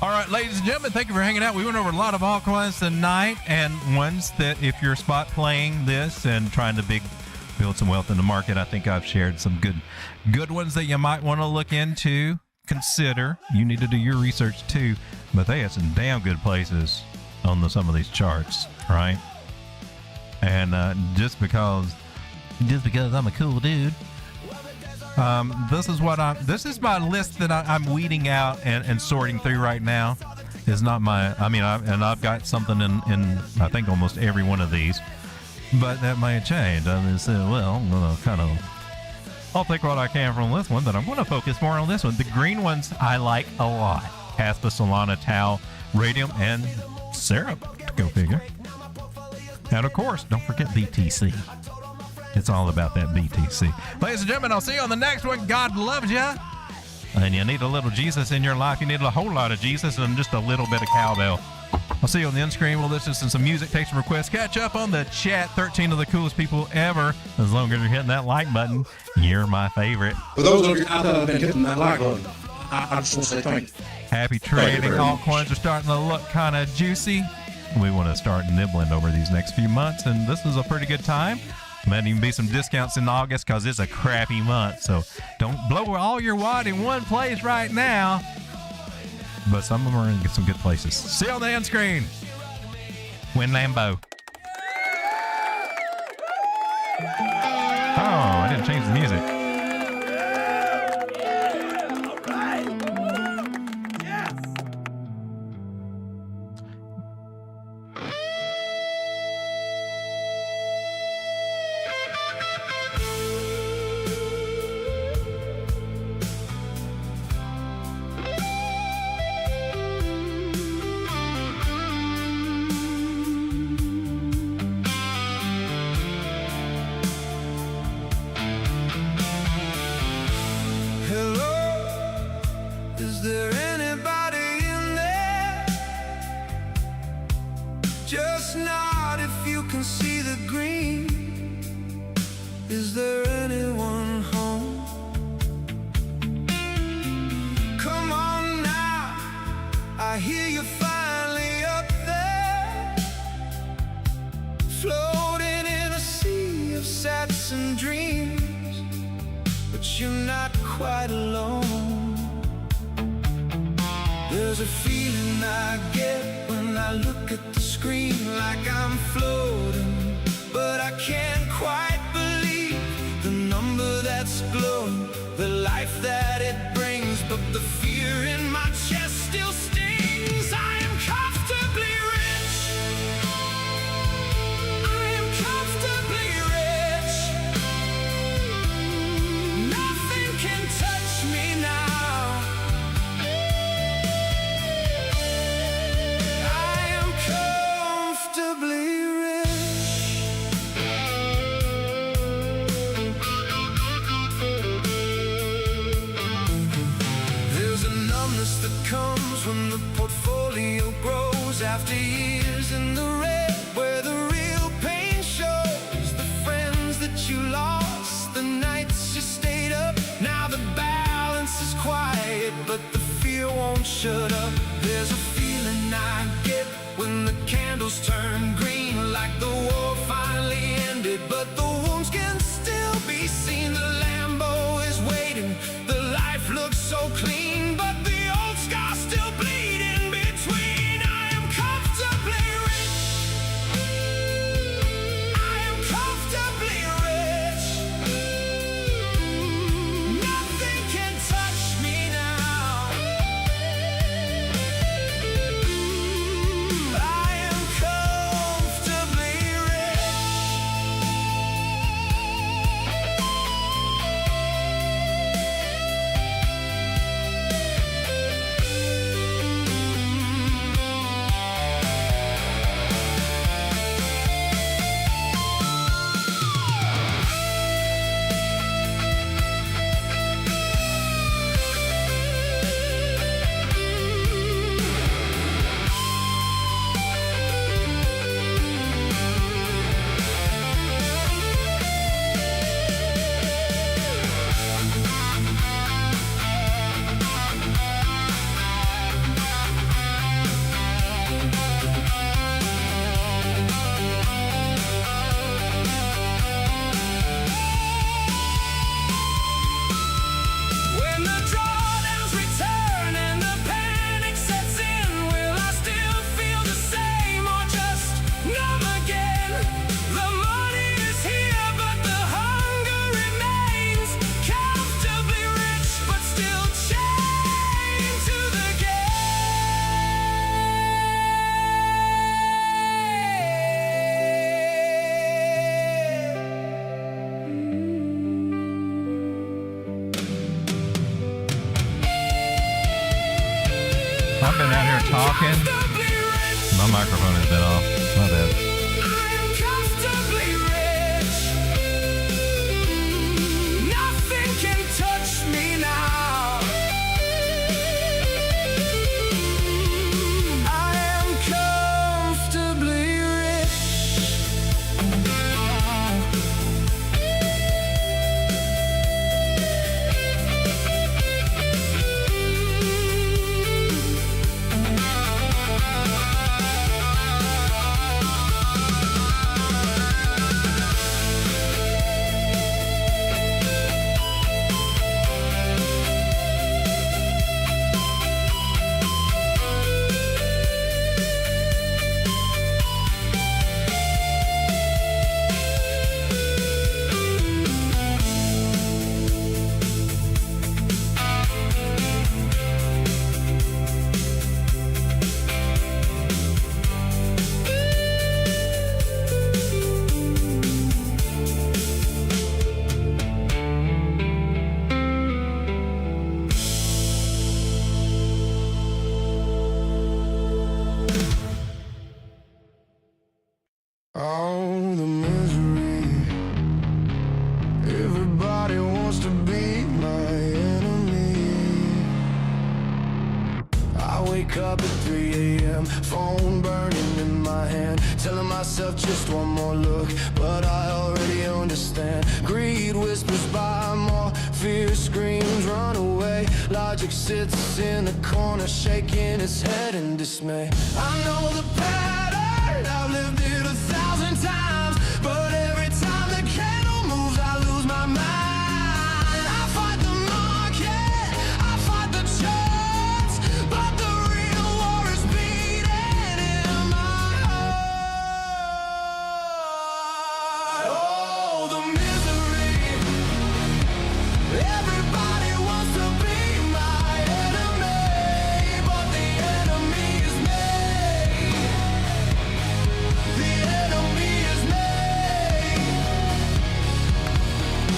All right, ladies and gentlemen, thank you for hanging out. We went over a lot of altcoins tonight and ones that if you're spot playing this and trying to build some wealth in the market, I think I've shared some good ones that you might want to look into, consider. You need to do your research too, but they have some damn good places on some of these charts, right? And just because I'm a cool dude, this is my list that I'm weeding out and sorting through right now. Is not my, I've got something in I think almost every one of these, but that may change. I mean, so, well, I'm gonna kind of I'll take what I can from this one, but I'm going to focus more on this one. The green ones I like a lot. Kaspa, Solana, Tau, Radium, and Syrup. Go figure. And of course, don't forget BTC. It's all about that BTC. Ladies and gentlemen, I'll see you on the next one. God loves you. And you need a little Jesus in your life. You need a whole lot of Jesus and just a little bit of cowbell. I'll see you on the end screen. We'll listen to some music, take some requests, catch up on the chat. 13 of the coolest people ever. As long as you're hitting that like button, you're my favorite. For those of you out there that have been hitting that like button, I just want to say thank you. Happy trading. Altcoins are starting to look kind of juicy. We want to start nibbling over these next few months, and this is a pretty good time. Might even be some discounts in August because it's a crappy month. So don't blow all your wad in one place right now. But some of them are in some good places. See you on the end screen. Win Lambo. Oh, I didn't change the music. I've been out here talking. My microphone has been off. My bad. I am comfortably rich. Nothing can touch me now. I am comfortably rich. Oh, the misery. Everybody wants to be my enemy. I wake up at 3 a.m., phone burning in my hand, telling myself just one more look, but I already understand. Greed whispers by more, fear screams run away. Logic sits in the corner, shaking its head in dismay. I know the pattern, I've lived it 1,000 times, but every time the candle moves, I lose my mind. I fight the market, I fight the charts, but the real war is beating in my heart. Oh, the misery. Everybody wants to be my enemy, but the enemy is me. The enemy is me.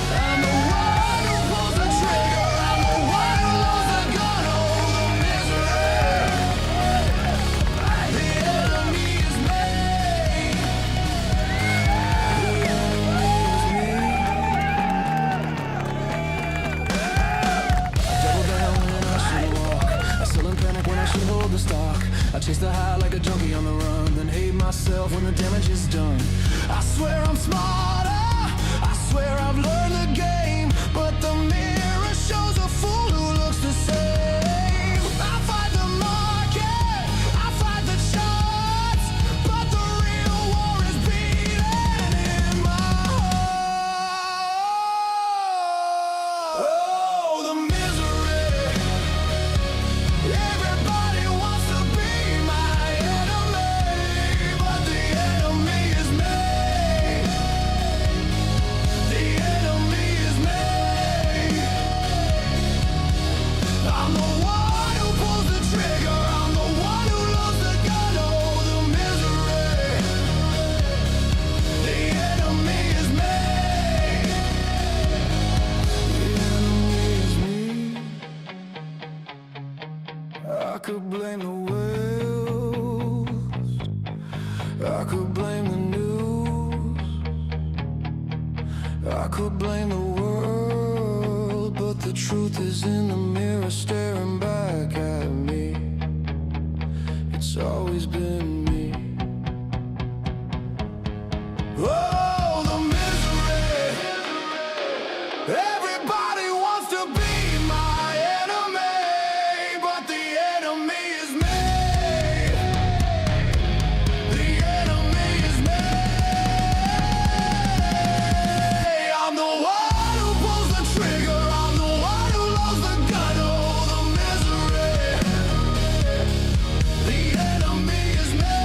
I'm the one who pulls the trigger. I'm the one who loads the gun. Oh, the misery. The enemy is me. The enemy is me. I double down when I should walk. I sell in panic when I should hold the stock. I chase the high like a junkie on the run, then hate myself when the damage is done. I swear I'm smarter, I swear I've learned the game, but the mirror shows a fool who looks the same. I fight the market, I fight the charts, but the real war is beating in my heart. Oh, the misery. Everybody wants to be my enemy, but the enemy is me. The enemy is me. I'm the one who pulls the trigger. I'm the one who loads the gun. Oh, the misery. The enemy is me. The enemy is me. I could blame the whales, I could blame the news, I could blame the world, but the truth is in the mirror staring back at me. It's always been me. Oh, the misery. Everybody wants to be my enemy, but the enemy is me. The enemy is me. I'm the one who pulls the trigger. I'm the one who loads the gun. Oh, the misery. The enemy is me.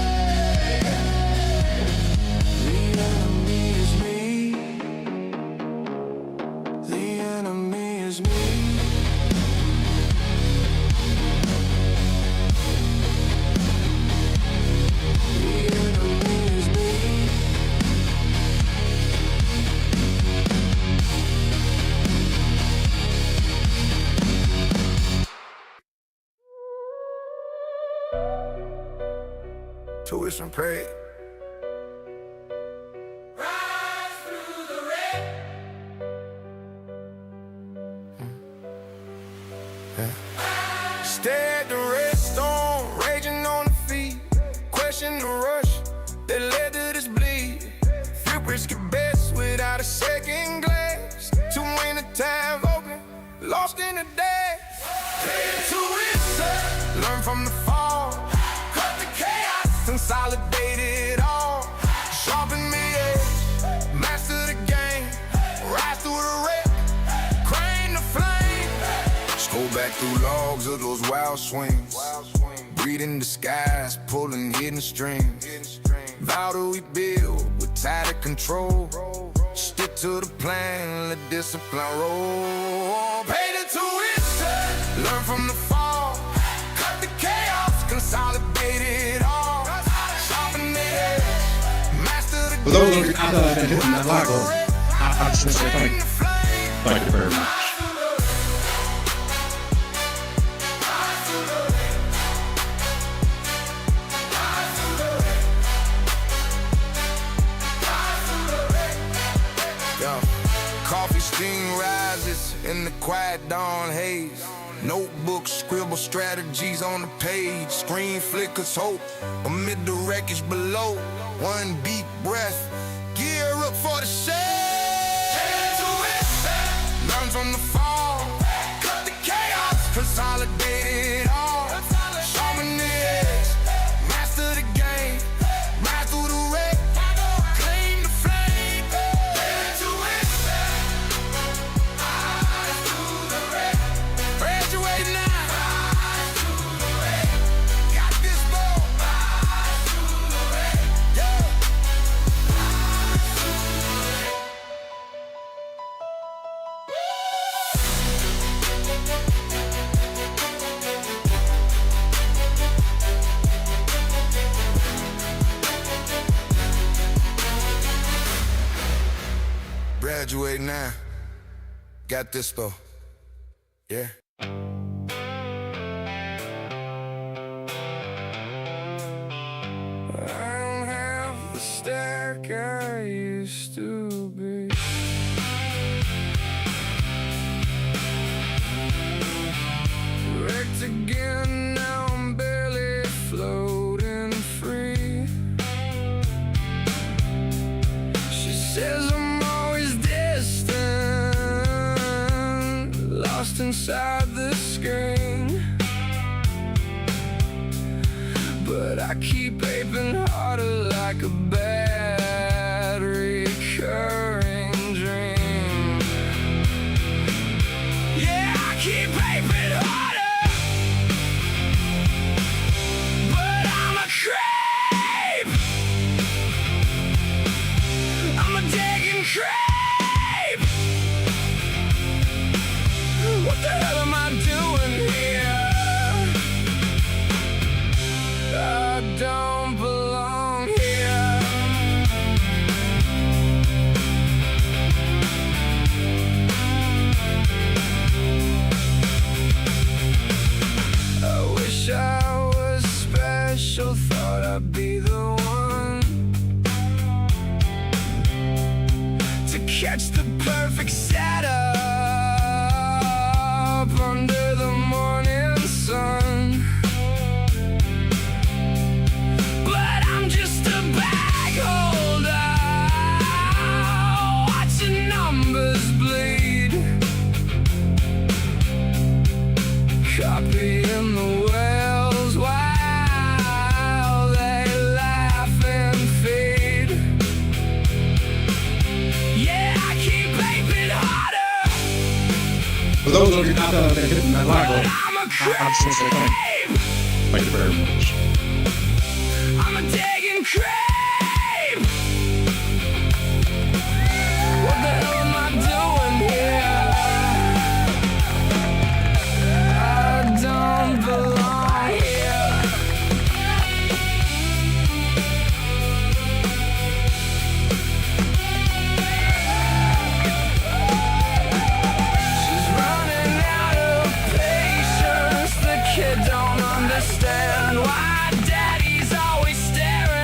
tuition paid. Stay at the red storm, raging on the feet. Question the rush that led to this bleed. Few risky bets without a second glance. Too many times open, lost in the day. Too insert, learn from the fall. Cut the chaos, consolidate it all. Sharpen the edge, master the game. Rise through the wreck, crane the flame. Scroll back through logs of those wild swings. Breathing the skies, pulling hidden strings. Vow to we build with tighter control. Stick to the plan, let discipline roll. Pay the tuition, learn from the fall. Cut the chaos, consolidate it all. Sharpen the edge, master the For those of you out there that have been hitting that like button, I just want to say thank you. Thank you very much. Coffee steam rises in the quiet dawn haze. Notebook scribble strategies on the page. Screen flickers hope amid the wreckage below. One deep breath, gear up for the shade. Learn from the fall, cut the chaos, consolidate it all. Sharpen the edge, master the game. Ride through the wreck, claim the flame. Graduate now. Got this boat. Yeah. Graduate now. Got this though. Yeah. I don't have the stack I used to be. Wrecked again, now I'm barely floating free. She says I'm always distant, lost inside the screen. But I keep aping harder like a bad recurring dream. Yeah, I keep aping harder, but I'm a creep. I'm a digging creep. What the hell am I doing here? I don't belong here. I wish I was special, thought I'd be the one to catch the perfect setup under the morning sun. But I'm just a bag holder, watching numbers bleed, copying the whales while they laugh and feed. Yeah, I keep aping harder, For those of you out there that have been hitting that like button, I'm a I just want to say thank you. creep. Thank you very much. I'm a digging creep. What the hell am I doing here? I don't belong here. She's running out of patience. The kid don't understand why daddy's always staring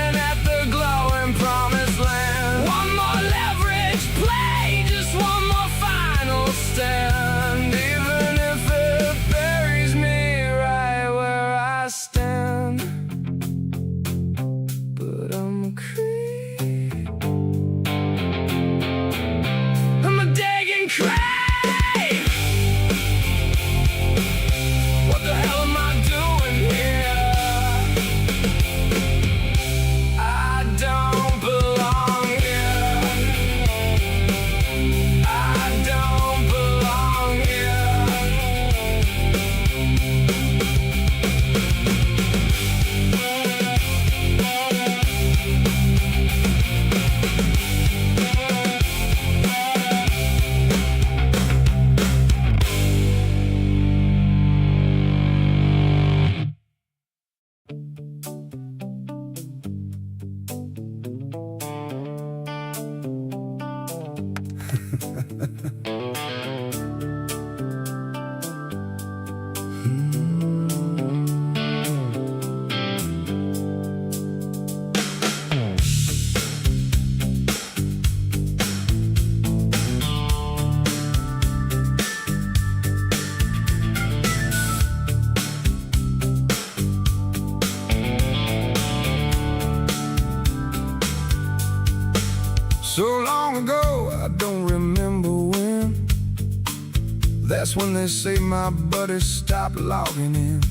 That's when they say my buddy stopped logging in.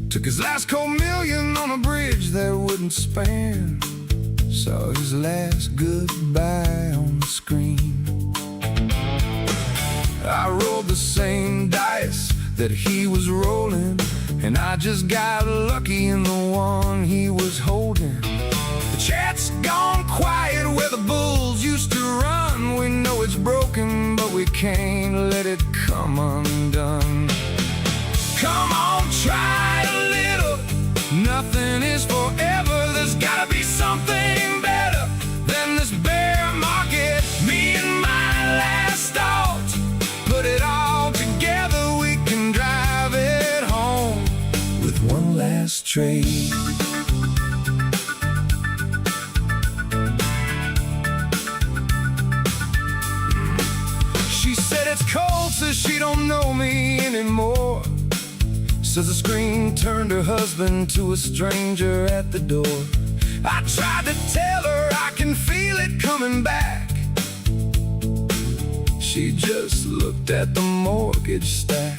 Took his last cold million on a bridge that wouldn't span. Saw his last goodbye on the screen. I rolled the same dice that he was rolling, and I just got lucky in the one he was holding. The chat's gone quiet where the bulls used to run. We know it's broken, but we can't let it come undone. Come on, try a little. Nothing is forever. There's gotta be something better than this bear market. Me and my last thoughts, put it all together. We can drive it home with one last trade. She said it's cold, says she don't know me anymore. Says the screen turned her husband to a stranger at the door. I tried to tell her I can feel it coming back. She just looked at the mortgage stack.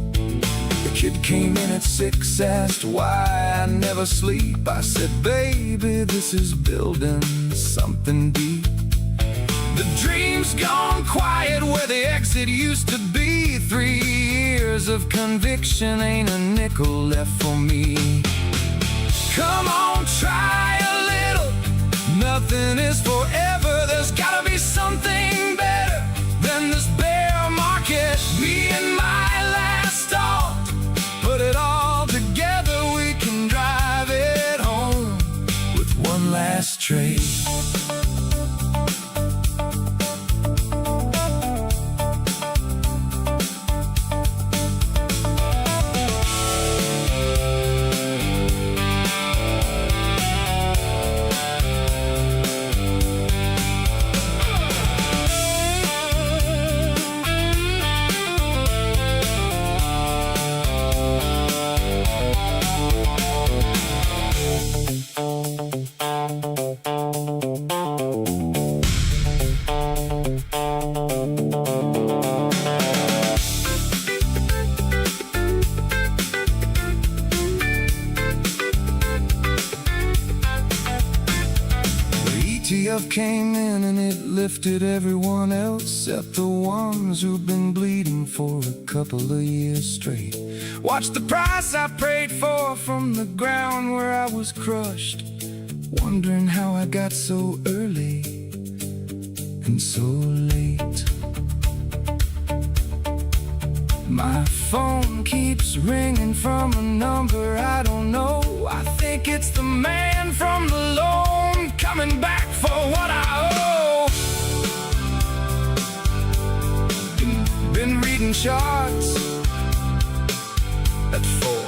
The kid came in at 6, asked why I never sleep. I said, baby, this is building something deep. The dream's gone quiet where the exit used to be. 3 years of conviction, ain't a nickel left for me. Come on, try a little. Nothing is forever. There's gotta be something better than this bear market. Me and my last thought, put it all together. We can drive it home with one last trade. Came in and it lifted everyone else except the ones who've been bleeding for a couple of years straight. Watch the price I prayed for from the ground where I was crushed, wondering how I got so early and so late. My phone keeps ringing from a number I don't know. I think it's the man from the loan coming back for what I owe. Been reading charts at 4.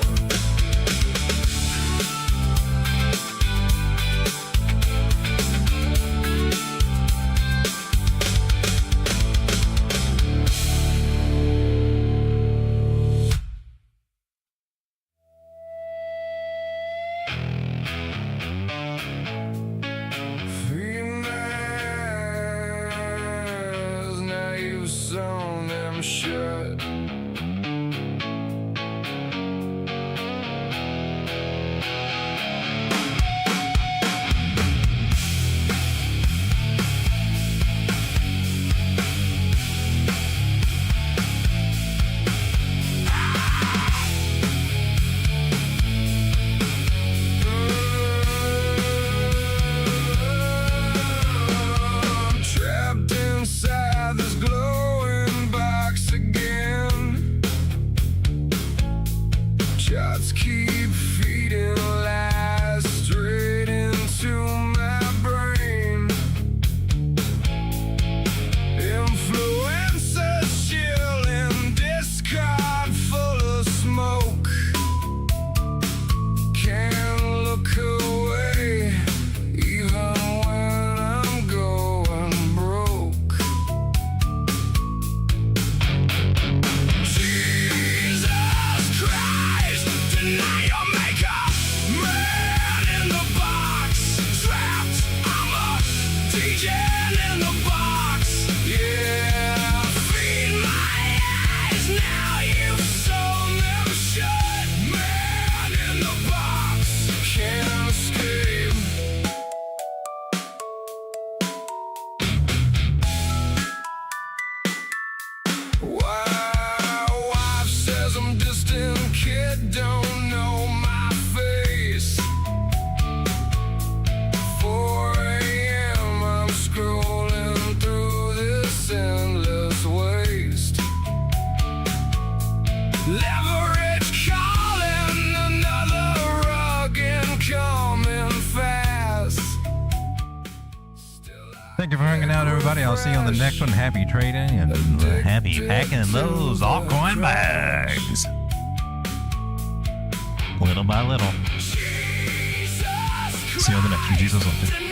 Trapped inside this glowing box again. Wife says I'm distant, kid don't know my face. 4 a.m. I'm scrolling through this endless waste. Leverage calling, another rug incoming fast. Thank you for hanging out, everybody. I'll see you on the next one. Happy trading and happy packing those altcoin bags. Little by little. See you on the next one. Jesus loves you.